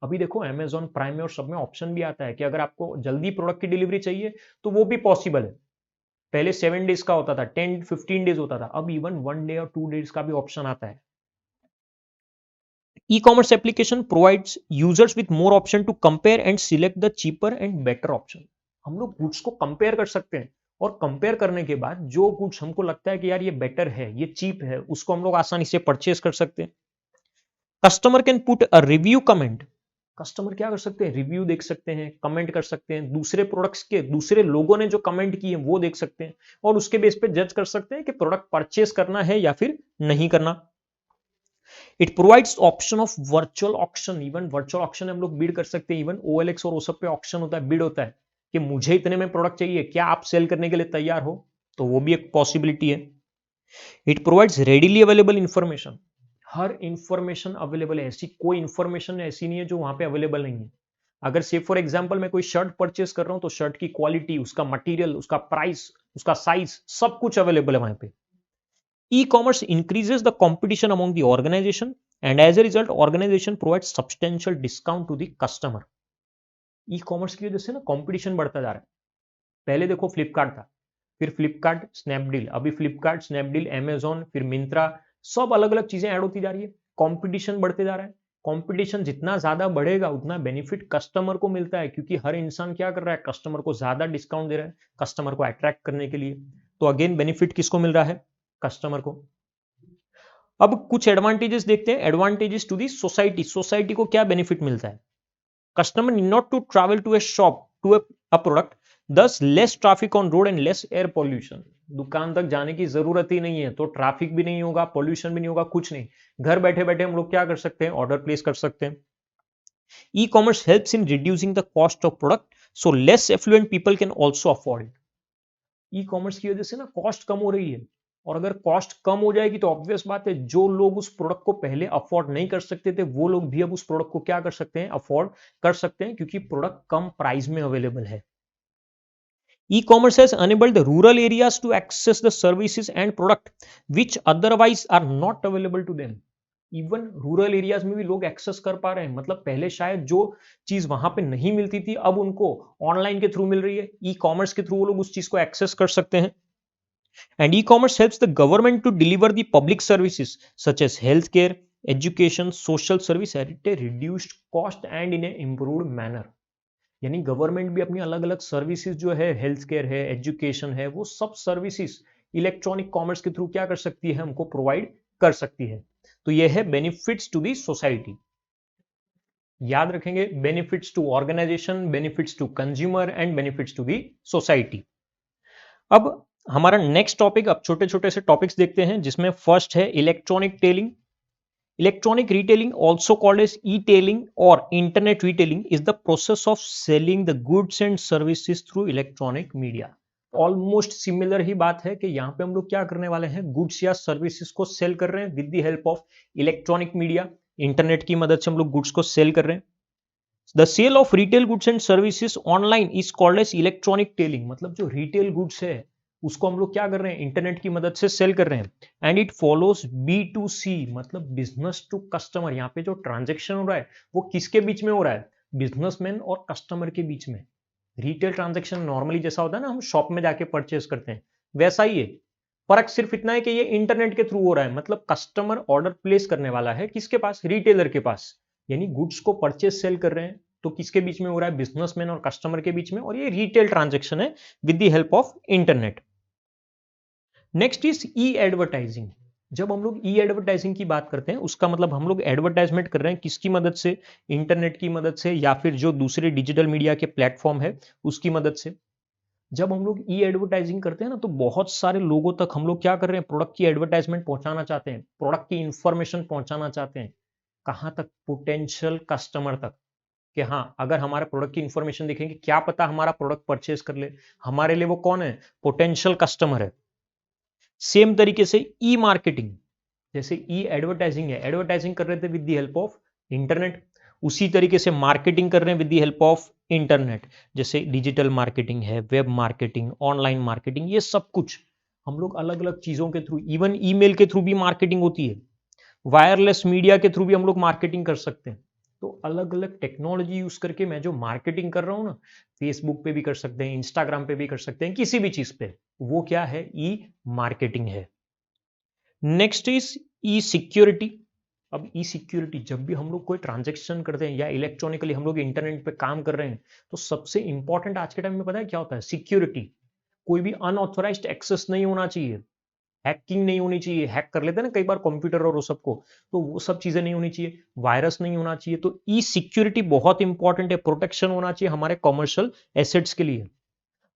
अभी देखो अमेजॉन प्राइम में और सब में ऑप्शन भी आता है कि अगर आपको जल्दी प्रोडक्ट की डिलीवरी चाहिए तो वो भी पॉसिबल है। पहले 7 डेज का होता था, 10-15 डेज होता था, अब इवन 1 डे और 2 डेज का भी ऑप्शन आता है। E-commerce application provides users with more option to compare and select the cheaper and better option। हम लोग गुड्स को कंपेयर कर सकते हैं और कंपेयर करने के बाद जो गुड्स हमको लगता है कि यार ये बेटर है, ये चीप है, उसको हम लोग आसानी से परचेस कर सकते हैं। Customer can put a review comment. Customer क्या कर सकते हैं? रिव्यू देख सकते हैं, कमेंट कर सकते हैं, दूसरे प्रोडक्ट्स के दूसरे लोगों ने जो कमेंट किए वो देख सकते हैं और उसके बेस पे जज कर सकते हैं कि प्रोडक्ट परचेस करना है या फिर नहीं करना। It provides option of virtual auction. Even virtual auction हम लोग बिड कर सकते हैं, इवन OLX और वो सब पे ऑक्शन होता है, बिड होता है कि मुझे इतने में प्रोडक्ट चाहिए, क्या आप सेल करने के लिए तैयार हो? तो वो भी एक पॉसिबिलिटी है। It provides readily available information. Her information available है, ऐसी कोई इंफॉर्मेशन ऐसी नहीं है जो वहां पे अवेलेबल नहीं है। अगर से फॉर एग्जांपल मैं कोई शर्ट परचेस कर रहा हूं तो शर्ट की क्वालिटी, उसका मटेरियल, उसका प्राइस, उसका साइज, सब कुछ अवेलेबल है वहां पे। E-commerce increases the competition among the organization and as a result organization provides substantial discount to the customer। E-commerce की वजह से ना कंपटीशन बढ़ता जा रहा है। पहले देखो फ्लिपकार्ट था, फिर फ्लिपकार्ट स्नैपडील, अभी फ्लिपकार्ट स्नैपडील अमेजॉन, फिर मिंत्रा, सब अलग अलग चीजें ऐड होती जा रही है, कंपटीशन बढ़ते जा रहा है। कंपटीशन जितना ज्यादा बढ़ेगा उतना बेनिफिट कस्टमर को मिलता है, क्योंकि हर इंसान क्या कर रहा है, कस्टमर को ज्यादा डिस्काउंट दे रहा है कस्टमर को अट्रैक्ट करने के लिए। तो अगेन बेनिफिट किसको मिल रहा है, कस्टमर को। अब कुछ एडवांटेजेस देखते हैं, advantages to the society. Society को क्या बेनिफिट मिलता है, customer need not to travel to a shop to a product, thus less traffic on road and less air pollution. दुकान तक जाने की जरूरत ही नहीं है, तो ट्रैफिक भी नहीं होगा, पॉल्यूशन भी नहीं होगा, कुछ नहीं। घर बैठे बैठे हम लोग क्या कर सकते हैं, ऑर्डर प्लेस कर सकते हैं। E commerce helps in reducing the cost of product, so less affluent people can also afford it. E commerce की वजह से ना कॉस्ट कम हो रही है, और अगर कॉस्ट कम हो जाएगी तो ऑब्वियस बात है जो लोग उस प्रोडक्ट को पहले अफोर्ड नहीं कर सकते थे वो लोग भी अब उस प्रोडक्ट को क्या कर सकते हैं, अफोर्ड कर सकते हैं, क्योंकि प्रोडक्ट कम प्राइस में अवेलेबल है। E-commerce has enabled the rural areas to access the services and product which otherwise are not available to them. Even rural areas में भी लोग एक्सेस कर पा रहे हैं, मतलब पहले शायद जो चीज वहां पे नहीं मिलती थी अब उनको ऑनलाइन के थ्रू मिल रही है, ई कॉमर्स के थ्रू वो लोग उस चीज को एक्सेस कर सकते हैं। And e commerce helps the government to deliver the public services such as health care, education, social service at a reduced cost and in a improved manner. यानी गवर्नमेंट भी अपनी अलग अलग सर्विसेज जो है, हेल्थ केयर है, एजुकेशन है, वो सब सर्विसेज इलेक्ट्रॉनिक कॉमर्स के थ्रू क्या कर सकती है, हमको प्रोवाइड कर सकती है। तो ये है बेनिफिट्स टू दी सोसाइटी। याद रखेंगे, benefits to organization, benefits to consumer and benefits to the society. अब हमारा नेक्स्ट टॉपिक, अब छोटे छोटे से टॉपिक्स देखते हैं, जिसमें फर्स्ट है electronic telling. Electronic retailing, also called as e-tailing or internet retailing, is the process of selling the goods and services through electronic media. Almost similar ही बात है कि यहाँ पे हम लोग क्या करने वाले हैं, गुड्स या सर्विसेज को सेल कर रहे हैं with the help of electronic media. Internet की मदद से हम लोग गुड्स को सेल कर रहे हैं। The sale of retail goods and services online is called as electronic tailing. मतलब जो रिटेल गुड्स है उसको हम लोग क्या कर रहे हैं, इंटरनेट की मदद से सेल कर रहे हैं। एंड इट फॉलोज B2C, मतलब बिजनेस टू कस्टमर। यहाँ पे जो ट्रांजेक्शन हो रहा है वो किसके बीच में हो रहा है, बिजनेसमैन और कस्टमर के बीच में। रिटेल ट्रांजेक्शन नॉर्मली जैसा होता है ना, हम शॉप में जाके परचेज करते हैं, वैसा ही है। फर्क सिर्फ इतना है कि ये इंटरनेट के थ्रू हो रहा है, मतलब कस्टमर ऑर्डर प्लेस करने वाला है किसके पास, रिटेलर के पास। यानी गुड्स को परचेज सेल कर रहे हैं तो किसके बीच में हो रहा है, बिजनेसमैन और कस्टमर के बीच में, और ये रिटेल ट्रांजेक्शन है with the help of internet. Next is E advertising. जब हम लोग ई एडवर्टाइजिंग की बात करते हैं उसका मतलब हम लोग एडवर्टाइजमेंट कर रहे हैं किसकी मदद से, इंटरनेट की मदद से या फिर जो दूसरे डिजिटल मीडिया के प्लेटफॉर्म है उसकी मदद से। जब हम लोग ई एडवर्टाइजिंग करते हैं ना तो बहुत सारे लोगों तक हम लोग क्या कर रहे हैं, प्रोडक्ट की एडवर्टाइजमेंट पहुंचाना चाहते हैं, प्रोडक्ट की इंफॉर्मेशन पहुंचाना चाहते हैं। कहां तक, पोटेंशियल कस्टमर तक, कि हाँ अगर हमारे प्रोडक्ट की इंफॉर्मेशन देखेंगे क्या पता हमारा प्रोडक्ट परचेज कर ले, हमारे लिए वो कौन है, पोटेंशियल कस्टमर है। सेम तरीके से ई मार्केटिंग, जैसे ई एडवर्टाइजिंग है, एडवर्टाइजिंग कर रहे थे with the help of internet, उसी तरीके से मार्केटिंग कर रहे हैं with the help of internet. जैसे डिजिटल मार्केटिंग है, वेब मार्केटिंग, ऑनलाइन मार्केटिंग, ये सब कुछ हम लोग अलग अलग चीजों के थ्रू, इवन ईमेल के थ्रू भी मार्केटिंग होती है, वायरलेस मीडिया के थ्रू भी हम लोग मार्केटिंग कर सकते हैं। तो अलग अलग टेक्नोलॉजी यूज करके मैं जो मार्केटिंग कर रहा हूं ना, फेसबुक पे भी कर सकते हैं, इंस्टाग्राम पे भी कर सकते हैं, किसी भी चीज पे, वो क्या है, ई मार्केटिंग है। Next is E security. अब ई सिक्योरिटी, जब भी हम लोग कोई ट्रांजेक्शन करते हैं या इलेक्ट्रॉनिकली हम लोग इंटरनेट पे काम कर रहे हैं तो सबसे इंपॉर्टेंट आज के टाइम में पता है क्या होता है, सिक्योरिटी। कोई भी अनऑथोराइज्ड एक्सेस नहीं होना चाहिए, हैकिंग नहीं होनी चाहिए, हैक कर लेते हैं ना कई बार कंप्यूटर और वो सबको, तो वो सब चीजें नहीं होनी चाहिए, वायरस नहीं होना चाहिए। तो ई सिक्योरिटी बहुत इंपॉर्टेंट है, प्रोटेक्शन होना चाहिए हमारे कॉमर्शियल एसेट्स के लिए।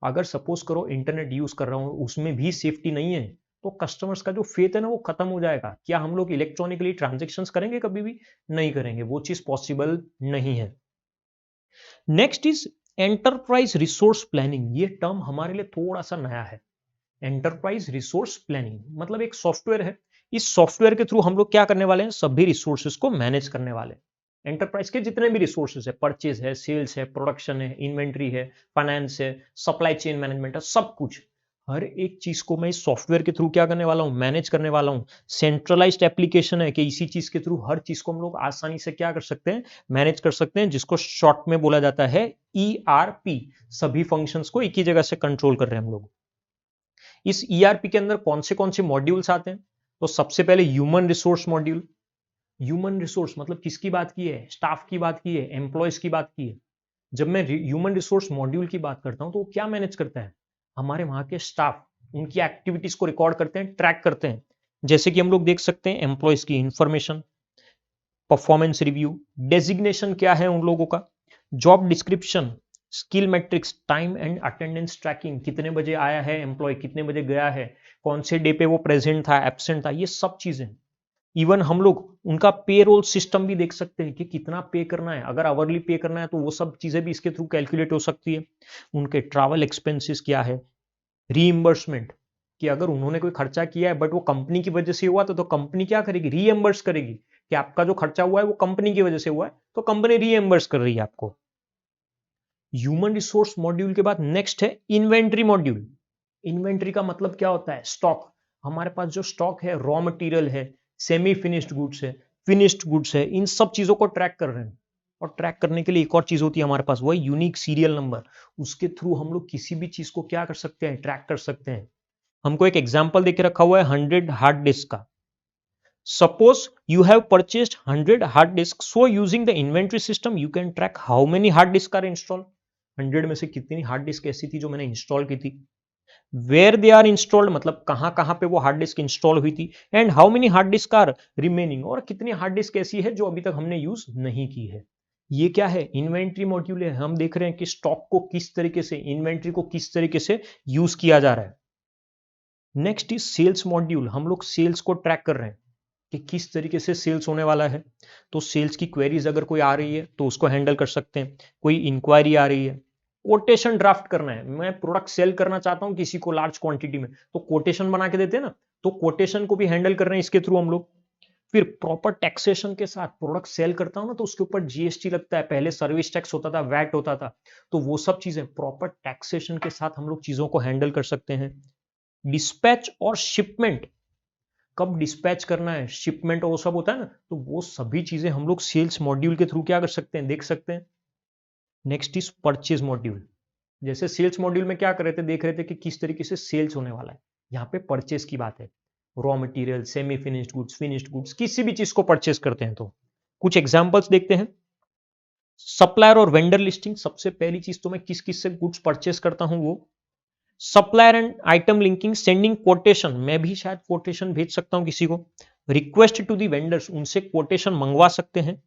अगर सपोज करो इंटरनेट यूज कर रहा हूं उसमें भी सेफ्टी नहीं है तो कस्टमर्स का जो फेथ है ना वो खत्म हो जाएगा। क्या हम लोग इलेक्ट्रॉनिकली ट्रांजेक्शन्स करेंगे, कभी भी नहीं करेंगे, वो चीज पॉसिबल नहीं है। Next is enterprise resource planning. ये टर्म हमारे लिए थोड़ा सा नया है। एंटरप्राइज रिसोर्स प्लानिंग मतलब एक सॉफ्टवेयर है, इस सॉफ्टवेयर के थ्रू हम लोग क्या करने वाले हैं, सभी रिसोर्सेज को मैनेज करने वाले हैं। एंटरप्राइज के जितने भी रिसोर्सेज है, परचेज है, सेल्स है, प्रोडक्शन है, इन्वेंट्री है, फाइनेंस है, सप्लाई चेन मैनेजमेंट है, सब कुछ, हर एक चीज को मैं इस सॉफ्टवेयर के थ्रू क्या करने वाला हूं, मैनेज करने वाला हूं। सेंट्रलाइज्ड एप्लीकेशन है कि इसी चीज के थ्रू हर चीज को हम लोग आसानी से क्या कर सकते हैं, मैनेज कर सकते हैं, जिसको शॉर्ट में बोला जाता है ERP। सभी फंक्शंस को एक ही जगह से कंट्रोल कर रहे हैं हम लोग। इस ERP के अंदर कौन से मॉड्यूल्स आते हैं, तो सबसे पहले human resource module, human resource मतलब किसकी बात की है, स्टाफ की बात की है, एम्प्लॉयज की बात की है। जब मैं ह्यूमन रिसोर्स मॉड्यूल की बात करता हूं तो वो क्या मैनेज करता है, हमारे वहां के स्टाफ उनकी एक्टिविटीज को रिकॉर्ड करते हैं, ट्रैक करते हैं। जैसे कि हम लोग देख सकते हैं एम्प्लॉयज की इंफॉर्मेशन, परफॉर्मेंस रिव्यू, डेजिग्नेशन क्या है उन लोगों का, job description, skill matrix, time and attendance tracking, कितने बजे आया है एम्प्लॉय, कितने बजे गया है, कौन से डे पे वो प्रेजेंट था, एब्सेंट था, ये सब चीजें। इवन हम लोग उनका पे रोल सिस्टम भी देख सकते हैं कि कितना पे करना है, अगर आवरली पे करना है तो वो सब चीजें भी इसके थ्रू कैलकुलेट हो सकती है। उनके ट्रैवल एक्सपेंसेस क्या है, रीइंबर्समेंट, कि अगर उन्होंने कोई खर्चा किया है बट वो कंपनी की वजह से हुआ तो कंपनी क्या करेगी, रीएम्बर्स करेगी, कि आपका जो खर्चा हुआ है वो कंपनी की वजह से हुआ है तो कंपनी रीएम्बर्स कर रही है आपको। ह्यूमन रिसोर्स मॉड्यूल के बाद नेक्स्ट है इन्वेंट्री मॉड्यूल। इन्वेंट्री का मतलब क्या होता है, स्टॉक। हमारे पास जो स्टॉक है, रॉ मटेरियल है, सेमी फिनिश्ड गुड्स है, फिनिश्ड गुड्स है, इन सब चीजों को ट्रैक कर रहे हैं। और ट्रैक करने के लिए एक और चीज होती है हमारे पास, वही यूनिक सीरियल नंबर। उसके थ्रू हम लोग किसी भी चीज को क्या कर सकते हैं, ट्रैक कर सकते हैं। हमको एक एग्जाम्पल देके रखा हुआ है 100 हार्ड डिस्क का। Suppose you have purchased 100 hard disk, so using the inventory system you can track how many hard disk are install. 100 में से कितनी हार्ड डिस्क ऐसी थी जो मैंने इंस्टॉल की थी, वेयर दे आर इंस्टॉल्ड मतलब कहां कहां पे वो हार्ड डिस्क इंस्टॉल हुई थी, and how many hard disk are remaining, और कितनी हार्ड डिस्क ऐसी है जो अभी तक हमने यूज नहीं की है। ये क्या है, इन्वेंट्री मॉड्यूल है। हम देख रहे हैं कि स्टॉक को किस तरीके से, इन्वेंट्री को किस तरीके से यूज किया जा रहा है। Next is sales module. हम लोग सेल्स को ट्रैक कर रहे हैं कि किस तरीके से सेल्स होने वाला है। तो सेल्स की क्वेरीज अगर कोई आ रही है तो उसको हैंडल कर सकते हैं, कोई इंक्वायरी आ रही है, कोटेशन ड्राफ्ट करना है, मैं प्रोडक्ट सेल करना चाहता हूं किसी को लार्ज क्वांटिटी में, तो कोटेशन बना के देते हैं ना, तो कोटेशन को भी हैंडल कर रहे हैं इसके थ्रू हम लोग। फिर प्रॉपर टैक्सेशन के साथ प्रोडक्ट सेल करता हूं ना तो उसके ऊपर जीएसटी लगता है, पहले सर्विस टैक्स होता था, वैट होता था, तो वो सब चीजें प्रॉपर टैक्सेशन के साथ हम लोग चीजों को हैंडल कर सकते हैं। डिस्पैच और शिपमेंट, कब डिस्पैच करना है, शिपमेंट और वो सब होता है ना, तो वो सभी चीजें हम लोग सेल्स मॉड्यूल के थ्रू क्या कर सकते हैं, देख सकते हैं। Next is purchase module. जैसे सेल्स मॉड्यूल में क्या कर रहे थे, देख रहे थे कि किस तरीके से सेल्स होने वाला है, यहाँ पे परचेज की बात है। Raw material, semi finished goods, finished goods, किसी भी चीज को परचेज करते हैं तो कुछ एग्जांपल्स देखते हैं। सप्लायर और वेंडर लिस्टिंग, सबसे पहली चीज तो मैं किस किस से गुड्स परचेज करता हूं वो। Supplier and item linking, sending quotation, मैं भी शायद कोटेशन भेज सकता हूं किसी को। रिक्वेस्ट टू दी वेंडर्स, उनसे कोटेशन मंगवा सकते हैं।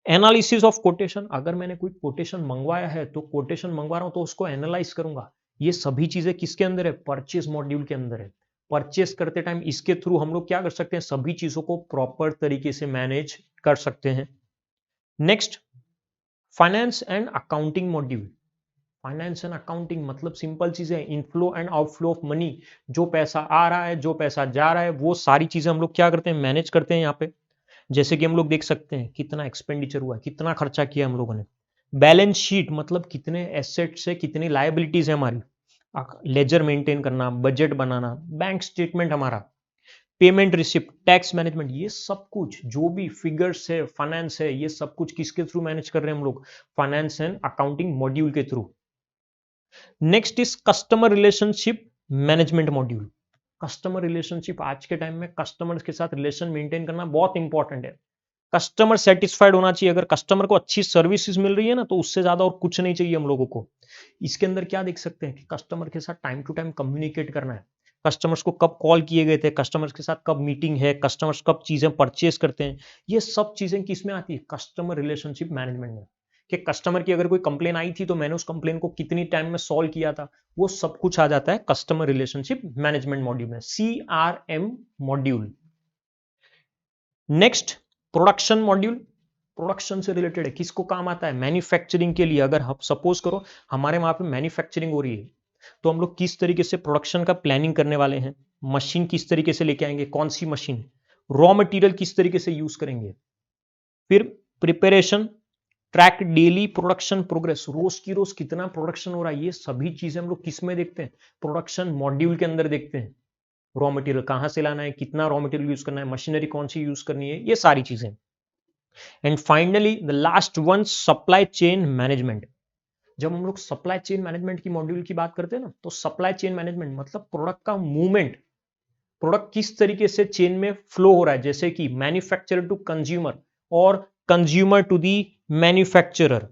एनालिसिस ऑफ कोटेशन, अगर मैंने कोई कोटेशन मंगवाया है तो कोटेशन मंगवा रहा हूं तो उसको एनालाइज करूंगा। ये सभी चीजें किसके अंदर है, परचेज मॉड्यूल के अंदर है। परचेज करते टाइम इसके थ्रू हम लोग क्या कर सकते हैं, सभी चीजों को प्रॉपर तरीके से मैनेज कर सकते हैं। Next, finance and accounting module. Finance and accounting मतलब सिंपल चीजें, inflow and outflow of money, जो पैसा आ रहा है, जो पैसा जा रहा है, वो सारी चीजें हम लोग क्या करते हैं, मैनेज करते हैं यहाँ पे। जैसे कि हम लोग देख सकते हैं कितना एक्सपेंडिचर हुआ है, कितना खर्चा किया हम लोगों ने। बैलेंस शीट मतलब कितने एसेट्स है, कितनी लायबिलिटीज है हमारी, लेजर मेंटेन करना, बजट बनाना, बैंक स्टेटमेंट हमारा, पेमेंट रिसिप्ट, टैक्स मैनेजमेंट, ये सब कुछ जो भी फिगर्स है, फाइनेंस है, ये सब कुछ किसके थ्रू मैनेज कर रहे हैं हम लोग, फाइनेंस एंड अकाउंटिंग मॉड्यूल के through. Next is customer relationship management module. Customer relationship, आज के टाइम में कस्टमर्स के साथ रिलेशन मेंटेन करना बहुत इंपॉर्टेंट है। कस्टमर सेटिस्फाइड होना चाहिए, अगर कस्टमर को अच्छी सर्विसेज मिल रही है ना तो उससे ज्यादा और कुछ नहीं चाहिए हम लोगों को। इसके अंदर क्या देख सकते हैं कि कस्टमर के साथ टाइम टू टाइम कम्युनिकेट करना है, कस्टमर्स को कब कॉल किए गए थे, कस्टमर्स के साथ कब मीटिंग है, कस्टमर्स कब चीजें परचेज करते हैं, ये सब चीजें किस में आती है, कस्टमर रिलेशनशिप मैनेजमेंट में। कि कस्टमर की अगर कोई कंप्लेन आई थी तो मैंने उस कंप्लेन को कितनी टाइम में सॉल्व किया था, वो सब कुछ आ जाता है कस्टमर रिलेशनशिप मैनेजमेंट मॉड्यूल में, CRM module. Next, production module. Production से रिलेटेड है, किसको काम आता है, मैन्युफैक्चरिंग के लिए। अगर सपोज करो हमारे वहां पे मैन्युफैक्चरिंग हो रही है तो हम लोग किस तरीके से प्रोडक्शन का प्लानिंग करने वाले हैं, मशीन किस तरीके से लेके आएंगे, कौन सी मशीन, रॉ मटेरियल किस तरीके से यूज करेंगे। फिर preparation, track daily production progress, रोज की रोज कितना प्रोडक्शन हो रहा है, ये सभी चीजें हम लोग किस में देखते हैं, प्रोडक्शन मॉड्यूल के अंदर देखते हैं। रॉ मटेरियल कहां से लाना है, कितना रॉ मटेरियल यूज करना है, मशीनरी कौन सी यूज करनी है, ये सारी चीजें। And finally the last one, supply chain management. जब हम लोग सप्लाई चेन मैनेजमेंट की मॉड्यूल की बात करते हैं ना, तो सप्लाई चेन मैनेजमेंट मतलब प्रोडक्ट का मूवमेंट, प्रोडक्ट किस तरीके से चेन में फ्लो हो रहा है, जैसे कि मैन्युफैक्चरर टू कंज्यूमर और consumer to the manufacturer.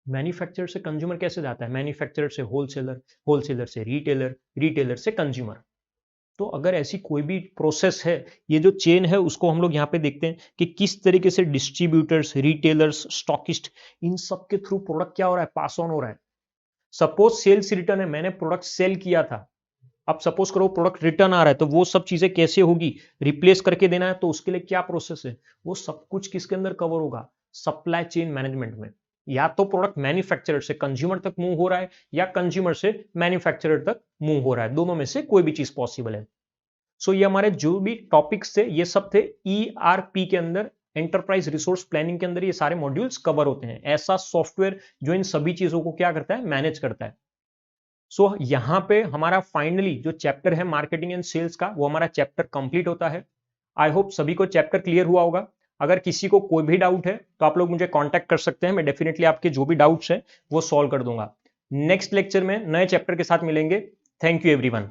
Manufacturer से कंज्यूमर कैसे जाता है, मैन्युफैक्चरर से होलसेलर, होलसेलर से रिटेलर, रिटेलर से कंज्यूमर। तो अगर ऐसी कोई भी प्रोसेस है, ये जो चेन है उसको हम लोग यहाँ पे देखते हैं कि किस तरीके से डिस्ट्रीब्यूटर्स, रिटेलर्स, स्टॉकिस्ट, इन सब के थ्रू प्रोडक्ट क्या हो रहा है, पास ऑन हो रहा है। सपोज सेल्स रिटर्न है, मैंने प्रोडक्ट सेल किया था, अब सपोज करो प्रोडक्ट रिटर्न आ रहा है, तो वो सब चीजें कैसे होगी, रिप्लेस करके देना है तो उसके लिए क्या प्रोसेस है, वो सब कुछ किसके अंदर कवर होगा, सप्लाई चेन मैनेजमेंट में। या तो प्रोडक्ट मैन्युफैक्चरर से कंज्यूमर तक मूव हो रहा है या कंज्यूमर से मैन्युफैक्चरर तक मूव हो रहा है, दोनों में से कोई भी चीज पॉसिबल है। सो ये हमारे जो भी टॉपिक्स थे ये सब थे ERP के अंदर, एंटरप्राइज रिसोर्स प्लानिंग के अंदर ये सारे मॉड्यूल्स कवर होते हैं। ऐसा सॉफ्टवेयर जो इन सभी चीजों को क्या करता है, मैनेज करता है। सो यहां पे हमारा फाइनली जो चैप्टर है मार्केटिंग एंड सेल्स का, वो हमारा चैप्टर कंप्लीट होता है। आई होप सभी को चैप्टर क्लियर हुआ होगा। अगर किसी को कोई भी डाउट है तो आप लोग मुझे कांटेक्ट कर सकते हैं, मैं डेफिनेटली आपके जो भी डाउट्स हैं वो सॉल्व कर दूंगा। नेक्स्ट लेक्चर में नए चैप्टर के साथ मिलेंगे। Thank you everyone.